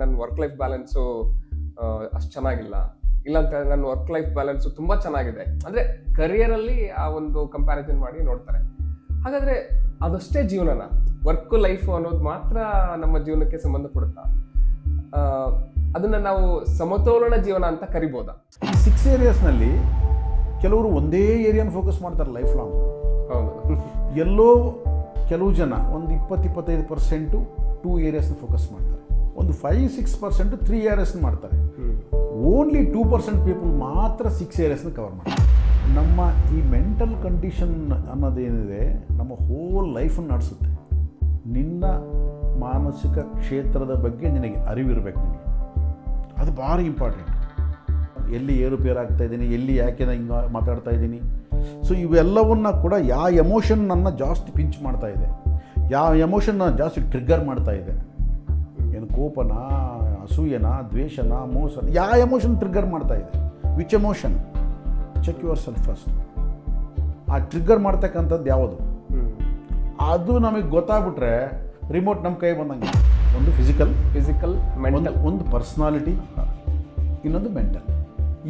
ನನ್ನ work life balance ಅಷ್ಟು ಚೆನ್ನಾಗಿಲ್ಲ, ಇಲ್ಲಾಂತ ನನ್ನ ವರ್ಕ್ ಲೈಫ್ ಬ್ಯಾಲೆನ್ಸು ತುಂಬ ಚೆನ್ನಾಗಿದೆ. ಅಂದರೆ ಕರಿಯರಲ್ಲಿ ಆ ಒಂದು ಕಂಪ್ಯಾರಿಸನ್ ಮಾಡಿ ನೋಡ್ತಾರೆ. ಹಾಗಾದರೆ ಅದಷ್ಟೇ ಜೀವನನ, ವರ್ಕ್ ಲೈಫು ಅನ್ನೋದು ಮಾತ್ರ ನಮ್ಮ ಜೀವನಕ್ಕೆ ಸಂಬಂಧಪಡುತ್ತಾ? ಅದನ್ನು ನಾವು ಸಮತೋಲನ ಜೀವನ ಅಂತ ಕರಿಬೋದಾ? ಈ 6 ಏರಿಯಾಸ್ನಲ್ಲಿ ಕೆಲವರು ಒಂದೇ ಏರಿಯಾನ ಫೋಕಸ್ ಮಾಡ್ತಾರೆ ಲೈಫ್ ಲಾಂಗ್. ಹೌದು. ಎಲ್ಲೋ ಕೆಲವು ಜನ ಒಂದು 20-25% 2 ಏರಿಯಾಸ್ನ ಫೋಕಸ್ ಮಾಡ್ತಾರೆ, ಒಂದು 5-6% 3 ಏರಿಯಾಸ್ನ ಮಾಡ್ತಾರೆ. ಓನ್ಲಿ 2% ಪೀಪಲ್ ಮಾತ್ರ 6 ಏರಿಯಾಸ್ನ ಕವರ್ ಮಾಡ್ತಾರೆ. ನಮ್ಮ ಈ ಮೆಂಟಲ್ ಕಂಡೀಷನ್ ಅನ್ನೋದೇನಿದೆ ನಮ್ಮ ಹೋಲ್ ಲೈಫನ್ನು ನಡೆಸುತ್ತೆ. ನಿನ್ನ ಮಾನಸಿಕ ಕ್ಷೇತ್ರದ ಬಗ್ಗೆ ನಿನಗೆ ಅರಿವಿರಬೇಕು. ನಿನಗೆ ಅದು ಭಾರಿ ಇಂಪಾರ್ಟೆಂಟ್. ಎಲ್ಲಿ ಏರುಪೇರು ಆಗ್ತಾ ಇದ್ದೀನಿ, ಎಲ್ಲಿ ಯಾಕೆ ನಾನು ಹಿಂಗೆ ಮಾತಾಡ್ತಾ ಇದ್ದೀನಿ. ಸೊ ಇವೆಲ್ಲವನ್ನ ಕೂಡ ಯಾವ ಎಮೋಷನ್ ನನ್ನ ಜಾಸ್ತಿ ಪಿಂಚ್ ಮಾಡ್ತಾ ಇದೆ, ಯಾವ ಎಮೋಷನ್ನ ಜಾಸ್ತಿ ಟ್ರಿಗ್ಗರ್ ಮಾಡ್ತಾ ಇದೆ, ಏನು ಕೋಪನ, ಅಸೂಯನ, ದ್ವೇಷನ, ಮೋಸನ, ಯಾವ ಎಮೋಷನ್ ಟ್ರಿಗ್ಗರ್ ಮಾಡ್ತಾ ಇದೆ, which emotion, check yourself first. ಆ ಟ್ರಿಗ್ಗರ್ ಮಾಡ್ತಕ್ಕಂಥದ್ದು ಯಾವುದು ಅದು ನಮಗೆ ಗೊತ್ತಾಗ್ಬಿಟ್ರೆ ರಿಮೋಟ್ ನಮ್ಮ ಕೈ ಬಂದಂಗೆ. ಒಂದು ಫಿಸಿಕಲ್ ಮೆಂಟಲ್, ಒಂದು ಪರ್ಸ್ನಾಲಿಟಿ, ಇನ್ನೊಂದು ಮೆಂಟಲ್.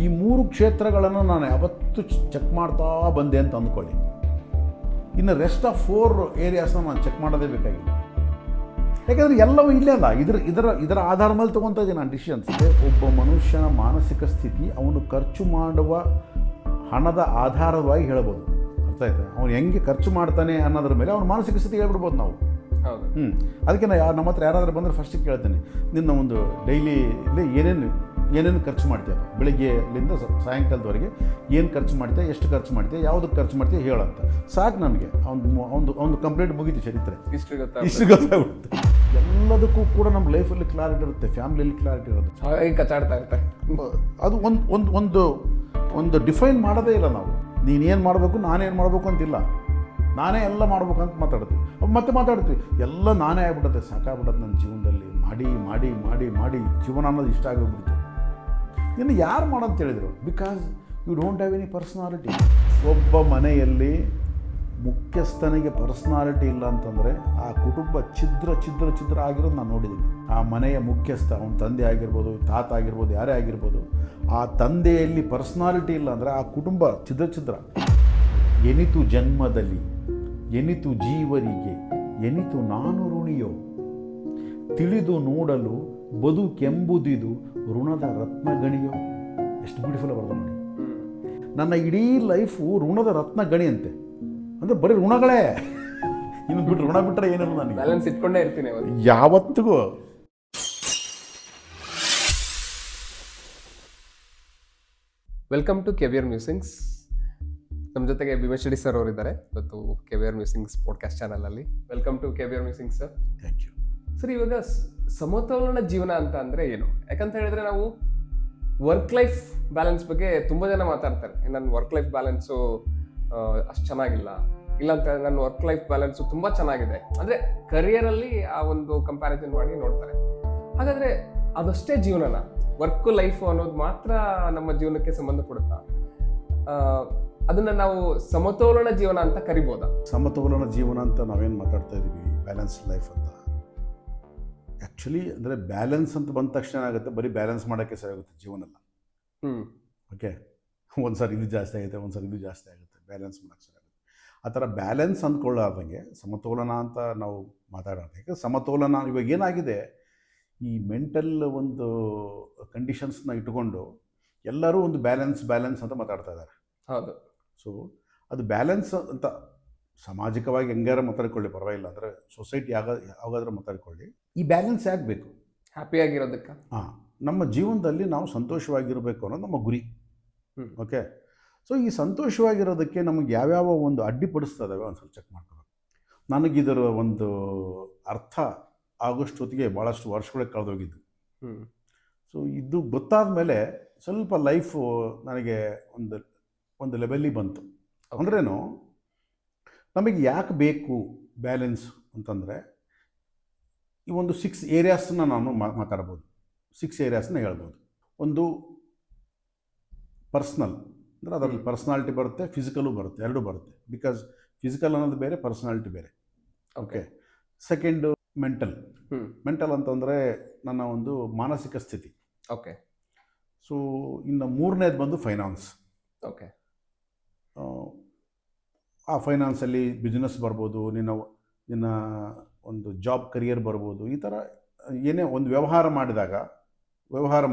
ಈ 3 ಕ್ಷೇತ್ರಗಳನ್ನು ನಾನು ಯಾವತ್ತೂ ಚೆಕ್ ಮಾಡ್ತಾ ಬಂದೆ ಅಂತ ಅಂದ್ಕೊಳ್ಳಿ. ಇನ್ನು ರೆಸ್ಟ್ ಆಫ್ 4 ಏರಿಯಾಸ್ನ ನಾನು ಚೆಕ್ ಮಾಡೋದೇ ಬೇಕಾಗಿಲ್ಲ. ಯಾಕೆಂದರೆ ಎಲ್ಲವೂ ಇಲ್ಲೇ ಅಲ್ಲ, ಇದರ ಆಧಾರ ಮೇಲೆ ತೊಗೊತಾ ಇದ್ದೀನಿ ನಾನು ಡಿಸಿಷನ್ಸ್. ಒಬ್ಬ ಮನುಷ್ಯನ ಮಾನಸಿಕ ಸ್ಥಿತಿ ಅವನು ಖರ್ಚು ಮಾಡುವ ಹಣದ ಆಧಾರವಾಗಿ ಹೇಳ್ಬೋದು. ಅರ್ಥ ಆಯ್ತಾ? ಅವನು ಹೆಂಗೆ ಖರ್ಚು ಮಾಡ್ತಾನೆ ಅನ್ನೋದ್ರ ಮೇಲೆ ಅವನ ಮಾನಸಿಕ ಸ್ಥಿತಿ ಹೇಳ್ಬಿಡ್ಬೋದು ನಾವು. ಅದಕ್ಕೆ ನಮ್ಮ ಹತ್ರ ಯಾರಾದರೂ ಬಂದರೆ ಫಸ್ಟಿಗೆ ಕೇಳ್ತೇನೆ, ನಿನ್ನ ಒಂದು ಡೈಲಿ ಏನೇನು ಖರ್ಚು ಮಾಡ್ತೀಯಪ್ಪ, ಬೆಳಿಗ್ಗೆಯಿಂದ ಸಾಯಂಕಾಲದವರೆಗೆ ಏನು ಖರ್ಚು ಮಾಡ್ತೀಯ, ಎಷ್ಟು ಖರ್ಚು ಮಾಡ್ತೀಯ, ಯಾವುದಕ್ಕೆ ಖರ್ಚು ಮಾಡ್ತೀಯ ಹೇಳಂತ. ಸಾಕು ನನಗೆ ಒಂದು ಕಂಪ್ಲೀಟ್ ಮುಗೀತು ಚರಿತ್ರೆ. ಇಷ್ಟು ಗೊತ್ತಾಗ್ಬಿಡುತ್ತೆ. ಎಲ್ಲದಕ್ಕೂ ಕೂಡ ನಮ್ಮ ಲೈಫಲ್ಲಿ ಕ್ಲಾರಿಟಿ ಇರುತ್ತೆ, ಫ್ಯಾಮಿಲಿಯಲ್ಲಿ ಕ್ಲಾರಿಟಿ ಇರುತ್ತೆ. ಕಚಾಡ್ತಾ ಇರ್ತಾರೆ. ಅದು ಒಂದು ಡಿಫೈನ್ ಮಾಡೋದೇ ಇಲ್ಲ ನಾವು. ನೀನೇನು ಮಾಡಬೇಕು, ನಾನೇನು ಮಾಡಬೇಕು ಅಂತಿಲ್ಲ, ನಾನೇ ಎಲ್ಲ ಮಾಡ್ಬೇಕು ಅಂತ ಮಾತಾಡ್ತೀವಿ. ಎಲ್ಲ ನಾನೇ ಆಗ್ಬಿಡುತ್ತೆ, ಸಾಕಾಗ್ಬಿಡುತ್ತೆ ನನ್ನ ಜೀವನದಲ್ಲಿ. ಮಾಡಿ ಮಾಡಿ ಮಾಡಿ ಮಾಡಿ ಜೀವನ ಅನ್ನೋದು ಇಷ್ಟ ಆಗೋಗ್ಬಿಡುತ್ತೆ. ಇನ್ನು ಯಾರು ಮಾಡೋಂತ ಹೇಳಿದರು, because you don't have any personality. ಒಬ್ಬ ಮನೆಯಲ್ಲಿ ಮುಖ್ಯಸ್ಥನಿಗೆ ಪರ್ಸ್ನಾಲಿಟಿ ಇಲ್ಲ ಅಂತಂದರೆ ಆ ಕುಟುಂಬ ಛಿದ್ರ ಆಗಿರೋದು ನಾನು ನೋಡಿದ್ದೀನಿ. ಆ ಮನೆಯ ಮುಖ್ಯಸ್ಥ, ಅವನ ತಂದೆ ಆಗಿರ್ಬೋದು, ತಾತ ಆಗಿರ್ಬೋದು, ಯಾರೇ ಆಗಿರ್ಬೋದು, ಆ ತಂದೆಯಲ್ಲಿ ಪರ್ಸ್ನಾಲಿಟಿ ಇಲ್ಲ ಅಂದರೆ ಆ ಕುಟುಂಬ ಛಿದ್ರ. ಎನಿತು ಜನ್ಮದಲ್ಲಿ ಎನಿತು ಜೀವರಿಗೆ ಎನಿತು ನಾನು ಋಣಿಯೋ, ತಿಳಿದು ನೋಡಲು ಬದುಕೆಂಬುದಿದು ಋಣದ ರತ್ನಗಣಿಯೋ. ಎಷ್ಟು ಬ್ಯೂಟಿಫುಲ್ ಬರೋದು ನೋಡಿ. ನನ್ನ ಇಡೀ ಲೈಫು ಋಣದ ರತ್ನಗಣಿ ಅಂತೆ. ಅಂದರೆ ಬರೀ ಋಣಗಳೇ, ಇನ್ನು ಋಣ ಬಿಟ್ಟರೆ ಏನಿಲ್ಲ ನನಗೆ. ಬ್ಯಾಲೆನ್ಸ್ ಇಟ್ಕೊಂಡೇ ಇರ್ತೀನಿ ಯಾವತ್ತಿಗೂ. Welcome to caviar musings. ನಮ್ಮ ಜೊತೆಗೆ ಭೀಮೇಶ್ ಸರ್ ಅವರಿದ್ದಾರೆ ಇವತ್ತು ಕೆವಿಯರ್ ಮ್ಯೂಸಿಂಗ್ಸ್ ಪಾಡ್ಕಾಸ್ಟ್ ಚಾನಲಲ್ಲಿ. Welcome to caviar musings sir. Thank you sir. ಇವಾಗ ಸಮತೋಲನ ಜೀವನ ಅಂತ ಅಂದರೆ ಏನು? ಯಾಕಂತ ಹೇಳಿದ್ರೆ ನಾವು ವರ್ಕ್ ಲೈಫ್ ಬ್ಯಾಲೆನ್ಸ್ ಬಗ್ಗೆ ತುಂಬ ಜನ ಮಾತಾಡ್ತಾರೆ. ನನ್ನ ವರ್ಕ್ ಲೈಫ್ ಬ್ಯಾಲೆನ್ಸು ಅಷ್ಟು ಚೆನ್ನಾಗಿಲ್ಲ, ಇಲ್ಲಾಂತ ನನ್ನ ವರ್ಕ್ ಲೈಫ್ ಬ್ಯಾಲೆನ್ಸು ತುಂಬ ಚೆನ್ನಾಗಿದೆ. ಅಂದರೆ ಕರಿಯರಲ್ಲಿ ಆ ಒಂದು ಕಂಪ್ಯಾರಿಸನ್ ಮಾಡಿ ನೋಡ್ತಾರೆ. ಹಾಗಾದರೆ ಅದಷ್ಟೇ ಜೀವನನ, ವರ್ಕ್ ಲೈಫು ಅನ್ನೋದು ಮಾತ್ರ ನಮ್ಮ ಜೀವನಕ್ಕೆ ಸಂಬಂಧಪಡುತ್ತಾ? ಅದನ್ನು ನಾವು ಸಮತೋಲನ ಜೀವನ ಅಂತ ಕರಿಬೋದಾ? ಸಮತೋಲನ ಜೀವನ ಅಂತ ನಾವೇನು ಮಾತಾಡ್ತಾ ಇದ್ದೀವಿ, ಬ್ಯಾಲೆನ್ಸ್ ಲೈಫ್ ಅಂತ. ಆ್ಯಕ್ಚುಲಿ ಅಂದರೆ ಬ್ಯಾಲೆನ್ಸ್ ಅಂತ ಬಂದ ತಕ್ಷಣ ಏನಾಗುತ್ತೆ, ಬರೀ ಬ್ಯಾಲೆನ್ಸ್ ಮಾಡೋಕ್ಕೆ ಸರಿ ಆಗುತ್ತೆ ಜೀವನಲ್ಲ. ಓಕೆ, ಒಂದು ಸಾರಿ ಇದು ಜಾಸ್ತಿ ಆಗುತ್ತೆ, ಒಂದು ಸಾರಿ ಇದು ಜಾಸ್ತಿ ಆಗುತ್ತೆ, ಬ್ಯಾಲೆನ್ಸ್ ಮಾಡೋಕ್ಕೆ ಸರಿ ಆಗುತ್ತೆ. ಆ ಥರ ಬ್ಯಾಲೆನ್ಸ್ ಅಂದ್ಕೊಳ್ಳಾರ್ದಂಗೆ ಸಮತೋಲನ ಅಂತ ನಾವು ಮಾತಾಡೋದು. ಸಮತೋಲನ ಇವಾಗ ಏನಾಗಿದೆ, ಈ ಮೆಂಟಲ್ ಒಂದು ಕಂಡೀಷನ್ಸ್ನ ಇಟ್ಕೊಂಡು ಎಲ್ಲರೂ ಒಂದು ಬ್ಯಾಲೆನ್ಸ್ ಅಂತ ಮಾತಾಡ್ತಾ ಇದ್ದಾರೆ. ಹೌದು. ಸೊ ಅದು ಬ್ಯಾಲೆನ್ಸ್ ಅಂತ ಸಾಮಾಜಿಕವಾಗಿ ಹೆಂಗಾರ ಮಾತಾಡ್ಕೊಳ್ಳಿ, ಪರವಾಗಿಲ್ಲ. ಅಂದರೆ ಸೊಸೈಟಿ ಯಾವಾಗಾದ್ರೂ ಮಾತಾಡ್ಕೊಳ್ಳಿ. ಈ ಬ್ಯಾಲೆನ್ಸ್ ಯಾಕೆ ಬೇಕು? ಹ್ಯಾಪಿಯಾಗಿರೋದಕ್ಕೆ. ನಮ್ಮ ಜೀವನದಲ್ಲಿ ನಾವು ಸಂತೋಷವಾಗಿರಬೇಕು ಅನ್ನೋದು ನಮ್ಮ ಗುರಿ. ಓಕೆ, ಸೊ ಈ ಸಂತೋಷವಾಗಿರೋದಕ್ಕೆ ನಮಗೆ ಯಾವ್ಯಾವ ಒಂದು ಅಡ್ಡಿಪಡಿಸ್ತದವೆ ಒಂದು ಸ್ವಲ್ಪ ಚೆಕ್ ಮಾಡ್ಕೋಬೇಕು. ನನಗಿದರ ಒಂದು ಅರ್ಥ ಆಗೋಷ್ಟೊತ್ತಿಗೆ ಭಾಳಷ್ಟು ವರ್ಷಗಳೇ ಕಳೆದೋಗಿದ್ದು. ಸೊ ಇದು ಗೊತ್ತಾದ ಮೇಲೆ ಸ್ವಲ್ಪ ಲೈಫು ನನಗೆ ಒಂದು ಲೆವೆಲ್ಲಿಗೆ ಬಂತು. ಅಂದ್ರೇನು, ನಮಗೆ ಯಾಕೆ ಬೇಕು ಬ್ಯಾಲೆನ್ಸ್ ಅಂತಂದರೆ, ಈ ಒಂದು 6 ಏರಿಯಾಸನ್ನ ನಾನು ಮಾತಾಡ್ಬೋದು. 6 ಏರಿಯಾಸನ್ನ ಹೇಳ್ಬೋದು. ಒಂದು ಪರ್ಸ್ನಲ್, ಅಂದರೆ ಅದರಲ್ಲಿ ಪರ್ಸ್ನಾಲಿಟಿ ಬರುತ್ತೆ, ಫಿಸಿಕಲು ಬರುತ್ತೆ, ಎರಡೂ ಬರುತ್ತೆ. ಬಿಕಾಸ್ ಫಿಸಿಕಲ್ ಅನ್ನೋದು ಬೇರೆ, ಪರ್ಸ್ನಾಲಿಟಿ ಬೇರೆ. ಓಕೆ. ಸೆಕೆಂಡು ಮೆಂಟಲ್ ಅಂತಂದರೆ ನನ್ನ ಒಂದು ಮಾನಸಿಕ ಸ್ಥಿತಿ. ಓಕೆ. ಸೊ ಇನ್ನು ಮೂರನೇದು ಬಂದು ಫೈನಾನ್ಸ್. ಓಕೆ. ಆ ಫೈನಾನ್ಸಲ್ಲಿ ಬಿಸ್ನೆಸ್ ಬರ್ಬೋದು, ನಿನ್ನ ಒಂದು ಜಾಬ್ ಕರಿಯರ್ ಬರ್ಬೋದು. ಈ ಥರ ಏನೇ ಒಂದು ವ್ಯವಹಾರ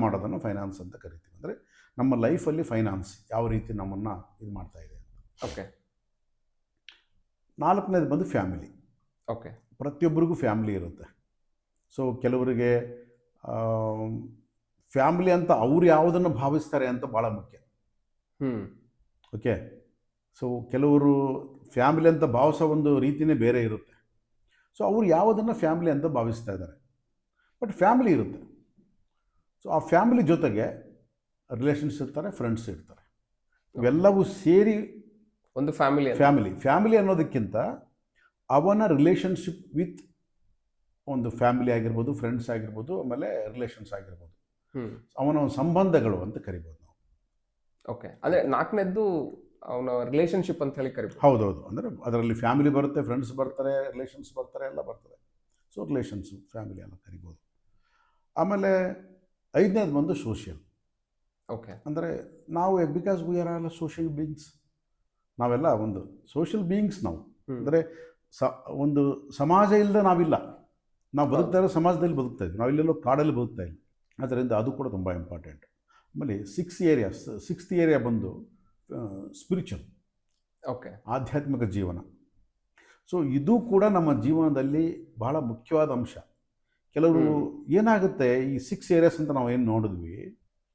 ಮಾಡೋದನ್ನು ಫೈನಾನ್ಸ್ ಅಂತ ಕರಿತೀವಿ. ಅಂದರೆ ನಮ್ಮ ಲೈಫಲ್ಲಿ ಫೈನಾನ್ಸ್ ಯಾವ ರೀತಿ ನಮ್ಮನ್ನು ಇದು ಮಾಡ್ತಾ ಇದೆ. ಓಕೆ. ನಾಲ್ಕನೇದು ಬಂದು ಫ್ಯಾಮಿಲಿ. ಓಕೆ. ಪ್ರತಿಯೊಬ್ಬರಿಗೂ ಫ್ಯಾಮಿಲಿ ಇರುತ್ತೆ. ಸೊ ಕೆಲವರಿಗೆ ಫ್ಯಾಮಿಲಿ ಅಂತ ಅವ್ರು ಯಾವುದನ್ನು ಭಾವಿಸ್ತಾರೆ ಅಂತ ಭಾಳ ಮುಖ್ಯ. ಓಕೆ. ಸೊ ಕೆಲವರು ಫ್ಯಾಮಿಲಿ ಅಂತ ಭಾವಿಸೋ ಒಂದು ರೀತಿಯೇ ಬೇರೆ ಇರುತ್ತೆ. ಸೊ ಅವ್ರು ಯಾವುದನ್ನು ಫ್ಯಾಮಿಲಿ ಅಂತ ಭಾವಿಸ್ತಾ ಇದ್ದಾರೆ. ಬಟ್ ಫ್ಯಾಮಿಲಿ ಇರುತ್ತೆ. ಸೊ ಆ ಫ್ಯಾಮಿಲಿ ಜೊತೆಗೆ ರಿಲೇಷನ್ಸ್ ಇರ್ತಾರೆ, ಫ್ರೆಂಡ್ಸ್ ಇರ್ತಾರೆ. ಇವೆಲ್ಲವೂ ಸೇರಿ ಒಂದು ಫ್ಯಾಮಿಲಿ ಅನ್ನೋದಕ್ಕಿಂತ ಅವನ ರಿಲೇಷನ್ಶಿಪ್ ವಿತ್ ಒಂದು ಫ್ಯಾಮಿಲಿ ಆಗಿರ್ಬೋದು, ಫ್ರೆಂಡ್ಸ್ ಆಗಿರ್ಬೋದು, ಆಮೇಲೆ ರಿಲೇಷನ್ಸ್ ಆಗಿರ್ಬೋದು, ಅವನ ಸಂಬಂಧಗಳು ಅಂತ ಕರಿಬೋದು ನಾವು. ಓಕೆ. ಅಂದರೆ ನಾಲ್ಕನೇದ್ದು ಅವನ ರಿಲೇಷನ್ಶಿಪ್ ಅಂತ ಹೇಳಿ ಕರಿಬೋದು. ಹೌದೌದು. ಅಂದರೆ ಅದರಲ್ಲಿ ಫ್ಯಾಮಿಲಿ ಬರುತ್ತೆ, ಫ್ರೆಂಡ್ಸ್ ಬರ್ತಾರೆ, ರಿಲೇಷನ್ಸ್ ಬರ್ತಾರೆ, ಎಲ್ಲ ಬರ್ತದೆ. ಸೊ ರಿಲೇಷನ್ಸು ಫ್ಯಾಮಿಲಿ ಎಲ್ಲ ಕರಿಬೋದು. ಆಮೇಲೆ ಐದನೇದು ಬಂದು ಸೋಷಿಯಲ್. ಓಕೆ. ಅಂದರೆ ನಾವು because we are all social beings, ನಾವೆಲ್ಲ ಒಂದು ಸೋಷಿಯಲ್ ಬೀಯಿಂಗ್ಸ್ ನಾವು. ಅಂದರೆ ಒಂದು ಸಮಾಜ ಇಲ್ಲದೆ ನಾವಿಲ್ಲ. ನಾವು ಬದುಕ್ತಾ ಇರೋ ಸಮಾಜದಲ್ಲಿ ಬದುಕ್ತಾ ಇದ್ವಿ, ನಾವಿಲ್ಲೆಲ್ಲೋ ಕಾಡಲ್ಲಿ ಬದುಕ್ತಾ ಇಲ್ಲ. ಅದರಿಂದ ಅದು ಕೂಡ ತುಂಬ ಇಂಪಾರ್ಟೆಂಟ್. ಆಮೇಲೆ ಸಿಕ್ಸ್ತ್ ಏರಿಯಾ ಬಂದು ಸ್ಪಿರಿಚುವಲ್. ಓಕೆ. ಆಧ್ಯಾತ್ಮಿಕ ಜೀವನ. ಸೊ ಇದು ಕೂಡ ನಮ್ಮ ಜೀವನದಲ್ಲಿ ಬಹಳ ಮುಖ್ಯವಾದ ಅಂಶ. ಕೆಲವರು ಏನಾಗುತ್ತೆ, ಈ 6 ಏರಿಯಾಸ್ ಅಂತ ನಾವು ಏನು ನೋಡಿದ್ವಿ,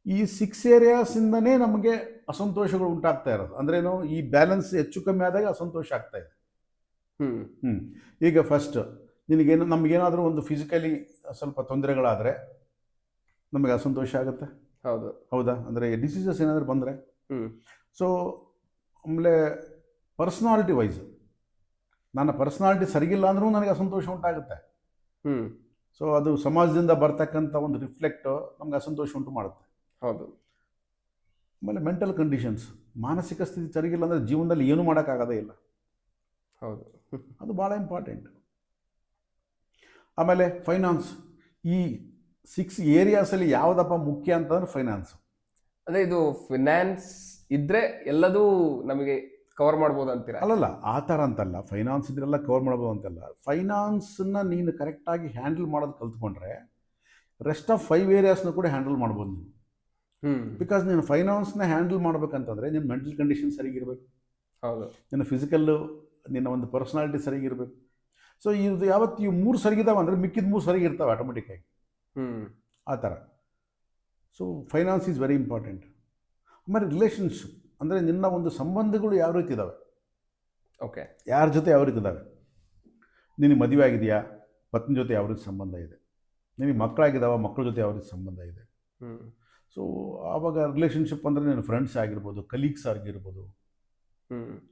ಈ 6 ಏರಿಯಾಸಿಂದನೇ ನಮಗೆ ಅಸಂತೋಷಗಳು ಉಂಟಾಗ್ತಾ ಇರೋದು. ಅಂದ್ರೇನು, ಈ ಬ್ಯಾಲೆನ್ಸ್ ಹೆಚ್ಚು ಕಮ್ಮಿ ಆದಾಗ ಅಸಂತೋಷ ಆಗ್ತಾ ಇದೆ. ಈಗ ಫಸ್ಟ್ ನಮಗೇನಾದರೂ ಒಂದು ಫಿಸಿಕಲಿ ಸ್ವಲ್ಪ ತೊಂದರೆಗಳಾದರೆ ನಮಗೆ ಅಸಂತೋಷ ಆಗುತ್ತೆ. ಹೌದಾ? ಅಂದರೆ ಡಿಸೀಸಸ್ ಏನಾದರೂ ಬಂದರೆ. ಸೊ ಆಮೇಲೆ ಪರ್ಸ್ನಾಲಿಟಿ ವೈಸ್ ನನ್ನ ಪರ್ಸ್ನಾಲಿಟಿ ಸರಿಗಿಲ್ಲ ಅಂದ್ರೂ ನನಗೆ ಅಸಂತೋಷ ಉಂಟಾಗುತ್ತೆ. ಸೊ ಅದು ಸಮಾಜದಿಂದ ಬರ್ತಕ್ಕಂಥ ಒಂದು ರಿಫ್ಲೆಕ್ಟು ನಮ್ಗೆ ಅಸಂತೋಷ ಉಂಟು ಮಾಡುತ್ತೆ. ಹೌದು. ಆಮೇಲೆ ಮೆಂಟಲ್ ಕಂಡೀಷನ್ಸ್, ಮಾನಸಿಕ ಸ್ಥಿತಿ ಸರಿಗಿಲ್ಲ ಅಂದರೆ ಜೀವನದಲ್ಲಿ ಏನೂ ಮಾಡೋಕ್ಕಾಗೋದೇ ಇಲ್ಲ. ಹೌದು. ಅದು ಭಾಳ ಇಂಪಾರ್ಟೆಂಟ್. ಆಮೇಲೆ ಫೈನಾನ್ಸ್. ಈ 6 ಏರಿಯಾಸಲ್ಲಿ ಯಾವುದಪ್ಪ ಮುಖ್ಯ ಅಂತಂದ್ರೆ ಫೈನಾನ್ಸ್. ಅದೇ ಇದು ಫೈನಾನ್ಸ್ ಇದ್ರೆ ಎಲ್ಲದೂ ನಮಗೆ ಕವರ್ ಮಾಡ್ಬೋದು ಅಂತೀರಾ? ಅಲ್ಲಲ್ಲ, ಆ ಥರ ಅಂತಲ್ಲ. ಫೈನಾನ್ಸ್ ಇದ್ರೆಲ್ಲ ಕವರ್ ಮಾಡ್ಬೋದು ಅಂತಲ್ಲ. ಫೈನಾನ್ಸನ್ನ ನೀನು ಕರೆಕ್ಟಾಗಿ ಹ್ಯಾಂಡಲ್ ಮಾಡೋದು ಕಲ್ತ್ಕೊಂಡ್ರೆ ರೆಸ್ಟ್ ಆಫ್ 5 ಏರಿಯಾಸ್ನ ಕೂಡ ಹ್ಯಾಂಡಲ್ ಮಾಡ್ಬೋದು ನೀನು. ಬಿಕಾಸ್ ನೀನು ಫೈನಾನ್ಸ್ನ ಹ್ಯಾಂಡಲ್ ಮಾಡ್ಬೇಕಂತಂದರೆ ನಿನ್ನ ಮೆಂಟಲ್ ಕಂಡೀಷನ್ ಸರಿಗಿರಬೇಕು. ಹೌದು. ನಿನ್ನ ಫಿಸಿಕಲ್ಲು, ನಿನ್ನ ಒಂದು ಪರ್ಸನಾಲಿಟಿ ಸರಿಗಿರಬೇಕು. ಸೊ ಇದು ಯಾವತ್ತು ಇವು 3 ಸರಿಗಿದಾವೆ ಅಂದರೆ ಮಿಕ್ಕಿದ 3 ಸರಿಗಿರ್ತಾವೆ ಆಟೋಮೆಟಿಕ್ಕಾಗಿ. ಆ ಥರ. So finance is very important. ಆಮೇಲೆ ರಿಲೇಷನ್ಶಿಪ್ ಅಂದರೆ ನಿನ್ನ ಒಂದು ಸಂಬಂಧಗಳು ಯಾವ ರೀತಿ ಇದ್ದಾವೆ. ಓಕೆ. ಯಾರ ಜೊತೆ ಯಾವ ರೀತಿ ಇದ್ದಾವೆ. ನಿನಗೆ ಮದುವೆ ಆಗಿದೆಯಾ, ಪತ್ನಿ ಜೊತೆ ಯಾವ ರೀತಿ ಸಂಬಂಧ ಇದೆ. ನಿನಗೆ ಮಕ್ಕಳಾಗಿದ್ದಾವ, ಮಕ್ಕಳ ಜೊತೆ ಯಾವ ರೀತಿ ಸಂಬಂಧ ಇದೆ. ಸೊ ಆವಾಗ ರಿಲೇಷನ್ಶಿಪ್ ಅಂದರೆ ನಿನ್ನ ಫ್ರೆಂಡ್ಸ್ ಆಗಿರ್ಬೋದು, ಕಲೀಗ್ಸ್ ಆಗಿರ್ಬೋದು,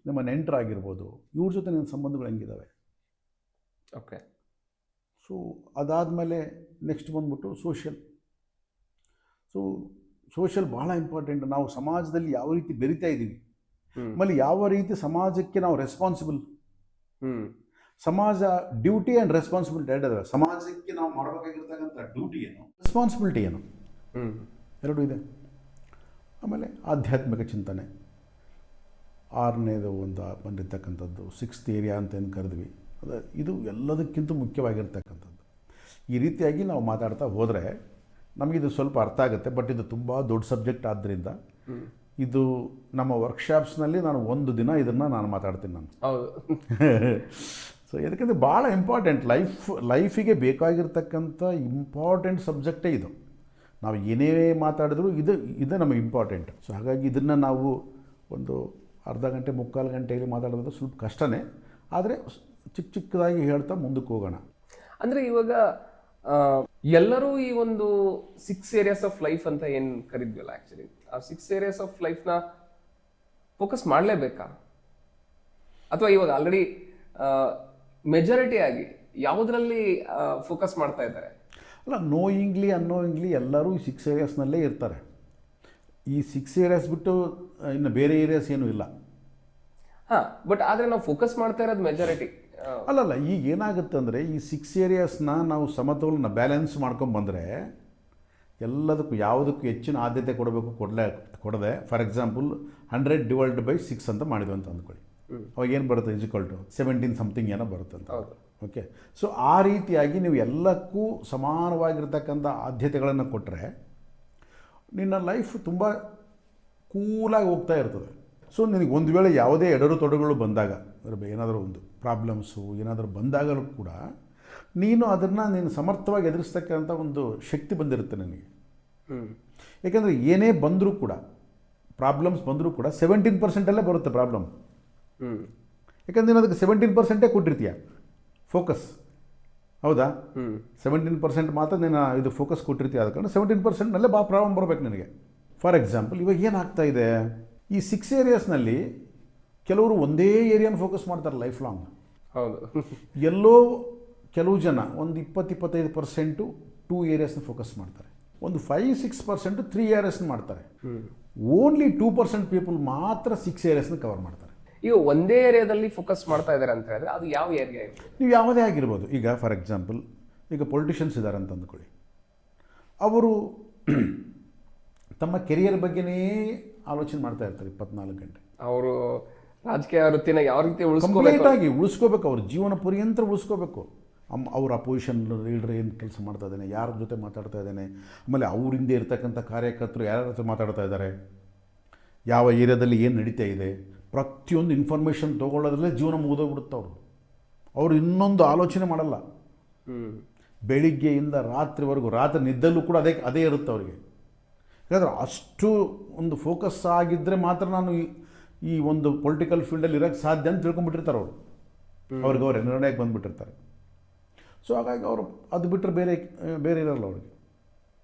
ನಿಮ್ಮ ನೆಂಟರಾಗಿರ್ಬೋದು, ಇವ್ರ ಜೊತೆ ನಿನ್ನ ಸಂಬಂಧಗಳು ಹೆಂಗಿದ್ದಾವೆ. ಓಕೆ. ಸೊ ಅದಾದಮೇಲೆ ನೆಕ್ಸ್ಟ್ ಬಂದ್ಬಿಟ್ಟು ಸೋಷಿಯಲ್. ಸೊ ಸೋಷಿಯಲ್ ಭಾಳ ಇಂಪಾರ್ಟೆಂಟ್. ನಾವು ಸಮಾಜದಲ್ಲಿ ಯಾವ ರೀತಿ ಬೆರಿತಾ ಇದ್ದೀವಿ, ಆಮೇಲೆ ಯಾವ ರೀತಿ ಸಮಾಜಕ್ಕೆ ನಾವು ರೆಸ್ಪಾನ್ಸಿಬಲ್. ಸಮಾಜ ಡ್ಯೂಟಿ ಆ್ಯಂಡ್ ರೆಸ್ಪಾನ್ಸಿಬಿಲಿಟಿ ಎರಡು ಇದಾವೆ. ಸಮಾಜಕ್ಕೆ ನಾವು ಮಾಡಬೇಕಾಗಿರ್ತಕ್ಕಂಥ ಡ್ಯೂಟಿ ಏನು, ರೆಸ್ಪಾನ್ಸಿಬಿಲಿಟಿ ಏನು, ಎರಡೂ ಇದೆ. ಆಮೇಲೆ ಆಧ್ಯಾತ್ಮಿಕ ಚಿಂತನೆ 6ನೇದು ಒಂದು ಬಂದಿರತಕ್ಕಂಥದ್ದು 6th ಏರಿಯಾ ಅಂತ ಏನು ಕರೆದ್ವಿ. ಇದು ಎಲ್ಲದಕ್ಕಿಂತ ಮುಖ್ಯವಾಗಿರ್ತಕ್ಕಂಥದ್ದು. ಈ ರೀತಿಯಾಗಿ ನಾವು ಮಾತಾಡ್ತಾ ಹೋದರೆ ನಮಗಿದು ಸ್ವಲ್ಪ ಅರ್ಥ ಆಗುತ್ತೆ. ಬಟ್ ಇದು ತುಂಬ ದೊಡ್ಡ ಸಬ್ಜೆಕ್ಟ್ ಆದ್ದರಿಂದ ಇದು ನಮ್ಮ ವರ್ಕ್ಶಾಪ್ಸ್ನಲ್ಲಿ ನಾನು ಒಂದು ದಿನ ಇದನ್ನು ನಾನು ಮಾತಾಡ್ತೀನಿ ನಾನು. ಹೌದು. ಸೊ ಯಾಕಂದರೆ ಭಾಳ ಇಂಪಾರ್ಟೆಂಟ್. ಲೈಫಿಗೆ ಬೇಕಾಗಿರ್ತಕ್ಕಂಥ ಇಂಪಾರ್ಟೆಂಟ್ ಸಬ್ಜೆಕ್ಟೇ ಇದು. ನಾವು ಏನೇ ಮಾತಾಡಿದ್ರು ಇದು ನಮಗೆ ಇಂಪಾರ್ಟೆಂಟ್. ಸೊ ಹಾಗಾಗಿ ಇದನ್ನು ನಾವು ಒಂದು ಅರ್ಧ ಗಂಟೆ 3/4 ಗಂಟೆಯಲ್ಲಿ ಮಾತಾಡೋದು ಸ್ವಲ್ಪ ಕಷ್ಟನೇ. ಆದರೆ ಚಿಕ್ಕದಾಗಿ ಹೇಳ್ತಾ ಮುಂದಕ್ಕೆ ಹೋಗೋಣ. ಅಂದರೆ ಇವಾಗ ಎಲ್ಲರೂ ಈ ಒಂದು 6 ಏರಿಯಾಸ್ ಆಫ್ ಲೈಫ್ ಅಂತ ಏನು ಕರಿದ್ವಲ್ಲ, ಆ್ಯಕ್ಚುಲಿ ಆ 6 ಏರಿಯಾಸ್ ಆಫ್ ಲೈಫ್ನ ಫೋಕಸ್ ಮಾಡಲೇಬೇಕಾ, ಅಥವಾ ಇವಾಗ ಆಲ್ರೆಡಿ ಮೆಜಾರಿಟಿ ಆಗಿ ಯಾವುದರಲ್ಲಿ ಫೋಕಸ್ ಮಾಡ್ತಾ ಇದ್ದಾರೆ? ಅಲ್ಲ, ಅನ್ನೋಯಿಂಗ್ಲಿ ಎಲ್ಲರೂ ಈ 6 ಏರಿಯಾಸ್ನಲ್ಲೇ ಇರ್ತಾರೆ. ಈ 6 ಏರಿಯಾಸ್ ಬಿಟ್ಟು ಇನ್ನು ಬೇರೆ ಏರಿಯಾಸ್ ಏನೂ ಇಲ್ಲ. ಬಟ್ ಆದರೆ ನಾವು ಫೋಕಸ್ ಮಾಡ್ತಾ ಇರೋದು ಮೆಜಾರಿಟಿ ಅಲ್ಲಲ್ಲ, ಈಗ ಏನಾಗುತ್ತೆ ಅಂದರೆ ಈ 6 ಏರಿಯಾಸ್ನ ನಾವು ಸಮತೋಲನ ಬ್ಯಾಲೆನ್ಸ್ ಮಾಡ್ಕೊಂಬಂದರೆ ಎಲ್ಲದಕ್ಕೂ ಯಾವುದಕ್ಕೂ ಹೆಚ್ಚಿನ ಆದ್ಯತೆ ಕೊಡಬೇಕು ಕೊಡದೆ ಫಾರ್ ಎಕ್ಸಾಂಪಲ್ 100/6 ಅಂತ ಮಾಡಿದ್ವಿ ಅಂತ ಅಂದ್ಕೊಳ್ಳಿ. ಅವಾಗ ಏನು ಬರುತ್ತೆ = 17 ಸಮಥಿಂಗ್ ಏನೋ ಬರುತ್ತೆ ಅಂತ. ಓಕೆ, ಸೊ ಆ ರೀತಿಯಾಗಿ ನೀವು ಎಲ್ಲಕ್ಕೂ ಸಮಾನವಾಗಿರ್ತಕ್ಕಂಥ ಆದ್ಯತೆಗಳನ್ನು ಕೊಟ್ಟರೆ ನಿನ್ನ ಲೈಫ್ ತುಂಬ ಕೂಲಾಗಿ ಹೋಗ್ತಾ ಇರ್ತದೆ. ಸೊ ನಿನಗೆ ಒಂದು ವೇಳೆ ಯಾವುದೇ ಎಡರು ತೊಡರುಗಳು ಬಂದಾಗ, ಏನಾದರೂ ಒಂದು ಪ್ರಾಬ್ಲಮ್ಸು ಏನಾದರೂ ಬಂದಾಗಲೂ ಕೂಡ ನೀನು ಅದನ್ನು ಸಮರ್ಥವಾಗಿ ಎದುರಿಸ್ತಕ್ಕಂಥ ಒಂದು ಶಕ್ತಿ ಬಂದಿರುತ್ತೆ ನನಗೆ. ಯಾಕೆಂದರೆ ಏನೇ ಬಂದರೂ ಕೂಡ, ಪ್ರಾಬ್ಲಮ್ಸ್ ಬಂದರೂ ಕೂಡ 17%ಅಲ್ಲೇ ಬರುತ್ತೆ ಪ್ರಾಬ್ಲಮ್. ಯಾಕಂದ್ರೆ ನೀನು ಅದಕ್ಕೆ 17% ಕೊಟ್ಟಿರ್ತೀಯ ಫೋಕಸ್, ಹೌದಾ? 17% ಮಾತ್ರ ನೀನು ಇದು ಫೋಕಸ್ ಕೊಟ್ಟಿರ್ತೀಯ. ಆದ ಕಾರಣ 17%ನಲ್ಲೇ ಪ್ರಾಬ್ಲಮ್ ಬರಬೇಕು ನಿನಗೆ. ಫಾರ್ ಎಕ್ಸಾಂಪಲ್, ಇವಾಗ ಏನಾಗ್ತಾ ಇದೆ, ಈ 6 ಏರಿಯಾಸ್ನಲ್ಲಿ ಕೆಲವರು ಒಂದೇ ಏರಿಯಾನ ಫೋಕಸ್ ಮಾಡ್ತಾರೆ ಲೈಫ್ ಲಾಂಗ್. ಹೌದು. ಎಲ್ಲೋ ಕೆಲವು ಜನ ಒಂದು 20-25% 2 ಏರಿಯಾಸ್ನ ಫೋಕಸ್ ಮಾಡ್ತಾರೆ. ಒಂದು 5-6% 3 ಏರಿಯಾಸ್ನ ಮಾಡ್ತಾರೆ. ಓನ್ಲಿ 2% ಪೀಪಲ್ ಮಾತ್ರ 6 ಏರಿಯಾಸ್ನ ಕವರ್ ಮಾಡ್ತಾರೆ. ಈಗ ಒಂದೇ ಏರಿಯಾದಲ್ಲಿ ಫೋಕಸ್ ಮಾಡ್ತಾ ಇದ್ದಾರೆ ಅಂತ ಹೇಳಿದ್ರೆ ಅದು ಯಾವ ಏರಿಯಾ ಇರ್ಬೋದು? ನೀವು ಯಾವುದೇ ಆಗಿರ್ಬೋದು. ಈಗ ಫಾರ್ ಎಕ್ಸಾಂಪಲ್, ಈಗ ಪೊಲಿಟಿಷಿಯನ್ಸ್ ಇದ್ದಾರೆ ಅಂತ ಅಂದ್ಕೊಳ್ಳಿ. ಅವರು ತಮ್ಮ ಕೆರಿಯರ್ ಬಗ್ಗೆನೇ ಆಲೋಚನೆ ಮಾಡ್ತಾ ಇರ್ತಾರೆ 24 ಗಂಟೆ. ಅವರು ರಾಜಕೀಯ ವೃತ್ತಿನ ಯಾವ ರೀತಿ ಕಂಪ್ಲೀಟಾಗಿ ಉಳಿಸ್ಕೋಬೇಕು, ಅವ್ರ ಜೀವನ ಪರ್ಯಂತ ಉಳಿಸ್ಕೋಬೇಕು. ಅವ್ರ ಅಪೋಸಿಷನ್ ಲೀಡರ್ ಏನು ಕೆಲಸ ಮಾಡ್ತಾ ಇದ್ದಾನೆ, ಯಾರ ಜೊತೆ ಮಾತಾಡ್ತಾ ಇದ್ದಾನೆ, ಆಮೇಲೆ ಅವರಿಂದ ಇರ್ತಕ್ಕಂಥ ಕಾರ್ಯಕರ್ತರು ಯಾರ ಜೊತೆ ಮಾತಾಡ್ತಾ ಇದ್ದಾರೆ, ಯಾವ ಏರಿಯಾದಲ್ಲಿ ಏನು ನಡೀತಾ ಇದೆ, ಪ್ರತಿಯೊಂದು ಇನ್ಫಾರ್ಮೇಷನ್ ತೊಗೊಳ್ಳೋದ್ರಲ್ಲೇ ಜೀವನ ಮುಗಿದೋಗ್ಬಿಡುತ್ತೆ. ಅವರು ಇನ್ನೊಂದು ಆಲೋಚನೆ ಮಾಡಲ್ಲ. ಬೆಳಿಗ್ಗೆಯಿಂದ ರಾತ್ರಿವರೆಗೂ, ರಾತ್ರಿ ನಿದ್ದಲ್ಲೂ ಕೂಡ ಅದೇ ಇರುತ್ತೆ ಅವರಿಗೆ. ಯಾಕಂದರೆ ಅಷ್ಟು ಒಂದು ಫೋಕಸ್ ಆಗಿದ್ದರೆ ಮಾತ್ರ ನಾನು ಈ ಒಂದು ಪೊಲಿಟಿಕಲ್ ಫೀಲ್ಡಲ್ಲಿ ಇರೋಕ್ಕೆ ಸಾಧ್ಯ ಅಂತ ತಿಳ್ಕೊಂಡ್ಬಿಟ್ಟಿರ್ತಾರೆ ಅವರು. ಅವ್ರಿಗೆ ಅವ್ರ ನಿರ್ಣಯಕ್ಕೆ ಬಂದುಬಿಟ್ಟಿರ್ತಾರೆ. ಸೊ ಹಾಗಾಗಿ ಅವರು ಅದು ಬಿಟ್ಟರೆ ಬೇರೆ ಇರಲ್ಲ ಅವ್ರಿಗೆ.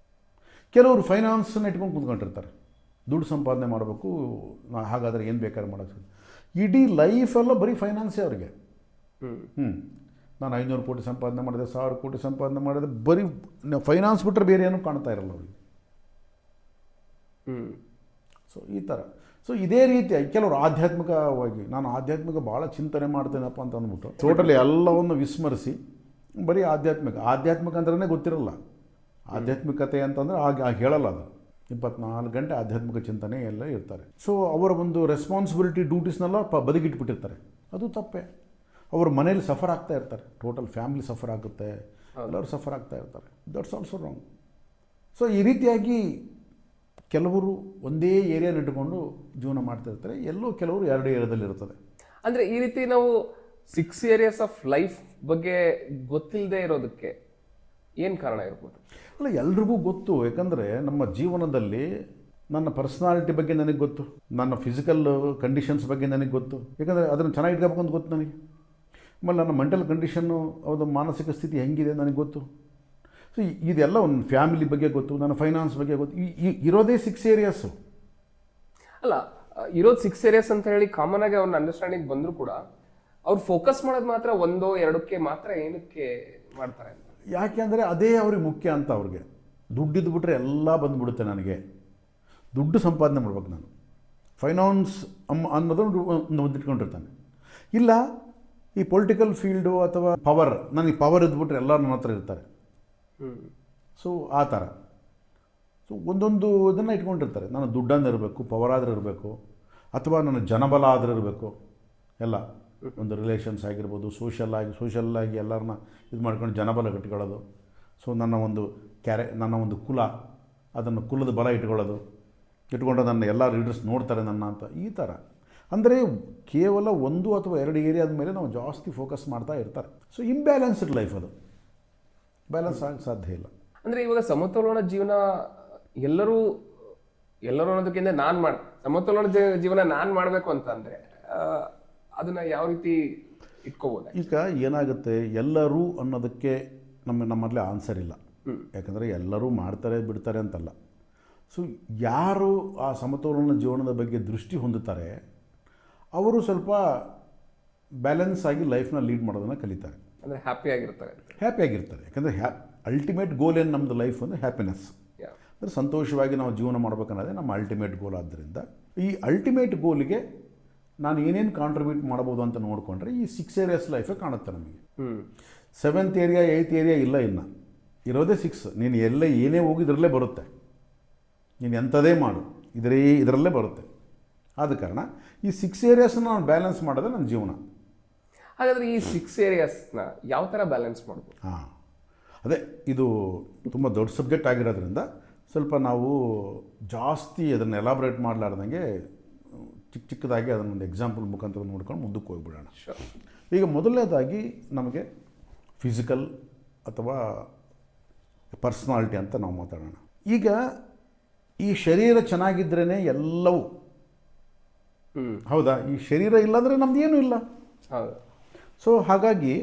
ಕೆಲವರು ಫೈನಾನ್ಸನ್ನು ಇಟ್ಕೊಂಡು ಕೂತ್ಕೊಂಡಿರ್ತಾರೆ, ದುಡ್ಡು ಸಂಪಾದನೆ ಮಾಡಬೇಕು, ಹಾಗಾದರೆ ಏನು ಬೇಕಾದ್ರೆ ಮಾಡೋಕ್ಕೆ. ಇಡೀ ಲೈಫೆಲ್ಲ ಬರೀ ಫೈನಾನ್ಸೇ ಅವ್ರಿಗೆ. ನಾನು 500 ಕೋಟಿ ಸಂಪಾದನೆ ಮಾಡಿದೆ, 1000 ಕೋಟಿ ಸಂಪಾದನೆ ಮಾಡಿದೆ, ಬರೀ ಫೈನಾನ್ಸ್ ಬಿಟ್ಟರೆ ಬೇರೆ ಏನೂ ಕಾಣ್ತಾ ಇರಲ್ಲ ಅವ್ರಿಗೆ. ಸೊ ಈ ಥರ. ಸೊ ಇದೇ ರೀತಿಯಾಗಿ ಕೆಲವರು ಆಧ್ಯಾತ್ಮಿಕವಾಗಿ, ನಾನು ಆಧ್ಯಾತ್ಮಿಕ ಭಾಳ ಚಿಂತನೆ ಮಾಡ್ತೇನಪ್ಪ ಅಂತ ಅಂದ್ಬಿಟ್ಟು ಟೋಟಲಿ ಎಲ್ಲವನ್ನು ವಿಸ್ಮರಿಸಿ ಬರೀ ಆಧ್ಯಾತ್ಮಿಕ ಅಂದ್ರೇ ಗೊತ್ತಿರಲ್ಲ. ಆಧ್ಯಾತ್ಮಿಕತೆ ಅಂತಂದರೆ ಆಗ ಹೇಳಲ್ಲ. ಅದು 24 ಗಂಟೆ ಆಧ್ಯಾತ್ಮಿಕ ಚಿಂತನೆ ಎಲ್ಲ ಇರ್ತಾರೆ. ಸೊ ಅವರ ಒಂದು ರೆಸ್ಪಾನ್ಸಿಬಿಲಿಟಿ ಡ್ಯೂಟೀಸ್ನೆಲ್ಲ ಬದಿಗಿಟ್ಬಿಟ್ಟಿರ್ತಾರೆ. ಅದು ತಪ್ಪೇ. ಅವ್ರ ಮನೇಲಿ ಸಫರ್ ಆಗ್ತಾ ಇರ್ತಾರೆ, ಟೋಟಲ್ ಫ್ಯಾಮಿಲಿ ಸಫರ್ ಆಗುತ್ತೆ, ಎಲ್ಲರೂ ಸಫರ್ ಆಗ್ತಾ ಇರ್ತಾರೆ. That's also wrong. ಸೊ ಈ ರೀತಿಯಾಗಿ ಕೆಲವರು ಒಂದೇ ಏರಿಯಾನ ಇಟ್ಕೊಂಡು ಜೀವನ ಮಾಡ್ತಿರ್ತಾರೆ, ಎಲ್ಲೋ ಕೆಲವರು 2 ಏರಿಯಾದಲ್ಲಿ ಇರ್ತದೆ. ಅಂದರೆ ಈ ರೀತಿ ನಾವು 6 ಏರಿಯಾಸ್ ಆಫ್ ಲೈಫ್ ಬಗ್ಗೆ ಗೊತ್ತಿಲ್ಲದೆ ಇರೋದಕ್ಕೆ ಏನು ಕಾರಣ ಇರ್ಬೋದು? ಅಲ್ಲ, ಎಲ್ರಿಗೂ ಗೊತ್ತು. ಯಾಕಂದರೆ ನಮ್ಮ ಜೀವನದಲ್ಲಿ ನನ್ನ ಪರ್ಸ್ನಾಲಿಟಿ ಬಗ್ಗೆ ನನಗೆ ಗೊತ್ತು, ನನ್ನ ಫಿಸಿಕಲ್ ಕಂಡೀಷನ್ಸ್ ಬಗ್ಗೆ ನನಗೆ ಗೊತ್ತು. ಯಾಕಂದರೆ ಅದನ್ನು ಚೆನ್ನಾಗಿ ಇಟ್ಕೋಬೇಕು ಅಂತ ಗೊತ್ತು ನನಗೆ. ಆಮೇಲೆ ನನ್ನ ಮೆಂಟಲ್ ಕಂಡೀಷನ್ನು, ಅದು ಮಾನಸಿಕ ಸ್ಥಿತಿ ಹೆಂಗಿದೆ ನನಗೆ ಗೊತ್ತು. ಸೊ ಇದೆಲ್ಲ ಒಂದು ಫ್ಯಾಮಿಲಿ ಬಗ್ಗೆ ಗೊತ್ತು, ನನ್ನ ಫೈನಾನ್ಸ್ ಬಗ್ಗೆ ಗೊತ್ತು. ಇರೋದೇ 6 ಏರಿಯಾಸು. ಅಲ್ಲ, ಇರೋದು 6 ಏರಿಯಾಸ್ ಅಂತ ಹೇಳಿ ಕಾಮನ್ ಆಗಿ ಅವ್ರನ್ನ ಅಂಡರ್ಸ್ಟ್ಯಾಂಡಿಂಗ್ ಬಂದರೂ ಕೂಡ ಅವ್ರು ಫೋಕಸ್ ಮಾಡೋದು ಮಾತ್ರ 1-2ಕ್ಕೆ ಮಾತ್ರ ಏನಕ್ಕೆ ಮಾಡ್ತಾರೆ ಅಂತ? ಯಾಕೆ ಅಂದರೆ ಅದೇ ಅವ್ರಿಗೆ ಮುಖ್ಯ ಅಂತ. ಅವ್ರಿಗೆ ದುಡ್ಡಿದ್ದು ಬಿಟ್ಟರೆ ಎಲ್ಲ ಬಂದುಬಿಡುತ್ತೆ. ನನಗೆ ದುಡ್ಡು ಸಂಪಾದನೆ ಮಾಡ್ಬೇಕು, ನಾನು ಫೈನಾನ್ಸ್ ಅನ್ನೋದನ್ನು ಒಂದು ಇಟ್ಕೊಂಡಿರ್ತಾನೆ. ಇಲ್ಲ ಈ ಪೊಲಿಟಿಕಲ್ ಫೀಲ್ಡು ಅಥವಾ ಪವರ್, ನನಗೆ ಪವರ್ ಇದ್ದುಬಿಟ್ರೆ ಎಲ್ಲ ನನ್ನ ಹತ್ರ ಇರ್ತಾರೆ. ಸೊ ಆ ಥರ. ಸೊ ಒಂದೊಂದು ಇದನ್ನು ಇಟ್ಕೊಂಡಿರ್ತಾರೆ. ನಾನು ದುಡ್ಡನ್ನು ಇರಬೇಕು, ಪವರ್ ಆದರೆ ಇರಬೇಕು, ಅಥವಾ ನನ್ನ ಜನಬಲ ಆದರೆ ಇರಬೇಕು. ಎಲ್ಲ ಒಂದು ರಿಲೇಷನ್ಸ್ ಆಗಿರ್ಬೋದು, ಸೋಷಲ್ಲಾಗಿ ಎಲ್ಲರನ್ನ ಇದು ಮಾಡ್ಕೊಂಡು ಜನಬಲ ಕಟ್ಕೊಳ್ಳೋದು. ಸೊ ನನ್ನ ಒಂದು ಕುಲ, ಅದನ್ನು ಕುಲದ ಬಲ ಇಟ್ಕೊಳ್ಳೋದು, ಇಟ್ಕೊಂಡು ನನ್ನ ಎಲ್ಲ ಲೀಡರ್ಸ್ ನೋಡ್ತಾರೆ ನನ್ನ ಅಂತ. ಈ ಥರ ಅಂದರೆ ಕೇವಲ 1 ಅಥವಾ 2 ಏರಿಯಾದ ಮೇಲೆ ನಾವು ಜಾಸ್ತಿ ಫೋಕಸ್ ಮಾಡ್ತಾ ಇರ್ತಾರೆ. ಸೊ ಇಂಬ್ಯಾಲೆನ್ಸ್ಡ್ ಲೈಫ್, ಅದು ಬ್ಯಾಲೆನ್ಸ್ ಆಗಕ್ಕೆ ಸಾಧ್ಯ ಇಲ್ಲ. ಅಂದರೆ ಇವಾಗ ಸಮತೋಲನ ಜೀವನ ಎಲ್ಲರೂ ಅನ್ನೋದಕ್ಕಿಂತ ಸಮತೋಲನ ಜೀವನ ನಾನು ಮಾಡಬೇಕು ಅಂತ ಅಂದರೆ ಅದನ್ನು ಯಾವ ರೀತಿ ಇಟ್ಕೋಬೋದು? ಈಗ ಏನಾಗುತ್ತೆ, ಎಲ್ಲರೂ ಅನ್ನೋದಕ್ಕೆ ನಮ್ಮಲ್ಲಿ ಆನ್ಸರ್ ಇಲ್ಲ. ಯಾಕಂದರೆ ಎಲ್ಲರೂ ಮಾಡ್ತಾರೆ ಬಿಡ್ತಾರೆ ಅಂತಲ್ಲ. ಸೊ ಯಾರು ಆ ಸಮತೋಲನ ಜೀವನದ ಬಗ್ಗೆ ದೃಷ್ಟಿ ಹೊಂದುತ್ತಾರೆ ಅವರು ಸ್ವಲ್ಪ ಬ್ಯಾಲೆನ್ಸ್ ಆಗಿ ಲೈಫ್ನ ಲೀಡ್ ಮಾಡೋದನ್ನು ಕಲಿತಾರೆ. ಅಂದರೆ ಹ್ಯಾಪಿಯಾಗಿರ್ತಾರೆ. ಯಾಕಂದರೆ ಅಲ್ಟಿಮೇಟ್ ಗೋಲ್ ಏನು ನಮ್ಮದು ಲೈಫ್ ಅಂದರೆ ಹ್ಯಾಪಿನೆಸ್. ಅಂದರೆ ಸಂತೋಷವಾಗಿ ನಾವು ಜೀವನ ಮಾಡಬೇಕನ್ನೋದೇ ನಮ್ಮ ಅಲ್ಟಿಮೇಟ್ ಗೋಲ್. ಆದ್ದರಿಂದ ಈ ಅಲ್ಟಿಮೇಟ್ ಗೋಲ್ಗೆ ನಾನು ಏನೇನು ಕಾಂಟ್ರಿಬ್ಯೂಟ್ ಮಾಡ್ಬೋದು ಅಂತ ನೋಡಿಕೊಂಡ್ರೆ ಈ 6 ಏರಿಯಾಸ್ ಲೈಫೇ ಕಾಣುತ್ತೆ ನಮಗೆ. ಹ್ಮ್ 7th ಏರಿಯಾ 8th ಏರಿಯಾ ಇಲ್ಲ ಇನ್ನು, ಇರೋದೇ 6. ನೀನು ಎಲ್ಲ ಏನೇ ಹೋಗಿ ಇದರಲ್ಲೇ ಬರುತ್ತೆ, ನೀನು ಎಂಥದೇ ಮಾಡು ಇದರಲ್ಲೇ ಬರುತ್ತೆ. ಆದ ಕಾರಣ ಈ 6 ಏರಿಯಾಸನ್ನ ನಾನು ಬ್ಯಾಲೆನ್ಸ್ ಮಾಡೋದೇ ನನ್ನ ಜೀವನ. ಹಾಗಾದ್ರೆ ಈ 6 ಏರಿಯಾಸ್ನ ಯಾವ ಥರ ಬ್ಯಾಲೆನ್ಸ್ ಮಾಡ್ಬೋದು? ಹಾಂ, ಅದೇ ಇದು ತುಂಬ ದೊಡ್ಡ ಸಬ್ಜೆಕ್ಟ್ ಆಗಿರೋದ್ರಿಂದ ಸ್ವಲ್ಪ ನಾವು ಜಾಸ್ತಿ ಅದನ್ನು ಎಲಾಬ್ರೇಟ್ ಮಾಡಲಾರ್ದಂಗೆ ಚಿಕ್ಕದಾಗಿ ಅದನ್ನೊಂದು ಎಕ್ಸಾಂಪಲ್ ಮುಖಾಂತರ ನೋಡ್ಕೊಂಡು ಮುಂದಕ್ಕೆ ಹೋಗ್ಬಿಡೋಣ. ಈಗ ಮೊದಲನೇದಾಗಿ ನಮಗೆ ಫಿಸಿಕಲ್ ಅಥವಾ ಪರ್ಸ್ನಾಲಿಟಿ ಅಂತ ನಾವು ಮಾತಾಡೋಣ. ಈಗ ಈ ಶರೀರ ಚೆನ್ನಾಗಿದ್ರೇ ಎಲ್ಲವೂ. ಹೌದಾ? ಈ ಶರೀರ ಇಲ್ಲಾಂದರೆ ನಮ್ದು ಏನೂ ಇಲ್ಲ. ಹೌದು. ಸೊ ಹಾಗಾಗಿ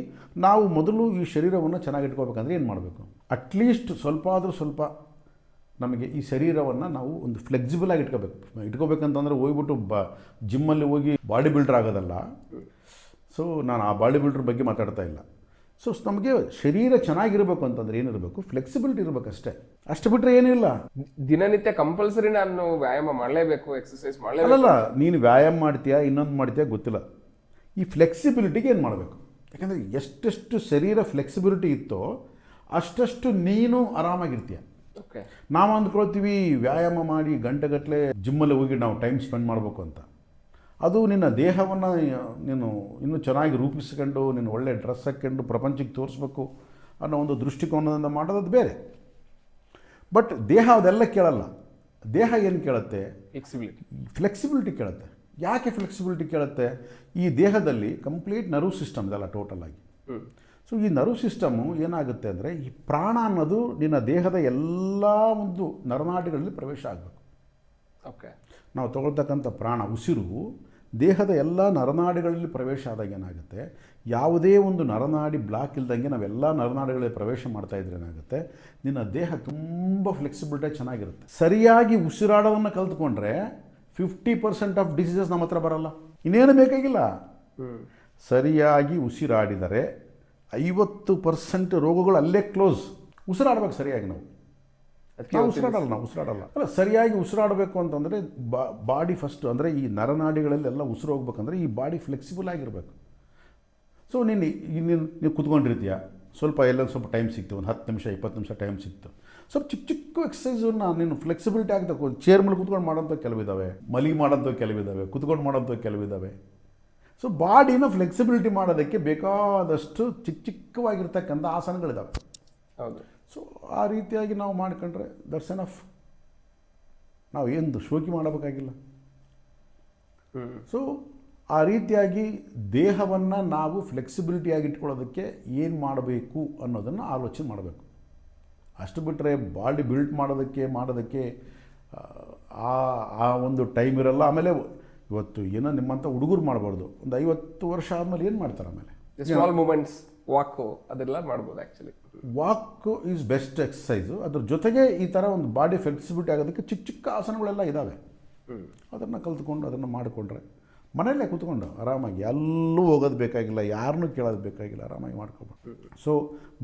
ನಾವು ಮೊದಲು ಈ ಶರೀರವನ್ನು ಚೆನ್ನಾಗಿಟ್ಕೋಬೇಕಂದ್ರೆ ಏನು ಮಾಡಬೇಕು? ಅಟ್ಲೀಸ್ಟ್ ಸ್ವಲ್ಪ ಆದರೂ ಸ್ವಲ್ಪ ನಮಗೆ ಈ ಶರೀರವನ್ನು ನಾವು ಒಂದು ಫ್ಲೆಕ್ಸಿಬಲ್ ಆಗಿ ಇಟ್ಕೋಬೇಕಂತಂದರೆ ಹೋಗ್ಬಿಟ್ಟು ಜಿಮ್ಮಲ್ಲಿ ಹೋಗಿ ಬಾಡಿ ಬಿಲ್ಡರ್ ಆಗೋದಲ್ಲ. ಸೊ ನಾನು ಆ ಬಾಡಿ ಬಿಲ್ಡರ್ ಬಗ್ಗೆ ಮಾತಾಡ್ತಾ ಇಲ್ಲ. ಸೊ ನಮಗೆ ಶರೀರ ಚೆನ್ನಾಗಿರಬೇಕು ಅಂತಂದರೆ ಏನಿರಬೇಕು? ಫ್ಲೆಕ್ಸಿಬಿಲಿಟಿ ಇರಬೇಕಷ್ಟೇ. ಅಷ್ಟು ಬಿಟ್ಟರೆ ಏನೂ ಇಲ್ಲ. ದಿನನಿತ್ಯ ಕಂಪಲ್ಸರಿ ನಾನು ವ್ಯಾಯಾಮ ಮಾಡಲೇಬೇಕು, ಎಕ್ಸಸೈಸ್ ಮಾಡಲೇಬೇಕು ಅಲ್ಲ, ನೀನು ವ್ಯಾಯಾಮ ಮಾಡ್ತೀಯಾ ಇನ್ನೊಂದು ಮಾಡ್ತೀಯಾ ಗೊತ್ತಿಲ್ಲ. ಈ ಫ್ಲೆಕ್ಸಿಬಿಲಿಟಿಗೆ ಏನು ಮಾಡಬೇಕು? ಯಾಕಂದರೆ ಎಷ್ಟೆಷ್ಟು ಶರೀರ ಫ್ಲೆಕ್ಸಿಬಿಲಿಟಿ ಇತ್ತೋ ಅಷ್ಟಷ್ಟು ನೀನು ಆರಾಮಾಗಿರ್ತೀಯ. ಓಕೆ. ನಾವು ಅಂದ್ಕೊಳ್ತೀವಿ ವ್ಯಾಯಾಮ ಮಾಡಿ ಗಂಟೆಗಟ್ಟಲೆ ಜಿಮ್ಮಲ್ಲಿ ಹೋಗಿ ನಾವು ಟೈಮ್ ಸ್ಪೆಂಡ್ ಮಾಡಬೇಕು ಅಂತ. ಅದು ನಿನ್ನ ದೇಹವನ್ನು ನೀನು ಇನ್ನೂ ಚೆನ್ನಾಗಿ ರೂಪಿಸ್ಕೊಂಡು ನೀನು ಒಳ್ಳೆ ಡ್ರೆಸ್ ಹಾಕ್ಕೊಂಡು ಪ್ರಪಂಚಕ್ಕೆ ತೋರಿಸ್ಬೇಕು ಅನ್ನೋ ಒಂದು ದೃಷ್ಟಿಕೋನದಿಂದ ಮಾಡೋದು ಬೇರೆ. ಬಟ್ ದೇಹ ಅದೆಲ್ಲ ಕೇಳಲ್ಲ. ದೇಹ ಏನು ಕೇಳುತ್ತೆ? ಫ್ಲೆಕ್ಸಿಬಿಲಿಟಿ ಕೇಳುತ್ತೆ. ಯಾಕೆ ಫ್ಲೆಕ್ಸಿಬಿಲಿಟಿ ಕೇಳುತ್ತೆ? ಈ ದೇಹದಲ್ಲಿ ಕಂಪ್ಲೀಟ್ ನರ್ವ್ ಸಿಸ್ಟಮ್ ಇದೆಲ್ಲ ಟೋಟಲ್ ಆಗಿ. ಸೊ ಈ ನರ್ವ್ ಸಿಸ್ಟಮು ಏನಾಗುತ್ತೆ ಅಂದರೆ ಈ ಪ್ರಾಣ ಅನ್ನೋದು ನಿನ್ನ ದೇಹದ ಎಲ್ಲ ಒಂದು ನರನಾಡಿಗಳಲ್ಲಿ ಪ್ರವೇಶ ಆಗಬೇಕು. ಓಕೆ. ನಾವು ತಗೊಳ್ತಕ್ಕಂಥ ಪ್ರಾಣ ಉಸಿರು ದೇಹದ ಎಲ್ಲ ನರನಾಡಿಗಳಲ್ಲಿ ಪ್ರವೇಶ ಆದಾಗ ಏನಾಗುತ್ತೆ, ಯಾವುದೇ ಒಂದು ನರನಾಡಿ ಬ್ಲಾಕ್ ಇಲ್ದಂಗೆ ನಾವೆಲ್ಲ ನರನಾಡಿಗಳಲ್ಲಿ ಪ್ರವೇಶ ಮಾಡ್ತಾ ಇದ್ರೆ ಏನಾಗುತ್ತೆ, ನಿನ್ನ ದೇಹ ತುಂಬ ಫ್ಲೆಕ್ಸಿಬಿಲಿಟಿ ಚೆನ್ನಾಗಿರುತ್ತೆ. ಸರಿಯಾಗಿ ಉಸಿರಾಡೋದನ್ನು ಕಲ್ತ್ಕೊಂಡ್ರೆ 50% ಆಫ್ ಡಿಸೀಸಸ್ ನಮ್ಮ ಹತ್ರ ಬರಲ್ಲ. ಇನ್ನೇನು ಬೇಕಾಗಿಲ್ಲ. ಸರಿಯಾಗಿ ಉಸಿರಾಡಿದರೆ 50% ರೋಗಗಳು ಅಲ್ಲೇ ಕ್ಲೋಸ್. ಉಸಿರಾಡ್ಬೇಕು ಸರಿಯಾಗಿ. ನಾವು ಉಸಿರಾಡಲ್ಲ. ಅಲ್ಲ, ಸರಿಯಾಗಿ ಉಸಿರಾಡಬೇಕು ಅಂತಂದರೆ ಬಾಡಿ ಫಸ್ಟ್, ಅಂದರೆ ಈ ನರನಾಡಿಗಳಲ್ಲೆಲ್ಲ ಉಸಿರು ಹೋಗ್ಬೇಕಂದ್ರೆ ಈ ಬಾಡಿ ಫ್ಲೆಕ್ಸಿಬಲ್ ಆಗಿರಬೇಕು. ಸೊ ನೀವು ಕುತ್ಕೊಂಡಿರ್ತೀಯ, ಸ್ವಲ್ಪ ಎಲ್ಲೊಂದು ಸ್ವಲ್ಪ ಟೈಮ್ ಸಿಕ್ತು, ಒಂದು 10 ನಿಮಿಷ 20 ನಿಮಿಷ ಟೈಮ್ ಸಿಕ್ತು, ಸ್ವಲ್ಪ ಚಿಕ್ಕ ಎಕ್ಸಸೈಸನ್ನು ನೀನು ಫ್ಲೆಕ್ಸಿಬಿಲಿಟಿ ಆಗಿ ತಗೋ. ಚೇರ್ ಮೇಲೆ ಕುತ್ಕೊಂಡು ಮಾಡೋಂಥ ಕೆಲವಿದ್ದಾವೆ, ಮಲಗಿ ಮಾಡೋಂಥ ಕೆಲವಿದ್ದಾವೆ, ಕುತ್ಕೊಂಡು ಮಾಡೋಂಥ ಕೆಲವಿದ್ದಾವೆ. ಸೊ ಬಾಡಿನ ಫ್ಲೆಕ್ಸಿಬಿಲಿಟಿ ಮಾಡೋದಕ್ಕೆ ಬೇಕಾದಷ್ಟು ಚಿಕ್ಕವಾಗಿರ್ತಕ್ಕಂಥ ಆಸನಗಳಿದ್ದಾವೆ. ಹೌದು. ಸೊ ಆ ರೀತಿಯಾಗಿ ನಾವು ಮಾಡ್ಕೊಂಡ್ರೆ ದಟ್ಸ್ ಎನಫ್. ನಾವು ಏನು ಶೋಕಿ ಮಾಡಬೇಕಾಗಿಲ್ಲ. ಸೊ ಆ ರೀತಿಯಾಗಿ ದೇಹವನ್ನು ನಾವು ಫ್ಲೆಕ್ಸಿಬಿಲಿಟಿಯಾಗಿ ಇಟ್ಕೊಳ್ಳೋದಕ್ಕೆ ಏನು ಮಾಡಬೇಕು ಅನ್ನೋದನ್ನು ಆಲೋಚನೆ ಮಾಡಬೇಕು. ಅಷ್ಟು ಬಿಟ್ಟರೆ ಬಾಡಿ ಬಿಲ್ಡ್ ಮಾಡೋದಕ್ಕೆ ಆ ಒಂದು ಟೈಮ್ ಇರಲ್ಲ. ಆಮೇಲೆ ಇವತ್ತು ಏನೋ ನಿಮ್ಮಂಥ ಹುಡುಗರು ಮಾಡಬಾರ್ದು, ಒಂದು 50 ವರ್ಷ ಆದಮೇಲೆ ಏನು ಮಾಡ್ತಾರೆ? ಆಮೇಲೆ ಸ್ಮಾಲ್ ಮೂಮೆಂಟ್ಸ್, ವಾಕು ಅದೆಲ್ಲ ಮಾಡ್ಬೋದು. Actually walk is best exercise. ಅದ್ರ ಜೊತೆಗೆ ಈ ಥರ ಒಂದು ಬಾಡಿ ಫ್ಲೆಕ್ಸಿಬಿಲಿಟಿ ಆಗೋದಕ್ಕೆ ಚಿಕ್ಕ ಆಸನಗಳೆಲ್ಲ ಇದ್ದಾವೆ. ಅದನ್ನು ಕಲ್ತ್ಕೊಂಡು ಅದನ್ನು ಮಾಡಿಕೊಂಡ್ರೆ ಮನೆಯಲ್ಲೇ ಕೂತ್ಕೊಂಡು ಆರಾಮಾಗಿ ಎಲ್ಲೂ ಹೋಗೋದು ಬೇಕಾಗಿಲ್ಲ, ಯಾರನ್ನೂ ಕೇಳೋದು ಬೇಕಾಗಿಲ್ಲ, ಆರಾಮಾಗಿ ಮಾಡ್ಕೋಬೇಕು. ಸೊ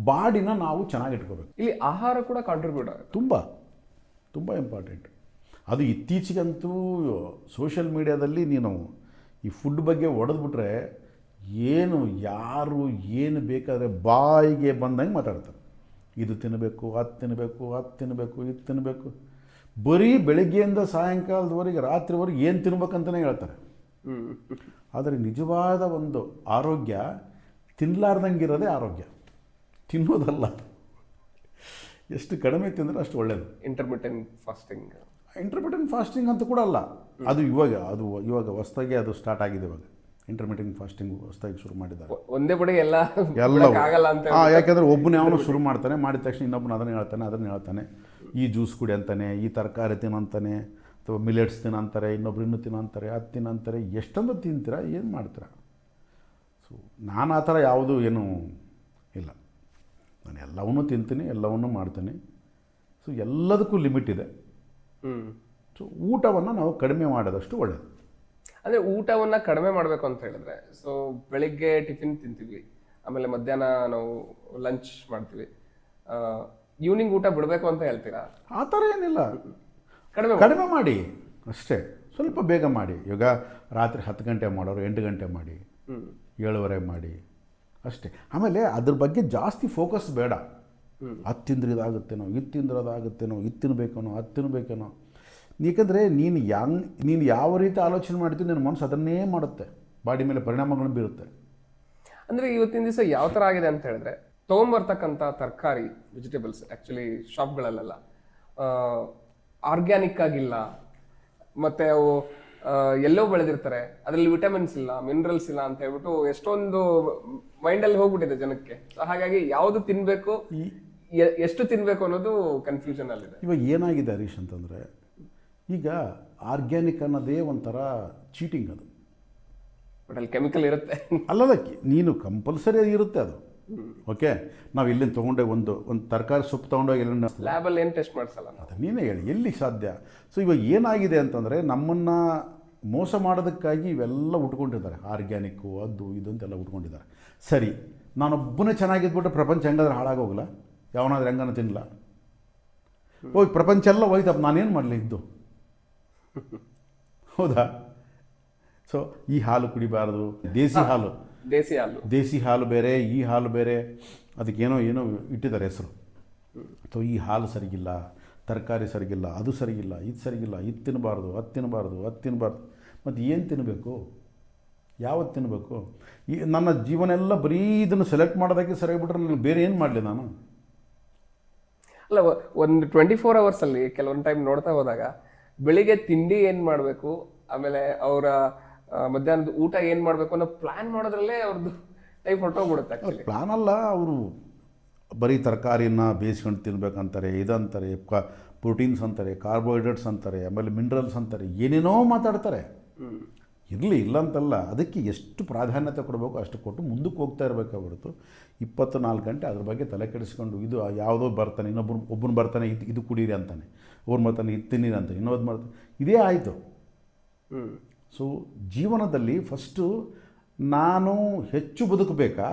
ಬಾಡಿನ ನಾವು ಚೆನ್ನಾಗಿಟ್ಕೋಬೇಕು. ಇಲ್ಲಿ ಆಹಾರ ಕೂಡ ಕಾಂಟ್ರಿಬ್ಯೂಟ್ ಆಗುತ್ತೆ. ತುಂಬ ಇಂಪಾರ್ಟೆಂಟ್. ಅದು ಇತ್ತೀಚೆಗಂತೂ ಸೋಷಿಯಲ್ ಮೀಡಿಯಾದಲ್ಲಿ ನೀನು ಈ ಫುಡ್ ಬಗ್ಗೆ ಹೊಡೆದ್ಬಿಟ್ರೆ ಯಾರು ಏನು ಬೇಕಾದರೆ ಬಾಯಿಗೆ ಬಂದಂಗೆ ಮಾತಾಡ್ತಾರೆ. ಇದು ತಿನ್ನಬೇಕು, ಅದು ತಿನ್ನಬೇಕು, ಇದು ತಿನ್ನಬೇಕು. ಬರೀ ಬೆಳಗ್ಗೆಯಿಂದ ಸಾಯಂಕಾಲದವರೆಗೆ ರಾತ್ರಿವರೆಗೆ ಏನು ತಿನ್ಬೇಕಂತಲೇ ಹೇಳ್ತಾರೆ. ಆದರೆ ನಿಜವಾದ ಒಂದು ಆರೋಗ್ಯ ತಿನ್ನಲಾರ್ದಂಗಿರೋದೇ ಆರೋಗ್ಯ, ತಿನ್ನೋದಲ್ಲ. ಎಷ್ಟು ಕಡಿಮೆ ತಿಂದರೆ ಅಷ್ಟು ಒಳ್ಳೆಯದು. ಇಂಟರ್ಮಿಟೆಂಟ್ ಫಾಸ್ಟಿಂಗ್ ಅಂತ ಕೂಡ ಅಲ್ಲ. ಅದು ಇವಾಗ ಹೊಸದಾಗಿ ಅದು ಸ್ಟಾರ್ಟ್ ಆಗಿದೆ. ಇವಾಗ ಇಂಟರ್ಮಿಟೆಂಟ್ ಫಾಸ್ಟಿಂಗ್ ಹೊಸದಾಗಿ ಶುರು ಮಾಡಿದ್ದಾರೆ. ಒಂದೇ ಬಡಿ ಎಲ್ಲ ಯಾಕೆಂದರೆ ಒಬ್ಬನೇ ಅವನು ಶುರು ಮಾಡ್ತಾನೆ, ಮಾಡಿದ ತಕ್ಷಣ ಇನ್ನೊಬ್ಬನ ಅದನ್ನು ಹೇಳ್ತಾನೆ. ಈ ಜ್ಯೂಸ್ ಕುಡಿ ಅಂತಾನೆ, ಈ ತರಕಾರಿ ತಿನ್ನಂತಾನೆ, ಅಥವಾ ಮಿಲೆಟ್ಸ್ ತಿನ್ನಂತಾರೆ, ಇನ್ನೊಬ್ರು ಇನ್ನೂ ತಿನ್ನಂತಾರೆ, ಅದು ತಿನ್ನಂತಾರೆ. ಎಷ್ಟೊಂದು ತಿಂತೀರಾ, ಏನು ಮಾಡ್ತೀರಾ? ಸೊ ನಾನು ಆ ಥರ ಯಾವುದೂ ಏನೂ ಇಲ್ಲ. ನಾನು ಎಲ್ಲವನ್ನೂ ತಿಂತೀನಿ, ಎಲ್ಲವನ್ನೂ ಮಾಡ್ತೀನಿ. ಸೊ ಎಲ್ಲದಕ್ಕೂ ಲಿಮಿಟ್ ಇದೆ. ಸೊ ಊಟವನ್ನು ನಾವು ಕಡಿಮೆ ಮಾಡೋದಷ್ಟು ಒಳ್ಳೆಯದು. ಅಂದರೆ ಊಟವನ್ನು ಕಡಿಮೆ ಮಾಡಬೇಕು ಅಂತ ಹೇಳಿದ್ರೆ, ಸೊ ಬೆಳಿಗ್ಗೆ ಟಿಫಿನ್ ತಿಂತೀವಿ, ಆಮೇಲೆ ಮಧ್ಯಾಹ್ನ ನಾವು ಲಂಚ್ ಮಾಡ್ತೀವಿ, ಈವ್ನಿಂಗ್ ಊಟ ಬಿಡಬೇಕು ಅಂತ ಹೇಳ್ತೀರಾ? ಆ ಥರ ಏನಿಲ್ಲ, ಕಡಿಮೆ ಮಾಡಿ ಅಷ್ಟೇ. ಸ್ವಲ್ಪ ಬೇಗ ಮಾಡಿ. ಇವಾಗ ರಾತ್ರಿ 10 ಗಂಟೆ ಮಾಡೋರು 8 ಗಂಟೆ ಮಾಡಿ, 7:30 ಮಾಡಿ ಅಷ್ಟೇ. ಆಮೇಲೆ ಅದ್ರ ಬಗ್ಗೆ ಜಾಸ್ತಿ ಫೋಕಸ್ ಬೇಡ. ಅದು ತಿಂದ್ರೆ ಇದಾಗುತ್ತೇನೋ, ಇದು ತಿಂದ್ರೆ ಅದಾಗುತ್ತೇನೋ, ಇದು ತಿನ್ನಬೇಕೇನೋ, ಅದು ತಿನ್ನಬೇಕೇನೋ. ಏಕೆಂದರೆ ನೀನು ಯಾವ ರೀತಿ ಆಲೋಚನೆ ಮಾಡ್ತೀವಿ ನಿನ್ನ ಮನಸ್ಸು ಅದನ್ನೇ ಮಾಡುತ್ತೆ, ಬಾಡಿ ಮೇಲೆ ಪರಿಣಾಮಗಳನ್ನು ಬೀರುತ್ತೆ. ಅಂದರೆ ಇವತ್ತಿನ ದಿವಸ ಯಾವ ಥರ ಆಗಿದೆ ಅಂತ ಹೇಳಿದ್ರೆ, ತೊಗೊಂಬರ್ತಕ್ಕಂಥ ತರಕಾರಿ ವೆಜಿಟೇಬಲ್ಸ್ ಆ್ಯಕ್ಚುಲಿ ಶಾಪ್ಗಳಲ್ಲೆಲ್ಲ ಆರ್ಗ್ಯಾನಿಕ್ ಆಗಿಲ್ಲ, ಮತ್ತು ಅವು ಎಲ್ಲೋ ಬೆಳೆದಿರ್ತಾರೆ, ಅದರಲ್ಲಿ ವಿಟಮಿನ್ಸ್ ಇಲ್ಲ, ಮಿನರಲ್ಸ್ ಇಲ್ಲ ಅಂತ ಹೇಳ್ಬಿಟ್ಟು ಎಷ್ಟೊಂದು ಮೈಂಡಲ್ಲಿ ಹೋಗ್ಬಿಟ್ಟಿದೆ ಜನಕ್ಕೆ. ಸೊ ಹಾಗಾಗಿ ಯಾವುದು ತಿನ್ನಬೇಕು, ಎಷ್ಟು ತಿನ್ನಬೇಕು ಅನ್ನೋದು ಕನ್ಫ್ಯೂಷನ್ ಅಲ್ಲಿದೆ. ಇವಾಗ ಏನಾಗಿದೆ ಹರೀಶ್ ಅಂತಂದರೆ, ಈಗ ಆರ್ಗ್ಯಾನಿಕ್ ಅನ್ನೋದೇ ಒಂಥರ ಚೀಟಿಂಗ್. ಅದು ಬಟ್ ಅಲ್ಲಿ ಕೆಮಿಕಲ್ ಇರುತ್ತೆ. ಅಲ್ಲದ ನೀನು ಕಂಪಲ್ಸರಿ ಇರುತ್ತೆ ಅದು. ಓಕೆ, ನಾವು ಇಲ್ಲಿಂದ ತೊಗೊಂಡೆ ಒಂದು ತರಕಾರಿ ಸೊಪ್ಪು ತೊಗೊಂಡೋಗಿ ಎಲ್ಲ ಲ್ಯಾಬಲ್ಲಿ ಏನು ಟೆಸ್ಟ್ ಮಾಡಿಸಲ್ಲ. ಅದು ನೀನೇ ಹೇಳಿ ಎಲ್ಲಿ ಸಾಧ್ಯ. ಸೊ ಇವಾಗ ಏನಾಗಿದೆ ಅಂತಂದರೆ, ನಮ್ಮನ್ನು ಮೋಸ ಮಾಡೋದಕ್ಕಾಗಿ ಇವೆಲ್ಲ ಉಟ್ಕೊಂಡಿದ್ದಾರೆ, ಆರ್ಗ್ಯಾನಿಕ್ಕು ಅದು ಇದು ಅಂತೆಲ್ಲ ಉಟ್ಕೊಂಡಿದ್ದಾರೆ. ಸರಿ, ನಾನೊಬ್ಬನೇ ಚೆನ್ನಾಗಿದ್ಬಿಟ್ಟು ಪ್ರಪಂಚ ಹೆಂಗಾದ್ರೆ ಹಾಳಾಗೋಗಲ್ಲ, ಯಾವನಾದ್ರೂ ಹೆಂಗನ ತಿನ್ನಲ್ಲ, ಹೋಗಿ ಪ್ರಪಂಚ ಎಲ್ಲ ಹೋಯ್ತಪ್ಪ, ನಾನೇನು ಮಾಡಲಿ ಇದ್ದು. ಹೌದಾ? ಸೊ ಈ ಹಾಲು ಕುಡಿಬಾರ್ದು, ದೇಸಿ ಹಾಲು ಬೇರೆ, ಈ ಹಾಲು ಬೇರೆ, ಅದಕ್ಕೇನೋ ಇಟ್ಟಿದ್ದಾರೆ ಹೆಸರು. ಸೊ ಈ ಹಾಲು ಸರಿಗಿಲ್ಲ, ತರಕಾರಿ ಸರಿಗಿಲ್ಲ, ಅದು ಸರಿಗಿಲ್ಲ, ಇದು ಸರಿಗಿಲ್ಲ, ಇದು ತಿನ್ನಬಾರ್ದು, ಅದು ತಿನ್ನಬಾರ್ದು, ಅದು ತಿನ್ನಬಾರ್ದು. ಮತ್ತು ಏನು ತಿನ್ನಬೇಕು, ಯಾವತ್ತು ತಿನ್ನಬೇಕು? ಈ ನನ್ನ ಜೀವನ ಎಲ್ಲ ಬರೀ ಇದನ್ನು ಸೆಲೆಕ್ಟ್ ಮಾಡೋದಕ್ಕೆ ಸರಿಯಾಗಿಬಿಟ್ರೆ ನನಗೆ ಬೇರೆ ಏನು ಮಾಡಲಿ ನಾನು? ಅಲ್ಲ, ಒಂದು 24 ಅವರ್ಸಲ್ಲಿ ಕೆಲವೊಂದು ಟೈಮ್ ನೋಡ್ತಾ ಹೋದಾಗ ಬೆಳಿಗ್ಗೆ ತಿಂಡಿ ಏನು ಮಾಡಬೇಕು, ಆಮೇಲೆ ಅವರ ಮಧ್ಯಾಹ್ನದ ಊಟ ಏನು ಮಾಡಬೇಕು ಅನ್ನೋ ಪ್ಲ್ಯಾನ್ ಮಾಡೋದ್ರಲ್ಲೇ ಅವ್ರದ್ದು ಟೈಮ್ ಹೊರಟೋಗ್ಬಿಡುತ್ತೆ. ಆ್ಯಕ್ಚುಲಿ ಪ್ಲ್ಯಾನ್ ಅಲ್ಲ, ಅವರು ಬರೀ ತರಕಾರಿನ ಬೇಯಿಸ್ಕೊಂಡು ತಿನ್ಬೇಕಂತಾರೆ, ಇದಂತಾರೆ, ಪ್ರೋಟೀನ್ಸ್ ಅಂತಾರೆ, ಕಾರ್ಬೋಹೈಡ್ರೇಟ್ಸ್ ಅಂತಾರೆ, ಆಮೇಲೆ ಮಿನರಲ್ಸ್ ಅಂತಾರೆ, ಏನೇನೋ ಮಾತಾಡ್ತಾರೆ. ಇರಲಿ, ಇಲ್ಲ ಅಂತಲ್ಲ, ಅದಕ್ಕೆ ಎಷ್ಟು ಪ್ರಾಧಾನ್ಯತೆ ಕೊಡಬೇಕು ಅಷ್ಟು ಕೊಟ್ಟು ಮುಂದಕ್ಕೆ ಹೋಗ್ತಾ ಇರಬೇಕು ಹೊರತು 24 ಗಂಟೆ ಅದ್ರ ಬಗ್ಗೆ ತಲೆ ಕೆಡಿಸ್ಕೊಂಡು ಇದು ಯಾವುದೋ ಬರ್ತಾನೆ, ಒಬ್ಬನು ಬರ್ತಾನೆ ಇದು ಕುಡೀರಿ ಅಂತಾನೆ, ಅವ್ರು ಬರ್ತಾನೆ ಇದು ತಿನ್ನಿರಿ ಅಂತಾನೆ, ಇನ್ನೊಂದು ಮಾಡ್ತಾನೆ, ಇದೇ ಆಯಿತು. ಸೊ ಜೀವನದಲ್ಲಿ ಫಸ್ಟು ನಾನು ಹೆಚ್ಚು ಬದುಕಬೇಕಾ,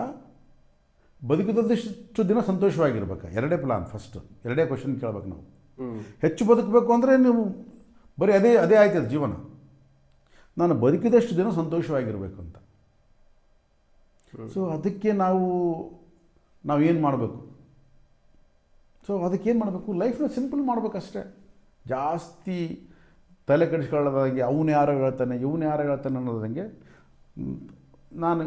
ಬದುಕಿದಷ್ಟು ದಿನ ಸಂತೋಷವಾಗಿರ್ಬೇಕಾ? ಎರಡೇ ಪ್ಲಾನ್. ಫಸ್ಟು ಎರಡೇ ಕ್ವಶನ್ ಕೇಳ್ಬೇಕು ನಾವು. ಹೆಚ್ಚು ಬದುಕಬೇಕು ಅಂದರೆ ನೀವು ಬರೀ ಅದೇ ಆಯ್ತದ ಜೀವನ. ನಾನು ಬದುಕಿದಷ್ಟು ದಿನ ಸಂತೋಷವಾಗಿರಬೇಕು ಅಂತ. ಸೊ ಅದಕ್ಕೆ ನಾವೇನು ಮಾಡಬೇಕು? ಸೊ ಅದಕ್ಕೇನು ಮಾಡಬೇಕು? ಲೈಫ್ನ ಸಿಂಪಲ್ ಮಾಡಬೇಕಷ್ಟೇ. ಜಾಸ್ತಿ ತಲೆ ಕೆಡಿಸ್ಕೊಳ್ಳೋದಾಗಿ ಅವನು ಯಾರೋ ಹೇಳ್ತಾನೆ, ಇವನು ಯಾರೋ ಹೇಳ್ತಾನೆ ಅನ್ನೋದಂಗೆ ನಾನು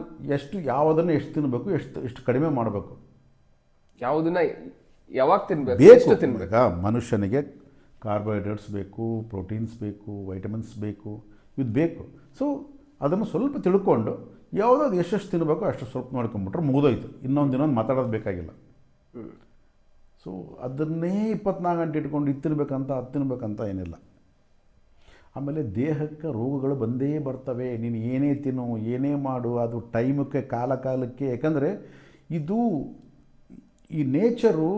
ಯಾವುದನ್ನು ಎಷ್ಟು ತಿನ್ನಬೇಕು, ಎಷ್ಟು ಕಡಿಮೆ ಮಾಡಬೇಕು, ಯಾವುದನ್ನ ಯಾವಾಗ ತಿನ್ನಬೇಕು, ಬೇಕು ತಿನ್ನಬೇಕಾ? ಮನುಷ್ಯನಿಗೆ ಕಾರ್ಬೋಹೈಡ್ರೇಟ್ಸ್ ಬೇಕು, ಪ್ರೋಟೀನ್ಸ್ ಬೇಕು, ವೈಟಮಿನ್ಸ್ ಬೇಕು, ಇದು ಬೇಕು. ಸೊ ಅದನ್ನು ಸ್ವಲ್ಪ ತಿಳ್ಕೊಂಡು ಯಾವುದಾದ್ರು ಎಷ್ಟೆಷ್ಟು ತಿನ್ನಬೇಕು ಅಷ್ಟು ಸ್ವಲ್ಪ ಮಾಡ್ಕೊಂಬಿಟ್ರೆ ಮುಗಿದೋಯ್ತು. ಇನ್ನೊಂದು ಮಾತಾಡೋದು ಬೇಕಾಗಿಲ್ಲ. ಸೊ ಅದನ್ನೇ 24 ಗಂಟೆ ಇಟ್ಕೊಂಡು ಇದು ತಿನ್ಬೇಕಂತ ಅದು ತಿನ್ಬೇಕಂತ ಏನಿಲ್ಲ. ಆಮೇಲೆ ದೇಹಕ್ಕೆ ರೋಗಗಳು ಬಂದೇ ಬರ್ತವೆ. ನೀನು ಏನೇ ತಿನ್ನು, ಏನೇ ಮಾಡು, ಅದು ಟೈಮಕ್ಕೆ ಕಾಲಕ್ಕೆ. ಯಾಕಂದರೆ ಇದು ಈ ನೇಚರು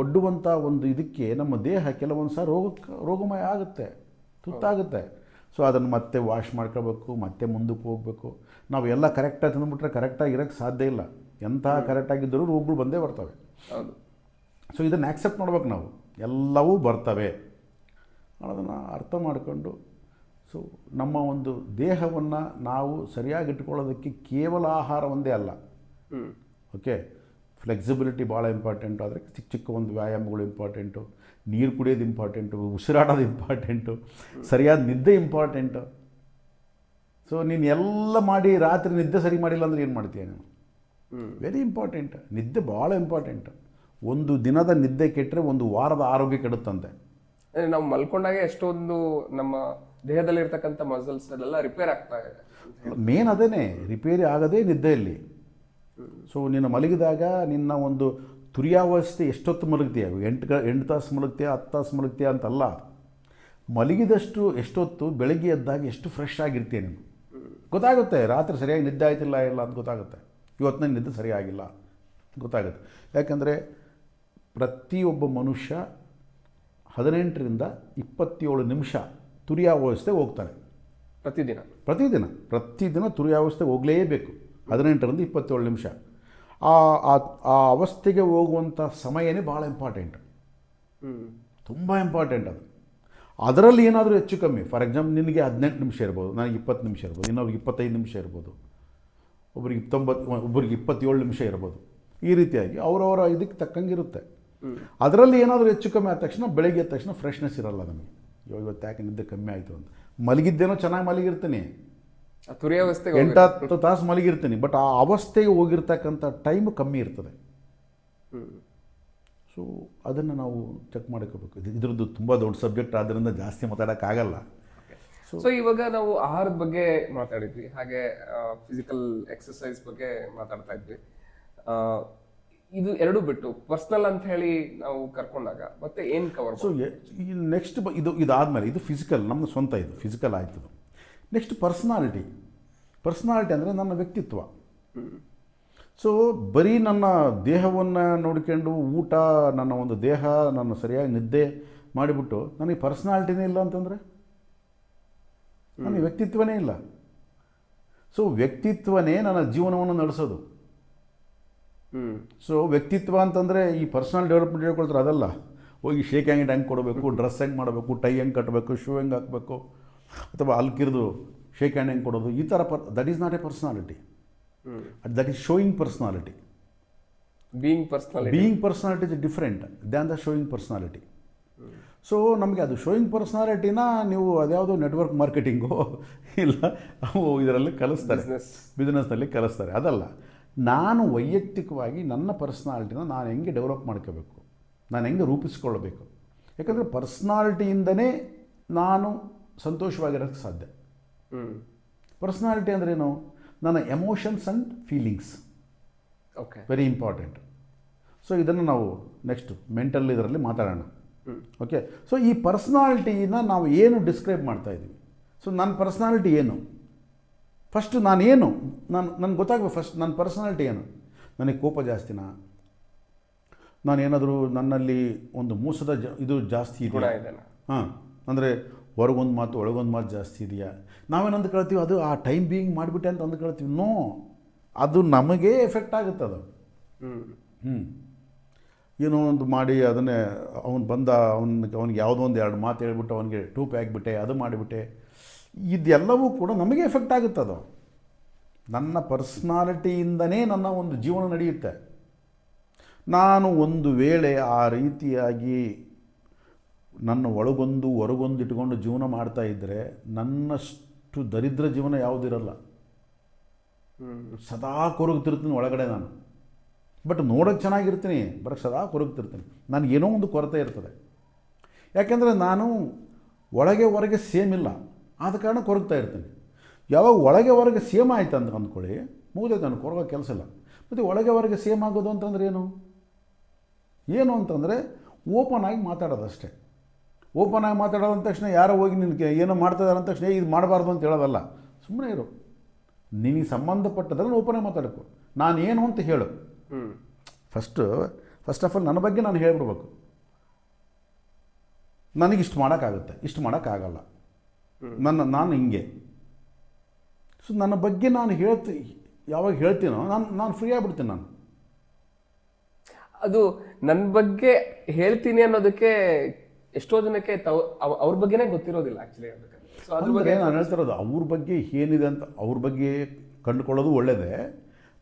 ಒಡ್ಡುವಂಥ ಒಂದು ಇದಕ್ಕೆ ನಮ್ಮ ದೇಹ ಕೆಲವೊಂದು ಸಹ ರೋಗಮಯ ಆಗುತ್ತೆ, ತುತ್ತಾಗುತ್ತೆ. ಸೊ ಅದನ್ನು ಮತ್ತೆ ವಾಶ್ ಮಾಡ್ಕೋಬೇಕು, ಮತ್ತೆ ಮುಂದಕ್ಕೆ ಹೋಗಬೇಕು. ನಾವು ಎಲ್ಲ ಕರೆಕ್ಟಾಗಿ ತಿಂದುಬಿಟ್ರೆ ಕರೆಕ್ಟಾಗಿ ಇರೋಕ್ಕೆ ಸಾಧ್ಯ ಇಲ್ಲ. ಎಂಥ ಕರೆಕ್ಟಾಗಿದ್ದರೂ ರೋಗಗಳು ಬಂದೇ ಬರ್ತವೆ. ಹೌದು. ಸೊ ಇದನ್ನು ಆ್ಯಕ್ಸೆಪ್ಟ್ ಮಾಡ್ಬೇಕು ನಾವು, ಎಲ್ಲವೂ ಬರ್ತವೆ ಅನ್ನೋದನ್ನು ಅರ್ಥ ಮಾಡಿಕೊಂಡು. ಸೊ ನಮ್ಮ ಒಂದು ದೇಹವನ್ನು ನಾವು ಸರಿಯಾಗಿ ಇಟ್ಕೊಳ್ಳೋದಕ್ಕೆ ಕೇವಲ ಆಹಾರ ಒಂದೇ ಅಲ್ಲ. ಓಕೆ, ಫ್ಲೆಕ್ಸಿಬಿಲಿಟಿ ಭಾಳ ಇಂಪಾರ್ಟೆಂಟು. ಆದರೆ ಚಿಕ್ಕ ಒಂದು ವ್ಯಾಯಾಮಗಳು ಇಂಪಾರ್ಟೆಂಟು, ನೀರು ಕುಡಿಯೋದು ಇಂಪಾರ್ಟೆಂಟು, ಉಸಿರಾಡೋದು ಇಂಪಾರ್ಟೆಂಟು, ಸರಿಯಾದ ನಿದ್ದೆ ಇಂಪಾರ್ಟೆಂಟು. ಸೊ ನೀನು ಎಲ್ಲ ಮಾಡಿ ರಾತ್ರಿ ನಿದ್ದೆ ಸರಿ ಮಾಡಿಲ್ಲ ಅಂದರೆ ಏನು ಮಾಡ್ತೀಯ ನೀನು? Very important. ನಿದ್ದೆ ಭಾಳ ಇಂಪಾರ್ಟೆಂಟ್. ಒಂದು ದಿನದ ನಿದ್ದೆ ಕೆಟ್ಟರೆ ಒಂದು ವಾರದ ಆರೋಗ್ಯ ಕೆಡುತ್ತಂತೆ. ನಾವು ಮಲ್ಕೊಂಡಾಗ ಎಷ್ಟೊಂದು ನಮ್ಮ ದೇಹದಲ್ಲಿರ್ತಕ್ಕಂಥ ಮಸಲ್ಸ್ ಎಲ್ಲ ರಿಪೇರ್ ಆಗ್ತಾ ಇದೆ. ಮೇನ್ ಅದೇನೆ, ರಿಪೇರಿ ಆಗೋದೇ ನಿದ್ದೆಯಲ್ಲಿ. ಸೊ ನೀನು ಮಲಗಿದಾಗ ನಿನ್ನ ಒಂದು ತುರಿಯಾವಸ್ಥೆ ಎಷ್ಟೊತ್ತು ಮಲಗ್ತೀಯ? 8 ತಾಸು ಮಲಗ್ತೀಯ, 10 ತಾಸು ಮಲಗ್ತೀಯ ಅಂತಲ್ಲ. ಮಲಗಿದಷ್ಟು ಎಷ್ಟೊತ್ತು ಬೆಳಗ್ಗೆ ಎದ್ದಾಗ ಎಷ್ಟು ಫ್ರೆಶ್ ಆಗಿರ್ತೀಯ ನೀನು. ಗೊತ್ತಾಗುತ್ತೆ ರಾತ್ರಿ ಸರಿಯಾಗಿ ನಿದ್ದೆ ಆಯ್ತಿಲ್ಲ ಇಲ್ಲ ಅಂತ ಗೊತ್ತಾಗುತ್ತೆ. ಇವತ್ತಿನ ನಿದ್ದೆ ಸರಿಯಾಗಿಲ್ಲ ಗೊತ್ತಾಗುತ್ತೆ. ಯಾಕಂದರೆ ಪ್ರತಿಯೊಬ್ಬ ಮನುಷ್ಯ 18ರಿಂದ 27 ನಿಮಿಷ ತುರಿಯಾವಸ್ಥೆಗೆ ಹೋಗ್ತಾನೆ ಪ್ರತಿದಿನ ತುರಿಯಾವಸ್ಥೆಗೆ ಹೋಗಲೇಬೇಕು. 18ರಿಂದ 27 ನಿಮಿಷ. ಆ ಅವಸ್ಥೆಗೆ ಹೋಗುವಂಥ ಸಮಯನೇ ಭಾಳ ಇಂಪಾರ್ಟೆಂಟ್, ತುಂಬ ಇಂಪಾರ್ಟೆಂಟ್ ಅದು. ಅದರಲ್ಲಿ ಏನಾದರೂ ಹೆಚ್ಚು ಕಮ್ಮಿ, ಫಾರ್ ಎಕ್ಸಾಂಪಲ್ ನಿನಗೆ 18 ನಿಮಿಷ ಇರ್ಬೋದು, ನನಗೆ 20 ನಿಮಿಷ ಇರ್ಬೋದು, ಇನ್ನೊಬ್ರಿಗೆ 25 ನಿಮಿಷ ಇರ್ಬೋದು, ಒಬ್ರಿಗೆ 27 ನಿಮಿಷ ಇರ್ಬೋದು. ಈ ರೀತಿಯಾಗಿ ಅವರವರ ಇದಕ್ಕೆ ತಕ್ಕಂಗಿರುತ್ತೆ. ಅದರಲ್ಲಿ ಏನಾದರೂ ಹೆಚ್ಚು ಕಮ್ಮಿ ಆದ ತಕ್ಷಣ ಬೆಳಗ್ಗೆ ಎದ್ದ ತಕ್ಷಣ ಫ್ರೆಶ್ನೆಸ್ ಇರಲ್ಲ ನಮಗೆ. ಇವತ್ತು ಯಾಕೆ ನಿದ್ದೆ ಕಮ್ಮಿ ಆಯಿತು ಅಂತ. ಮಲಗಿದ್ದೇನೋ ಚೆನ್ನಾಗಿ ಮಲಗಿರ್ತೀನಿ, ತುರಿಯಾವಸ್ಥೆಗೆ 8-10 ತಾಸು ಮಲಗಿರ್ತೀನಿ, ಬಟ್ ಆ ಅವಸ್ಥೆಗೆ ಹೋಗಿರ್ತಕ್ಕಂಥ ಟೈಮ್ ಕಮ್ಮಿ ಇರ್ತದೆ. ಸೊ ಅದನ್ನು ನಾವು ಚೆಕ್ ಮಾಡ್ಕೋಬೇಕು. ಇದ್ರದ್ದು ತುಂಬ ದೊಡ್ಡ ಸಬ್ಜೆಕ್ಟ್ ಆದ್ದರಿಂದ ಜಾಸ್ತಿ ಮಾತಾಡೋಕ್ಕಾಗಲ್ಲ. ಸೊ ಇವಾಗ ನಾವು ಆಹಾರದ ಬಗ್ಗೆ ಮಾತಾಡಿದ್ವಿ, ಹಾಗೆ ಫಿಸಿಕಲ್ ಎಕ್ಸಸೈಸ್ ಬಗ್ಗೆ ಮಾತಾಡ್ತಾ ಇದ್ವಿ. ಇದು ಎರಡು ಬಿಟ್ಟು ಪರ್ಸ್ನಲ್ ಅಂತ ಹೇಳಿ ನಾವು ಕರ್ಕೊಂಡಾಗ ಮತ್ತೆ ಏನು ಕವರ್? ಸೊ ಈ ನೆಕ್ಸ್ಟ್ ಇದಾದಮೇಲೆ ಇದು ಫಿಸಿಕಲ್, ನಮ್ಮದು ಸ್ವಂತ, ಇದು ಫಿಸಿಕಲ್ ಆಯ್ತು. ನೆಕ್ಸ್ಟ್ ಪರ್ಸ್ನಾಲಿಟಿ ಅಂದರೆ ನನ್ನ ವ್ಯಕ್ತಿತ್ವ. ಸೊ ಬರೀ ನನ್ನ ದೇಹವನ್ನು ನೋಡ್ಕೊಂಡು ಊಟ, ನನ್ನ ಒಂದು ದೇಹ, ನನ್ನ ಸರಿಯಾಗಿ ನಿದ್ದೆ ಮಾಡಿಬಿಟ್ಟು ನನಗೆ ಪರ್ಸ್ನಾಲಿಟಿನೇ ಇಲ್ಲ ಅಂತಂದರೆ ನನಗೆ ವ್ಯಕ್ತಿತ್ವನೇ ಇಲ್ಲ. ಸೊ ವ್ಯಕ್ತಿತ್ವನೇ ನನ್ನ ಜೀವನವನ್ನು ನಡೆಸೋದು. ಸೊ ವ್ಯಕ್ತಿತ್ವ ಅಂತಂದರೆ ಈ ಪರ್ಸ್ನಲ್ ಡೆವಲಪ್ಮೆಂಟ್ ಹೇಳ್ಕೊಳ್ತಾರೆ, ಅದಲ್ಲ. ಹೋಗಿ ಶೇಕ್ ಹ್ಯಾಂಡ್ ಹೆಂಗೆ ಕೊಡಬೇಕು, ಡ್ರೆಸ್ ಹೆಂಗೆ ಮಾಡಬೇಕು, ಟೈ ಹೆಂಗೆ ಕಟ್ಟಬೇಕು, ಶೂ ಹೆಂಗೆ ಹಾಕಬೇಕು, ಅಥವಾ ಅಲ್ಕಿರ್ದು ಶೇಕ್ ಹ್ಯಾಂಡ್ ಹೆಂಗೆ ಕೊಡೋದು, ಈ ಥರ that is not A personality. That is showing personality. Being personality is different than the showing personality. So ನಮಗೆ ಅದು ಶೋಯಿಂಗ್ ಪರ್ಸ್ನಾಲಿಟಿನ ನೀವು ಅದ್ಯಾವುದೋ ನೆಟ್ವರ್ಕ್ ಮಾರ್ಕೆಟಿಂಗು ಇಲ್ಲ ಇದರಲ್ಲಿ ಕಲಿಸ್ತಾರೆ, ಬಿಸ್ನೆಸ್ನಲ್ಲಿ ಕಲಿಸ್ತಾರೆ. ಅದಲ್ಲ, ನಾನು ವೈಯಕ್ತಿಕವಾಗಿ ನನ್ನ ಪರ್ಸ್ನಾಲಿಟಿನ ನಾನು ಹೆಂಗೆ ಡೆವಲಪ್ ಮಾಡ್ಕೋಬೇಕು, ನಾನು ಹೆಂಗೆ ರೂಪಿಸ್ಕೊಳ್ಬೇಕು. ಯಾಕಂದರೆ ಪರ್ಸ್ನಾಲಿಟಿಯಿಂದನೇ ನಾನು ಸಂತೋಷವಾಗಿರೋಕ್ಕೆ ಸಾಧ್ಯ. ಪರ್ಸ್ನಾಲಿಟಿ ಅಂದ್ರೇನು? ನನ್ನ emotions and feelings, okay, very important. So ಇದನ್ನು ನಾವು ನೆಕ್ಸ್ಟ್ ಮೆಂಟಲ್ ಇದರಲ್ಲಿ ಮಾತಾಡೋಣ. ಓಕೆ, ಸೊ ಈ ಪರ್ಸ್ನಾಲಿಟಿನ ನಾವು ಏನು ಡಿಸ್ಕ್ರೈಬ್ ಮಾಡ್ತಾಯಿದ್ದೀವಿ? ಸೊ ನನ್ನ ಪರ್ಸ್ನಾಲಿಟಿ ಏನು? ಫಸ್ಟ್ ನಾನೇನು, ನನಗೆ ಗೊತ್ತಾಗಬೇಕು. ಫಸ್ಟ್ ನನ್ನ ಪರ್ಸ್ನಾಲಿಟಿ ಏನು? ನನಗೆ ಕೋಪ ಜಾಸ್ತಿನಾ? ನಾನೇನಾದರೂ ನನ್ನಲ್ಲಿ ಒಂದು ಮೋಸದ ಇದು ಜಾಸ್ತಿ ಇದೆಯಾ? ಹಾಂ, ಅಂದರೆ ಹೊರಗೊಂದು ಮಾತು ಒಳಗೊಂದು ಮಾತು ಜಾಸ್ತಿ ಇದೆಯಾ? ನಾವೇನು ಅಂದ್ಕೊಳ್ತೀವಿ, ಅದು ಆ ಟೈಮ್ ಬೀಯಿಂಗ್ ಮಾಡಿಬಿಟ್ಟೆ ಅಂತ ಅಂದ್ಕೊಳ್ತೀವಿ. ನೋ, ಅದು ನಮಗೇ ಎಫೆಕ್ಟ್ ಆಗುತ್ತೆ ಅದು. ಏನೋ ಒಂದು ಮಾಡಿ ಅದನ್ನೇ ಅವನಿಗೆ ಯಾವುದೋ ಒಂದು 2 ಮಾತು ಹೇಳ್ಬಿಟ್ಟು ಅವನಿಗೆ ಟೂಪ್ ಹಾಕಿಬಿಟ್ಟೆ, ಅದು ಮಾಡಿಬಿಟ್ಟೆ, ಇದೆಲ್ಲವೂ ಕೂಡ ನಮಗೆ ಎಫೆಕ್ಟ್ ಆಗುತ್ತೆ. ಅದು ನನ್ನ ಪರ್ಸ್ನಾಲಿಟಿಯಿಂದನೇ ನನ್ನ ಒಂದು ಜೀವನ ನಡೆಯುತ್ತೆ. ನಾನು ಒಂದು ವೇಳೆ ಆ ರೀತಿಯಾಗಿ ನನ್ನ ಒಳಗೊಂದು ಹೊರಗೊಂದು ಇಟ್ಕೊಂಡು ಜೀವನ ಮಾಡ್ತಾ ಇದ್ದರೆ ನನ್ನಷ್ಟು ದರಿದ್ರ ಜೀವನ ಯಾವುದಿರಲ್ಲ. ಸದಾ ಕೊರಗ್ತಿರ್ತೀನಿ ಒಳಗಡೆ ನಾನು, ಬಟ್ ನೋಡೋಕ್ಕೆ ಚೆನ್ನಾಗಿರ್ತೀನಿ, ಬಟ್ ಸದಾ ಕೊರಗ್ತಿರ್ತೀನಿ. ನನಗೇನೋ ಒಂದು ಕೊರತೆ ಇರ್ತದೆ. ಯಾಕೆಂದರೆ ನಾನು ಒಳಗೆ ಹೊರಗೆ ಸೇಮ್ ಇಲ್ಲ, ಆದ ಕಾರಣ ಕೊರಗ್ತಾ ಇರ್ತೀನಿ. ಯಾವಾಗ ಒಳಗೆ ಹೊರಗೆ ಸೇಮ್ ಆಯ್ತು ಅಂತ ಅಂದ್ಕೊಳ್ಳಿ, ಮುಗಿದೈತೆ, ನಾನು ಕೊರಗೋ ಕೆಲಸ ಇಲ್ಲ. ಮತ್ತು ಒಳಗೆ ಹೊರಗೆ ಸೇಮ್ ಆಗೋದು ಅಂತಂದರೆ ಏನು ಅಂತಂದರೆ ಓಪನ್ ಆಗಿ ಮಾತಾಡೋದಷ್ಟೇ. ಓಪನ್ ಆಗಿ ಮಾತಾಡೋದು ಅಂದ ತಕ್ಷಣ ಯಾರೋ ಹೋಗಿ ನಿನಗೆ ಏನೋ ಮಾಡ್ತಿದ್ದಾರೆ ಅಂದ ತಕ್ಷಣ ಇದು ಮಾಡಬಾರ್ದು ಅಂತ ಹೇಳೋದಲ್ಲ. ಸುಮ್ಮನೆ ಇರು, ನಿನಗೆ ಸಂಬಂಧಪಟ್ಟದ್ರಲ್ಲಿ ಓಪನ್ ಆಗಿ ಮಾತಾಡಬೇಕು. ನಾನು ಏನು ಅಂತ ಹೇಳು. ಫಸ್ಟ್ ಆಫ್ ಆಲ್ ನನ್ನ ಬಗ್ಗೆ ನಾನು ಹೇಳ್ಬಿಡ್ಬೇಕು. ನನಗಿಷ್ಟು ಮಾಡೋಕ್ಕಾಗುತ್ತೆ, ಇಷ್ಟು ಮಾಡೋಕ್ಕಾಗಲ್ಲ, ನಾನು ಹಿಂಗೆ. ಸೊ ನನ್ನ ಬಗ್ಗೆ ನಾನು ಯಾವಾಗ ಹೇಳ್ತೀನೋ ನಾನು ಫ್ರೀ ಆಗಿಬಿಡ್ತೀನಿ. ನಾನು ಅದು ನನ್ನ ಬಗ್ಗೆ ಹೇಳ್ತೀನಿ ಅನ್ನೋದಕ್ಕೆ ಎಷ್ಟೋ ಜನಕ್ಕೆ ಅವ್ರ ಬಗ್ಗೆನೇ ಗೊತ್ತಿರೋದಿಲ್ಲ ಆ್ಯಕ್ಚುಲಿ. ಸೊ ಅದ್ರ ಬಗ್ಗೆ ನಾನು ಹೇಳ್ತಿರೋದು, ಅವ್ರ ಬಗ್ಗೆ ಏನಿದೆ ಅಂತ ಅವ್ರ ಬಗ್ಗೆ ಕಂಡುಕೊಳ್ಳೋದು ಒಳ್ಳೆಯದೇ.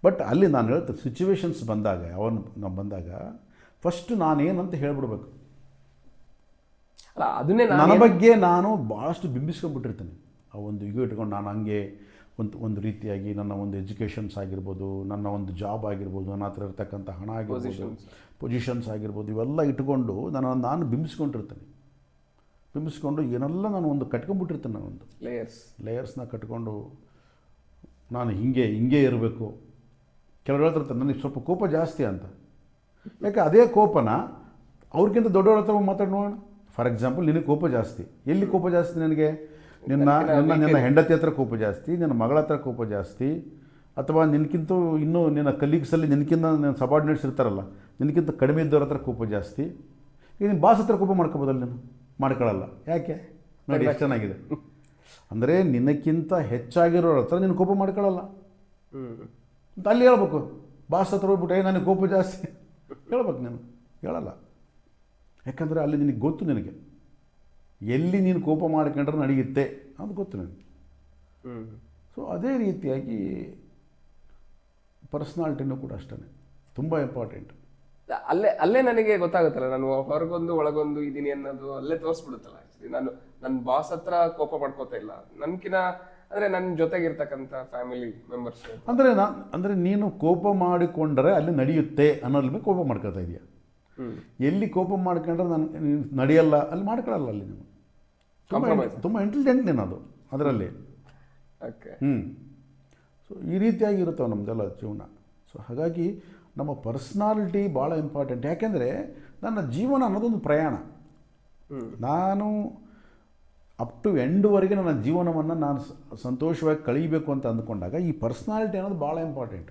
ಬಟ್ ಅಲ್ಲಿ ನಾನು ಹೇಳ್ತೀನಿ, ಸಿಚುವೇಶನ್ಸ್ ಬಂದಾಗ ನಾವು ಬಂದಾಗ ಫಸ್ಟ್ ನಾನೇನಂತ ಹೇಳ್ಬಿಡ್ಬೇಕು. ಅಲ್ಲ, ಅದನ್ನೇ ನನ್ನ ಬಗ್ಗೆ ನಾನು ಭಾಳಷ್ಟು ಬಿಂಬಿಸ್ಕೊಂಡ್ಬಿಟ್ಟಿರ್ತೀನಿ. ಆ ಒಂದು ಈಗ ಇಟ್ಕೊಂಡು ನಾನು ಹಂಗೆ ಒಂದು ರೀತಿಯಾಗಿ ನನ್ನ ಒಂದು ಎಜುಕೇಷನ್ಸ್ ಆಗಿರ್ಬೋದು, ನನ್ನ ಒಂದು ಜಾಬ್ ಆಗಿರ್ಬೋದು, ನನ್ನ ಹತ್ರ ಇರ್ತಕ್ಕಂಥ ಹಣ ಆಗಿರ್ಬೋದು, ಪೊಸಿಷನ್ಸ್ ಆಗಿರ್ಬೋದು, ಇವೆಲ್ಲ ಇಟ್ಕೊಂಡು ನಾನು ಬಿಂಬಿಸ್ಕೊಂಡಿರ್ತೀನಿ. ಬಿಂಬಿಸ್ಕೊಂಡು ಏನೆಲ್ಲ ನಾನು ಒಂದು ಕಟ್ಕೊಂಡ್ಬಿಟ್ಟಿರ್ತೀನಿ. ನಾನು ಒಂದು ಲೇಯರ್ಸ್ನ ಕಟ್ಕೊಂಡು ನಾನು ಹಿಂಗೆ ಇರಬೇಕು. ಕೆಲವರು ಹೇಳ್ತಿರ್ತಾರೆ ನನಗೆ ಸ್ವಲ್ಪ ಕೋಪ ಜಾಸ್ತಿ ಅಂತ. ಯಾಕೆ ಅದೇ ಕೋಪನ ಅವ್ರಿಗಿಂತ ದೊಡ್ಡವ್ರ ಹತ್ರ ಮಾತಾಡಿ ನೋಡೋಣ. ಫಾರ್ ಎಕ್ಸಾಂಪಲ್, ನಿನಗೆ ಕೋಪ ಜಾಸ್ತಿ, ಎಲ್ಲಿ ಕೋಪ ಜಾಸ್ತಿ? ನನಗೆ ನಿನ್ನ ಹೆಂಡತಿ ಹತ್ರ ಕೋಪ ಜಾಸ್ತಿ, ನಿನ್ನ ಮಗಳ ಹತ್ರ ಕೋಪ ಜಾಸ್ತಿ, ಅಥವಾ ನಿನಗಿಂತ ಇನ್ನೂ ನಿನ್ನ ಕಲೀಗ್ಸಲ್ಲಿ ನಿನಗಿಂತ ನನ್ನ ಸಬಾರ್ಡಿನೇಟ್ಸ್ ಇರ್ತಾರಲ್ಲ, ನಿನಗಿಂತ ಕಡಿಮೆ ಇದ್ದವ್ರ ಹತ್ರ ಕೋಪ ಜಾಸ್ತಿ. ಈಗ ನಿನ್ನ ಬಾಸ್ ಹತ್ರ ಕೋಪ ಮಾಡ್ಕೋಬೋದಲ್ಲ? ನೀನು ಮಾಡ್ಕೊಳ್ಳಲ್ಲ. ಯಾಕೆ? ನೋಡಿ ಎಷ್ಟು ಚೆನ್ನಾಗಿದೆ. ಅಂದರೆ ನಿನ್ನಕ್ಕಿಂತ ಹೆಚ್ಚಾಗಿರೋರ ಹತ್ರ ನೀನು ಕೋಪ ಮಾಡ್ಕೊಳ್ಳಲ್ಲ ಅಂತ ಅಲ್ಲಿ ಹೇಳ್ಬೇಕು. ಬಾಸ್ ಹತ್ರ ಹೋಗ್ಬಿಟ್ಟು ನನಗೆ ಕೋಪ ಜಾಸ್ತಿ ಹೇಳ್ಬೇಕು. ನೀನು ಹೇಳಲ್ಲ. ಯಾಕಂದರೆ ಅಲ್ಲಿ ನಿನಗೆ ಗೊತ್ತು, ನಿನಗೆ ಎಲ್ಲಿ ನೀನು ಕೋಪ ಮಾಡ್ಕೊಂಡ್ರೆ ನಡೆಯುತ್ತೆ ಅದು ಗೊತ್ತು ನನಗೆ. ಹ್ಮ್. ಸೊ ಅದೇ ರೀತಿಯಾಗಿ ಪರ್ಸ್ನಾಲಿಟಿನೂ ಕೂಡ ಅಷ್ಟೇ ತುಂಬ ಇಂಪಾರ್ಟೆಂಟ್. ಅಲ್ಲೇ ನನಗೆ ಗೊತ್ತಾಗುತ್ತಲ್ಲ, ನಾನು ಹೊರಗೊಂದು ಒಳಗೊಂದು ಇದೀನಿ ಅನ್ನೋದು ಅಲ್ಲೇ ತೋರಿಸ್ಬಿಡುತ್ತಲ್ಲ. ನಾನು ನನ್ನ ಬಾಸ್ ಹತ್ರ ಕೋಪ ಮಾಡ್ಕೋತಾ ಇಲ್ಲ, ನನ್ಕಿನ ಅಂದ್ರೆ ನನ್ನ ಜೊತೆಗಿರ್ತಕ್ಕಂಥ ಫ್ಯಾಮಿಲಿ ಮೆಂಬರ್ಸ್. ಅಂದರೆ ನೀನು ಕೋಪ ಮಾಡಿಕೊಂಡ್ರೆ ಅಲ್ಲಿ ನಡೆಯುತ್ತೆ ಅನ್ನೋದ್ರ ಮೇಲೆ ಕೋಪ ಮಾಡ್ಕೊತಾ ಇದೆಯಾ. ಎಲ್ಲಿ ಕೋಪ ಮಾಡ್ಕೊಂಡ್ರೆ ನಾನು ನಡೆಯಲ್ಲ ಅಲ್ಲಿ ಮಾಡ್ಕೊಳ್ಳಲ್ಲ, ಅಲ್ಲಿ ನೀವು ತುಂಬ ಇಂಟೆಲಿಜೆಂಟ್ ನೀನು ಅದು ಅದರಲ್ಲಿ. ಓಕೆ. ಸೊ ಈ ರೀತಿಯಾಗಿ ಇರುತ್ತವೆ ನಮ್ಮದೆಲ್ಲ ಜೀವನ. ಸೊ ಹಾಗಾಗಿ ನಮ್ಮ ಪರ್ಸ್ನಾಲಿಟಿ ಭಾಳ ಇಂಪಾರ್ಟೆಂಟ್. ಯಾಕೆಂದರೆ ನನ್ನ ಜೀವನ ಅನ್ನೋದೊಂದು ಪ್ರಯಾಣ. ನಾನು ಅಪ್ ಟು ಎಂಡ್ವರೆಗೆ ನನ್ನ ಜೀವನವನ್ನು ನಾನು ಸಂತೋಷವಾಗಿ ಕಳೀಬೇಕು ಅಂತ ಅಂದ್ಕೊಂಡಾಗ ಈ ಪರ್ಸ್ನಾಲಿಟಿ ಅನ್ನೋದು ಭಾಳ ಇಂಪಾರ್ಟೆಂಟ್.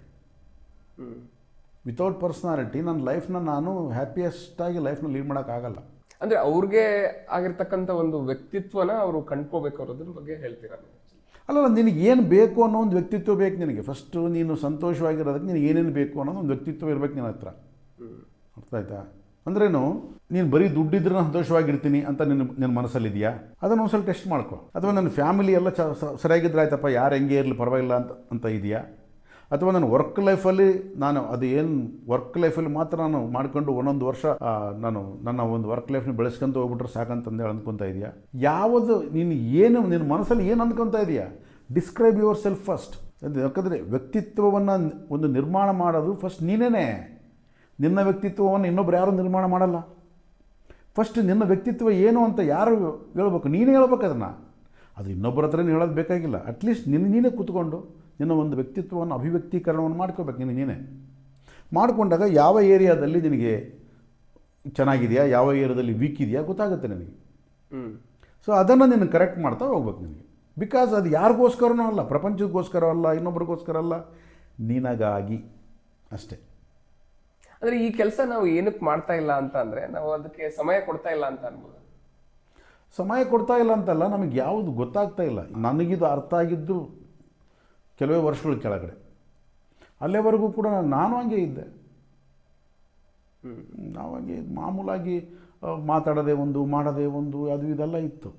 ವಿತೌಟ್ ಪರ್ಸ್ನಾಲಿಟಿ ನನ್ನ ಲೈಫ್ನ ನಾನು ಹ್ಯಾಪಿಯೆಸ್ಟಾಗಿ ಲೈಫ್ನ ಲೀಡ್ ಮಾಡೋಕ್ಕಾಗಲ್ಲ. ಅಂದರೆ ಅವ್ರಿಗೆ ಆಗಿರ್ತಕ್ಕಂಥ ಒಂದು ವ್ಯಕ್ತಿತ್ವನ ಅವರು ಕಂಡ್ಕೋಬೇಕು ಅನ್ನೋದ್ರ ಬಗ್ಗೆ ಹೇಳ್ತೀರಾ? ಅಲ್ಲ, ನಿನಗೆ ಏನು ಬೇಕು ಅನ್ನೋ ಒಂದು ವ್ಯಕ್ತಿತ್ವ ಬೇಕು ನಿನಗೆ. ಫಸ್ಟು ನೀನು ಸಂತೋಷವಾಗಿರೋದಕ್ಕೆ ನಿನಗೆ ಏನೇನು ಬೇಕು ಅನ್ನೋದು ಒಂದು ವ್ಯಕ್ತಿತ್ವ ಇರಬೇಕು ನಿನ್ನ ಹತ್ರ. ಅರ್ಥ ಆಯ್ತಾ? ಅಂದ್ರೇನು, ನೀನು ಬರೀ ದುಡ್ಡಿದ್ರೆ ನಾನು ಸಂತೋಷವಾಗಿರ್ತೀನಿ ಅಂತ ನಿನ್ನ ಮನಸ್ಸಲ್ಲಿದೆಯಾ? ಅದನ್ನು ಒಂದು ಸ್ವಲ್ಪ ಟೆಸ್ಟ್ ಮಾಡ್ಕೊ. ಅಥವಾ ನನ್ನ ಫ್ಯಾಮಿಲಿ ಎಲ್ಲ ಸರಿಯಾಗಿದ್ರೆ ಆಯ್ತಪ್ಪ, ಯಾರು ಹೆಂಗೆ ಇರಲಿ ಪರವಾಗಿಲ್ಲ ಅಂತ ಇದೆಯಾ? ಅಥವಾ ನಾನು ವರ್ಕ್ ಲೈಫಲ್ಲಿ ಅದು ಏನು ವರ್ಕ್ ಲೈಫಲ್ಲಿ ಮಾತ್ರ ನಾನು ಮಾಡ್ಕೊಂಡು ಒಂದೊಂದು ವರ್ಷ ನಾನು ನನ್ನ ಒಂದು ವರ್ಕ್ ಲೈಫ್ನ ಬೆಳೆಸ್ಕೊಂತ ಹೋಗ್ಬಿಟ್ರೆ ಸಾಕಂತಂದೇಳಿ ಅಂದ್ಕೊತಾ ಇದೆಯಾ? ಯಾವುದು ನಿನ್ನ ಮನಸ್ಸಲ್ಲಿ ಏನು ಅಂದ್ಕೊತಾ ಇದೆಯಾ? Describe your self first. ಯಾಕಂದರೆ ವ್ಯಕ್ತಿತ್ವವನ್ನು ಒಂದು ನಿರ್ಮಾಣ ಮಾಡೋದು ಫಸ್ಟ್ ನೀನೇ. ನಿನ್ನ ವ್ಯಕ್ತಿತ್ವವನ್ನು ಇನ್ನೊಬ್ರು ಯಾರು ನಿರ್ಮಾಣ ಮಾಡಲ್ಲ. ಫಸ್ಟ್ ನಿನ್ನ ವ್ಯಕ್ತಿತ್ವ ಏನು ಅಂತ ಯಾರು ಹೇಳ್ಬೇಕು? ನೀನೇ ಹೇಳ್ಬೇಕು ಅದನ್ನು. ಅದು ಇನ್ನೊಬ್ಬರ ಹತ್ರ ಹೇಳೋದು ಬೇಕಾಗಿಲ್ಲ. ಅಟ್ಲೀಸ್ಟ್ ನೀನೇ ಕೂತ್ಕೊಂಡು ನಿನ್ನ ಒಂದು ವ್ಯಕ್ತಿತ್ವವನ್ನು ಅಭಿವ್ಯಕ್ತೀಕರಣವನ್ನು ಮಾಡ್ಕೋಬೇಕು. ನೀನೇ ಮಾಡಿಕೊಂಡಾಗ ಯಾವ ಏರಿಯಾದಲ್ಲಿ ನಿನಗೆ ಚೆನ್ನಾಗಿದೆಯಾ, ಯಾವ ಏರಿಯಾದಲ್ಲಿ ವೀಕ್ ಇದೆಯಾ ಗೊತ್ತಾಗುತ್ತೆ ನನಗೆ. ಸೊ ಅದನ್ನು ನೀನು ಕರೆಕ್ಟ್ ಮಾಡ್ತಾ ಹೋಗ್ಬೇಕು ನಿನಗೆ. ಬಿಕಾಸ್ ಅದು ಯಾರಿಗೋಸ್ಕರನೂ ಅಲ್ಲ, ಪ್ರಪಂಚಕ್ಕೋಸ್ಕರ ಅಲ್ಲ, ಇನ್ನೊಬ್ರಿಗೋಸ್ಕರ ಅಲ್ಲ, ನಿನಗಾಗಿ ಅಷ್ಟೇ. ಅಂದರೆ ಈ ಕೆಲಸ ನಾವು ಏನಕ್ಕೆ ಮಾಡ್ತಾ ಇಲ್ಲ ಅಂತ ಅಂದರೆ ನಾವು ಅದಕ್ಕೆ ಸಮಯ ಕೊಡ್ತಾ ಇಲ್ಲ ಅಂತ ಅನ್ಬೋದು. ಸಮಯ ಕೊಡ್ತಾ ಇಲ್ಲ ಅಂತಲ್ಲ, ನಮಗೆ ಯಾವುದು ಗೊತ್ತಾಗ್ತಾ ಇಲ್ಲ. ನನಗಿದು ಅರ್ಥ ಆಗಿದ್ದು ಕೆಲವೇ ವರ್ಷಗಳ ಕೆಳಗಡೆ. ಅಲ್ಲೇವರೆಗೂ ಕೂಡ ನಾನು ಹಂಗೆ ಇದ್ದೆ. ನಾವು ಹಂಗೆ ಮಾಮೂಲಾಗಿ ಮಾತಾಡೋದೇ ಒಂದು, ಮಾಡೋದೇ ಒಂದು, ಅದು ಇದೆಲ್ಲ ಇತ್ತು.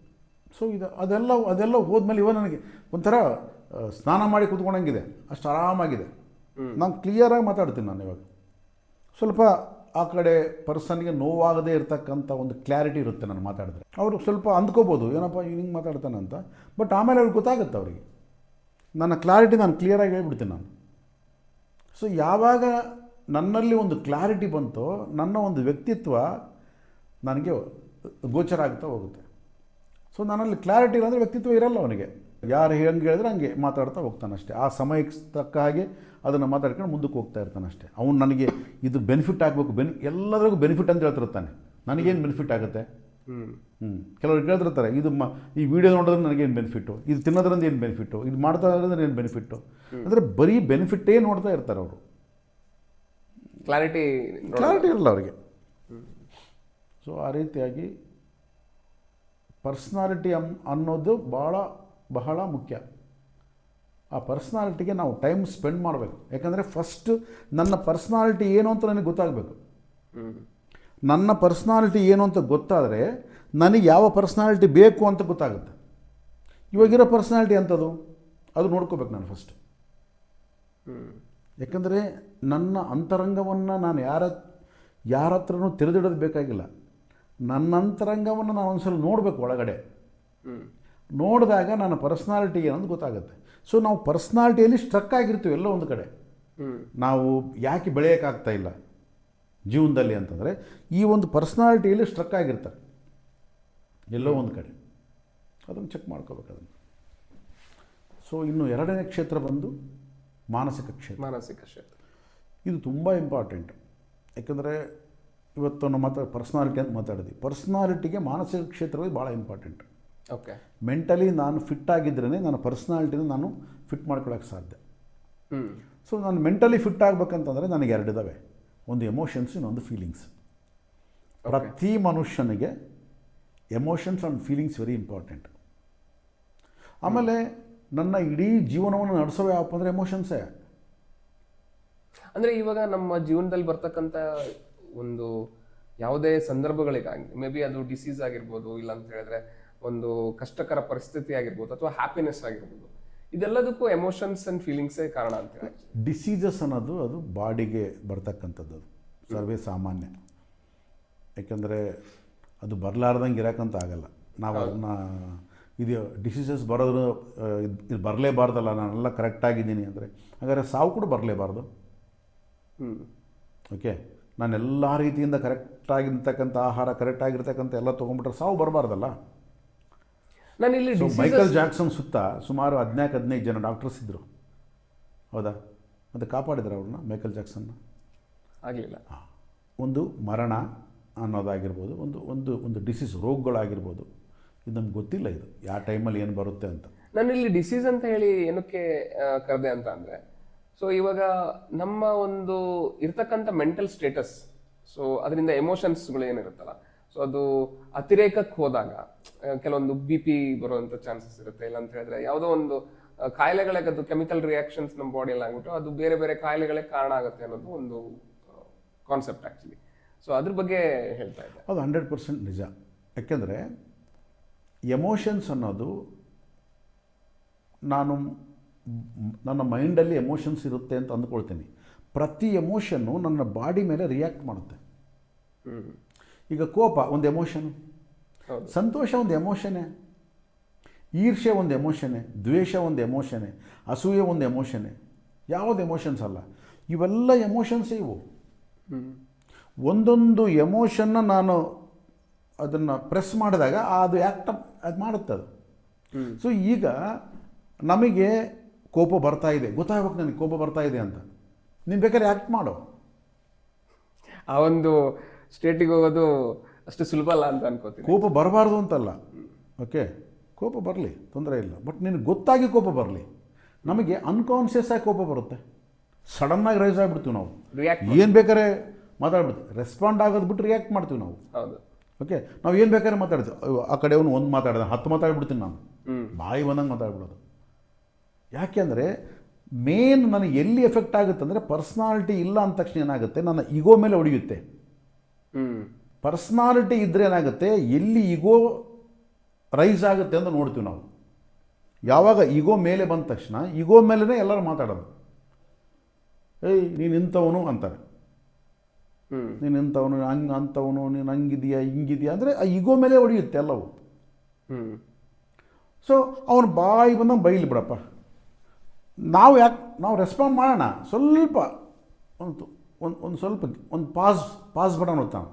ಸೊ ಅದೆಲ್ಲ ಹೋದ್ಮೇಲೆ ಇವಾಗ ನನಗೆ ಒಂಥರ ಸ್ನಾನ ಮಾಡಿ ಕೂತ್ಕೊಂಡಂಗಿದೆ, ಅಷ್ಟು ಆರಾಮಾಗಿದೆ. ನಾನು ಕ್ಲಿಯರಾಗಿ ಮಾತಾಡ್ತೀನಿ. ನಾನು ಇವಾಗ ಸ್ವಲ್ಪ ಆ ಕಡೆ ಪರ್ಸನ್ಗೆ ನೋವಾಗದೇ ಇರತಕ್ಕಂಥ ಒಂದು ಕ್ಲಾರಿಟಿ ಇರುತ್ತೆ ನಾನು ಮಾತಾಡಿದ್ರೆ. ಅವರು ಸ್ವಲ್ಪ ಅಂದ್ಕೋಬೋದು ಏನಪ್ಪ ಹಿಂಗೆ ಮಾತಾಡ್ತಾನೆ ಅಂತ. ಬಟ್ ಆಮೇಲೆ ಅವ್ರಿಗೆ ಗೊತ್ತಾಗುತ್ತೆ ಅವರಿಗೆ ನನ್ನ ಕ್ಲಾರಿಟಿ. ನಾನು ಕ್ಲಿಯರಾಗಿ ಹೇಳ್ಬಿಡ್ತೀನಿ ನಾನು. ಸೊ ಯಾವಾಗ ನನ್ನಲ್ಲಿ ಒಂದು ಕ್ಲಾರಿಟಿ ಬಂತೋ ನನ್ನ ಒಂದು ವ್ಯಕ್ತಿತ್ವ ನನಗೆ ಗೋಚರ ಆಗ್ತಾ ಹೋಗುತ್ತೆ. ಸೊ ನನ್ನಲ್ಲಿ ಕ್ಲಾರಿಟಿ ಇಲ್ಲಾಂದರೆ ವ್ಯಕ್ತಿತ್ವ ಇರಲ್ಲ ಅವನಿಗೆ. ಯಾರು ಹೆಂಗೆ ಹೇಳಿದ್ರೆ ಹಂಗೆ ಮಾತಾಡ್ತಾ ಹೋಗ್ತಾನೆ ಅಷ್ಟೇ. ಆ ಸಮಯಕ್ಕೆ ತಕ್ಕ ಹಾಗೆ ಅದನ್ನು ಮಾತಾಡ್ಕೊಂಡು ಮುಂದಕ್ಕೆ ಹೋಗ್ತಾ ಇರ್ತಾನೆ ಅಷ್ಟೇ. ಅವನು ನನಗೆ ಇದು ಬೆನಿಫಿಟ್ ಆಗಬೇಕು, ಎಲ್ಲರಿಗೂ ಬೆನಿಫಿಟ್ ಅಂತ ಹೇಳ್ತಿರ್ತಾನೆ. ನನಗೇನು ಬೆನಿಫಿಟ್ ಆಗುತ್ತೆ? ಕೆಲವರು ಕೇಳ್ತಿರ್ತಾರೆ, ಈ ವಿಡಿಯೋ ನೋಡೋದ್ರೆ ನನಗೇನು ಬೆನಿಫಿಟ್ಟು, ಇದು ತಿನ್ನೋದ್ರಿಂದ ಏನು ಬೆನಿಫಿಟ್ಟು, ಇದು ಮಾಡ್ತಾ ಇರೋದ್ರೆ ಏನು ಬೆನಿಫಿಟ್ಟು. ಅಂದರೆ ಬರೀ ಬೆನಿಫಿಟ್ಟೇ ನೋಡ್ತಾ ಇರ್ತಾರೆ ಅವರು. ಕ್ಲಾರಿಟಿ ಇರಲ್ಲ ಅವರಿಗೆ. ಸೊ ಆ ರೀತಿಯಾಗಿ ಪರ್ಸ್ನಾಲಿಟಿ ಅನ್ನೋದು ಬಹಳ ಮುಖ್ಯ. ಆ ಪರ್ಸ್ನಾಲಿಟಿಗೆ ನಾವು ಟೈಮ್ ಸ್ಪೆಂಡ್ ಮಾಡಬೇಕು. ಯಾಕಂದರೆ ಫಸ್ಟ್ ನನ್ನ ಪರ್ಸ್ನಾಲಿಟಿ ಏನು ಅಂತ ನನಗೆ ಗೊತ್ತಾಗಬೇಕು. ನನ್ನ ಪರ್ಸ್ನಾಲಿಟಿ ಏನು ಅಂತ ಗೊತ್ತಾದರೆ ನನಗೆ ಯಾವ ಪರ್ಸ್ನಾಲಿಟಿ ಬೇಕು ಅಂತ ಗೊತ್ತಾಗುತ್ತೆ. ಇವಾಗಿರೋ ಪರ್ಸ್ನಾಲಿಟಿ ಅಂಥದ್ದು ಅದು ನೋಡ್ಕೋಬೇಕು ನಾನು ಫಸ್ಟ್. ಯಾಕಂದರೆ ನನ್ನ ಅಂತರಂಗವನ್ನು ನಾನು ಯಾರ ಹತ್ರನೂ ತೆರೆದಿಡೋದು ಬೇಕಾಗಿಲ್ಲ. ನನ್ನ ಅಂತರಂಗವನ್ನು ನಾನು ಒಂದ್ಸಲ ನೋಡಬೇಕು ಒಳಗಡೆ. ನೋಡಿದಾಗ ನನ್ನ ಪರ್ಸ್ನಾಲಿಟಿ ಏನಂತ ಗೊತ್ತಾಗುತ್ತೆ. ಸೊ ನಾವು ಪರ್ಸ್ನಾಲಿಟಿಯಲ್ಲಿ ಸ್ಟ್ರಕ್ ಆಗಿರ್ತೀವಿ ಎಲ್ಲೋ ಒಂದು ಕಡೆ. ನಾವು ಯಾಕೆ ಬೆಳೆಯೋಕ್ಕಾಗ್ತಾ ಇಲ್ಲ ಜೀವನದಲ್ಲಿ ಅಂತಂದರೆ ಈ ಒಂದು ಪರ್ಸ್ನಾಲಿಟಿಯಲ್ಲಿ ಸ್ಟ್ರಕ್ ಆಗಿರ್ತಾರೆ ಎಲ್ಲೋ ಒಂದು ಕಡೆ. ಅದನ್ನು ಚೆಕ್ ಮಾಡ್ಕೋಬೇಕು ಅದನ್ನು. ಸೊ ಇನ್ನು ಎರಡನೇ ಕ್ಷೇತ್ರ ಬಂದು ಮಾನಸಿಕ ಕ್ಷೇತ್ರ. ಇದು ತುಂಬ ಇಂಪಾರ್ಟೆಂಟ್. ಯಾಕಂದರೆ ಇವತ್ತು ನಾವು ಪರ್ಸ್ನಾಲಿಟಿ ಅಂತ ಮಾತಾಡಿದ್ವಿ. ಪರ್ಸ್ನಾಲಿಟಿಗೆ ಮಾನಸಿಕ ಕ್ಷೇತ್ರವೇ ಭಾಳ ಇಂಪಾರ್ಟೆಂಟ್. ಓಕೆ. ಮೆಂಟಲಿ ನಾನು ಫಿಟ್ ಆಗಿದ್ರೇ ನನ್ನ ಪರ್ಸ್ನಾಲಿಟಿನ ನಾನು ಫಿಟ್ ಮಾಡ್ಕೊಳ್ಳೋಕ್ಕೆ ಸಾಧ್ಯ. ಸೊ ನಾನು ಮೆಂಟಲಿ ಫಿಟ್ ಆಗಬೇಕಂತಂದರೆ ನನಗೆ ಎರಡಿದ್ದಾವೆ, ಒಂದು ಎಮೋಷನ್ಸ್, ಇನ್ನೊಂದು ಫೀಲಿಂಗ್ಸ್. ಪ್ರತಿ ಮನುಷ್ಯನಿಗೆ emotions and feelings very important. ಆಮೇಲೆ ನನ್ನ ಇಡೀ ಜೀವನವನ್ನು ನಡೆಸೋ ಯಾವಪ್ಪ ಅಂದರೆ ಎಮೋಷನ್ಸೇ. ಅಂದರೆ ಇವಾಗ ನಮ್ಮ ಜೀವನದಲ್ಲಿ ಬರ್ತಕ್ಕಂಥ ಒಂದು ಯಾವುದೇ ಸಂದರ್ಭಗಳಿಗಾಗಿ, ಮೇ ಬಿ ಅದು ಡಿಸೀಸ್ ಆಗಿರ್ಬೋದು, ಇಲ್ಲ ಅಂತ ಹೇಳಿದ್ರೆ ಒಂದು ಕಷ್ಟಕರ ಪರಿಸ್ಥಿತಿ ಆಗಿರ್ಬೋದು, ಅಥವಾ ಹ್ಯಾಪಿನೆಸ್ ಆಗಿರ್ಬೋದು, ಇದೆಲ್ಲದಕ್ಕೂ ಎಮೋಷನ್ಸ್ ಅಂಡ್ ಫೀಲಿಂಗ್ಸೇ ಕಾರಣ ಅಂತ ಹೇಳಿ. ಡಿಸೀಸಸ್ ಅನ್ನೋದು ಅದು ಬಾಡಿಗೆ ಬರ್ತಕ್ಕಂಥದ್ದು, ಅದು ಸರ್ವೇ ಸಾಮಾನ್ಯ. ಯಾಕೆಂದರೆ ಅದು ಬರಲಾರ್ದಂಗೆ ಇರೋಕ್ಕಂತ ಆಗಲ್ಲ. ನಾವು ಅದನ್ನ ಇದು ಡಿಸೀಸಸ್ ಬರೋದು ಇದು ಬರಲೇಬಾರ್ದಲ್ಲ, ನಾನೆಲ್ಲ ಕರೆಕ್ಟಾಗಿದ್ದೀನಿ ಅಂದರೆ ಹಾಗಾದರೆ ಸಾವು ಕೂಡ ಬರಲೇಬಾರ್ದು. ಓಕೆ, ನಾನು ಎಲ್ಲ ರೀತಿಯಿಂದ ಕರೆಕ್ಟಾಗಿರ್ತಕ್ಕಂಥ ಆಹಾರ, ಕರೆಕ್ಟಾಗಿರ್ತಕ್ಕಂಥ ಎಲ್ಲ ತೊಗೊಂಡ್ಬಿಟ್ರೆ ಸಾವು ಬರಬಾರ್ದಲ್ಲ. ನಾನು ಇಲ್ಲಿ ಮೈಕಲ್ ಜಾಕ್ಸನ್ ಸುತ್ತ ಸುಮಾರು 14-15 ಜನ ಡಾಕ್ಟರ್ಸ್ ಇದ್ದರು, ಹೌದಾ? ಮತ್ತು ಕಾಪಾಡಿದ್ರು ಅವ್ರನ್ನ, ಮೈಕಲ್ ಜಾಕ್ಸನ್ನ. ಆಗಲಿಲ್ಲ. ಒಂದು ಮರಣ ಅನ್ನೋದಾಗಿರ್ಬೋದು, ಒಂದು ಒಂದು ಒಂದು ಡಿಸೀಸ್, ರೋಗಗಳಾಗಿರ್ಬೋದು, ಇದು ನಮ್ಗೆ ಗೊತ್ತಿಲ್ಲ, ಇದು ಯಾವ ಟೈಮಲ್ಲಿ ಏನು ಬರುತ್ತೆ ಅಂತ. ನಾನು ಇಲ್ಲಿ ಡಿಸೀಸ್ ಅಂತ ಹೇಳಿ ಏನಕ್ಕೆ ಕರೆದೆ ಅಂತ ಅಂದರೆ, ಸೊ ಇವಾಗ ನಮ್ಮ ಒಂದು ಇರ್ತಕ್ಕಂಥ ಮೆಂಟಲ್ ಸ್ಟೇಟಸ್, ಸೊ ಅದರಿಂದ ಎಮೋಷನ್ಸ್ಗಳು ಏನಿರುತ್ತಲ್ಲ, ಸೊ ಅದು ಅತಿರೇಕಕ್ಕೆ ಹೋದಾಗ ಕೆಲವೊಂದು BP ಬರುವಂಥ ಚಾನ್ಸಸ್ ಇರುತ್ತೆ. ಇಲ್ಲ ಅಂತ ಹೇಳಿದ್ರೆ ಯಾವುದೋ ಒಂದು ಕಾಯಿಲೆಗಳಿಗೆ, ಅದು ಕೆಮಿಕಲ್ ರಿಯಾಕ್ಷನ್ಸ್ ನಮ್ಮ ಬಾಡಿಯಲ್ಲಿ ಆಗ್ಬಿಟ್ಟು ಅದು ಬೇರೆ ಬೇರೆ ಕಾಯಿಲೆಗಳಿಗೆ ಕಾರಣ ಆಗುತ್ತೆ ಅನ್ನೋದು ಒಂದು ಕಾನ್ಸೆಪ್ಟ್ ಆ್ಯಕ್ಚುಲಿ. ಸೊ ಅದ್ರ ಬಗ್ಗೆ ಹೇಳ್ತಾ ಇದ್ದೆ. ಅದು 100% ನಿಜ. ಯಾಕೆಂದರೆ ಎಮೋಷನ್ಸ್ ಅನ್ನೋದು, ನಾನು ನನ್ನ ಮೈಂಡಲ್ಲಿ ಎಮೋಷನ್ಸ್ ಇರುತ್ತೆ ಅಂತ ಅಂದ್ಕೊಳ್ತೀನಿ. ಪ್ರತಿ ಎಮೋಷನ್ನು ನನ್ನ ಬಾಡಿ ಮೇಲೆ ರಿಯಾಕ್ಟ್ ಮಾಡುತ್ತೆ. ಈಗ ಕೋಪ ಒಂದು ಎಮೋಷನ್, ಸಂತೋಷ ಒಂದು ಎಮೋಷನ್ನೇ, ಈರ್ಷ್ಯೆ ಒಂದು ಎಮೋಷನ್ನೇ, ದ್ವೇಷ ಒಂದು ಎಮೋಷನ್ನೇ, ಅಸೂಯೆ ಒಂದು ಎಮೋಷನ್ನೇ. ಯಾವುದು ಎಮೋಷನ್ಸ್ ಅಲ್ಲ, ಇವೆಲ್ಲ ಎಮೋಷನ್ಸೇ ಇವು. ಒಂದೊಂದು ಎಮೋಷನ್ನ ನಾನು ಅದನ್ನು ಪ್ರೆಸ್ ಮಾಡಿದಾಗ ಅದು ಅದು ಮಾಡುತ್ತೆ ಅದು. ಸೊ ಈಗ ನಮಗೆ ಕೋಪ ಬರ್ತಾ ಇದೆ, ಗೊತ್ತಾಗಬೇಕು ನನಗೆ ಕೋಪ ಬರ್ತಾ ಇದೆ ಅಂತ. ನೀನು ಬೇಕಾದ್ರೆ ಆ್ಯಕ್ಟ್ ಮಾಡು. ಆ ಒಂದು ಸ್ಟೇಟಿಗೆ ಹೋಗೋದು ಅಷ್ಟು ಸುಲಭ ಅಲ್ಲ ಅಂತ ಅನ್ಕೋತೀನಿ. ಕೋಪ ಬರಬಾರ್ದು ಅಂತಲ್ಲ, ಓಕೆ, ಕೋಪ ಬರಲಿ, ತೊಂದರೆ ಇಲ್ಲ. ಬಟ್ ನಿನಗೆ ಗೊತ್ತಾಗಿ ಕೋಪ ಬರಲಿ. ನಮಗೆ ಅನ್ಕಾನ್ಷಿಯಸ್ ಆಗಿ ಕೋಪ ಬರುತ್ತೆ, ಸಡನ್ನಾಗಿ ರೈಸ್ ಆಗಿಬಿಡ್ತೀವಿ ನಾವು, ಏನು ಬೇಕಾದ್ರೆ ಮಾತಾಡ್ಬಿಡ್ತೀವಿ. ರೆಸ್ಪಾಂಡ್ ಆಗೋದು ಬಿಟ್ಟು ರಿಯಾಕ್ಟ್ ಮಾಡ್ತೀವಿ ನಾವು. ಹೌದು, ಓಕೆ, ನಾವು ಏನು ಬೇಕಾದ್ರೆ ಮಾತಾಡ್ತೀವಿ. ಆ ಕಡೆಯವನು ಒಂದು ಮಾತಾಡಿದ 10 ಮಾತಾಡ್ಬಿಡ್ತೀನಿ ನಾನು, ಬಾಯಿ ಬಂದಂಗೆ ಮಾತಾಡ್ಬಿಡೋದು. ಯಾಕೆಂದರೆ ಮೇನ್ ನನಗೆ ಎಲ್ಲಿ ಎಫೆಕ್ಟ್ ಆಗುತ್ತೆ ಅಂದರೆ, ಪರ್ಸ್ನಾಲಿಟಿ ಇಲ್ಲ ಅಂದ ತಕ್ಷಣ ಏನಾಗುತ್ತೆ, ನನ್ನ ಈಗೋ ಮೇಲೆ ಹೊಡೆಯುತ್ತೆ. ಪರ್ಸ್ನಾಲಿಟಿ ಇದ್ದರೆ ಏನಾಗುತ್ತೆ, ಎಲ್ಲಿ ಈಗೋ ರೈಸ್ ಆಗುತ್ತೆ ಅಂತ ನೋಡ್ತೀವಿ ನಾವು. ಯಾವಾಗ ಈಗೋ ಮೇಲೆ ಬಂದ ತಕ್ಷಣ ಈಗೋ ಮೇಲೇ ಎಲ್ಲರೂ ಮಾತಾಡೋದು. ಏಯ್ ನೀನು ಇಂಥವನು ಅಂತಾರೆ, ನೀನು ಇಂಥವನು, ಹಂಗೆ ಅಂಥವನು, ನೀನು ಹಂಗಿದೆಯಾ ಹಿಂಗಿದೆಯಾ ಅಂದರೆ ಆ ಈಗೋ ಮೇಲೆ ಹೊಡೆಯುತ್ತೆ ಎಲ್ಲವೂ. ಸೊ ಅವನು ಬಾಯಿ ಬಂದಂಗೆ ಬೈಲಿ ಬಿಡಪ್ಪ. ನಾವು ರೆಸ್ಪಾಂಡ್ ಮಾಡೋಣ, ಸ್ವಲ್ಪ ಒಂದು ಸ್ವಲ್ಪ ಒಂದು ಪಾಸ್ ಬಟನ್ ಹೋಗ್ತಾನೆ.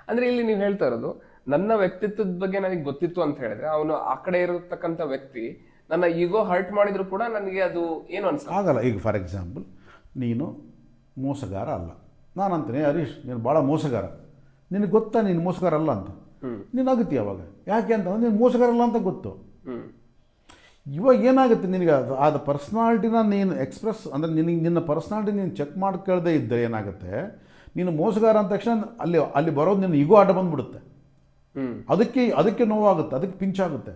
ಅಂದರೆ ಇಲ್ಲಿ ನೀವು ಹೇಳ್ತಾ ಇರೋದು, ನನ್ನ ವ್ಯಕ್ತಿತ್ವದ ಬಗ್ಗೆ ನನಗೆ ಗೊತ್ತಿತ್ತು ಅಂತ ಹೇಳಿದ್ರೆ, ಅವನು ಆ ಕಡೆ ಇರತಕ್ಕಂಥ ವ್ಯಕ್ತಿ ನನ್ನ ಈಗೋ ಹರ್ಟ್ ಮಾಡಿದ್ರು ಕೂಡ ನನಗೆ ಅದು ಏನು ಆಗಲ್ಲ. ಈಗ ಫಾರ್ ಎಕ್ಸಾಂಪಲ್, ನೀನು ಮೋಸಗಾರ ಅಲ್ಲ, ನಾನು ಅಂತೀನಿ ಹರೀಶ್ ನೀನು ಭಾಳ ಮೋಸಗಾರ, ನಿನಗೆ ಗೊತ್ತಾ ನೀನು ಮೋಸಗಾರ ಅಲ್ಲ ಅಂತ. ನೀನು ಆಗುತ್ತೆ ಅವಾಗ. ಯಾಕೆ ಅಂತಂದ್ರೆ ನೀನು ಮೋಸಗಾರ ಅಲ್ಲ ಅಂತ ಗೊತ್ತು. ಇವಾಗ ಏನಾಗುತ್ತೆ, ನಿನಗೆ ಅದು ಪರ್ಸ್ನಾಲಿಟಿನ ನೀನು ಎಕ್ಸ್ಪ್ರೆಸ್ ಅಂದರೆ ನಿನ್ನ ಪರ್ಸ್ನಾಲಿಟಿ ನೀನು ಚೆಕ್ ಮಾಡ್ಕೊಳ್ಳದೆ ಇದ್ದರೆ ಏನಾಗುತ್ತೆ, ನೀನು ಮೋಸಗಾರ ಅಂದ ತಕ್ಷಣ ಅಲ್ಲಿ ಬರೋದು ನಿನ್ನ ಈಗೋ ಅಡ್ಡ ಬಂದುಬಿಡುತ್ತೆ. ಅದಕ್ಕೆ ನೋವಾಗುತ್ತೆ, ಅದಕ್ಕೆ ಪಿಂಚಾಗುತ್ತೆ,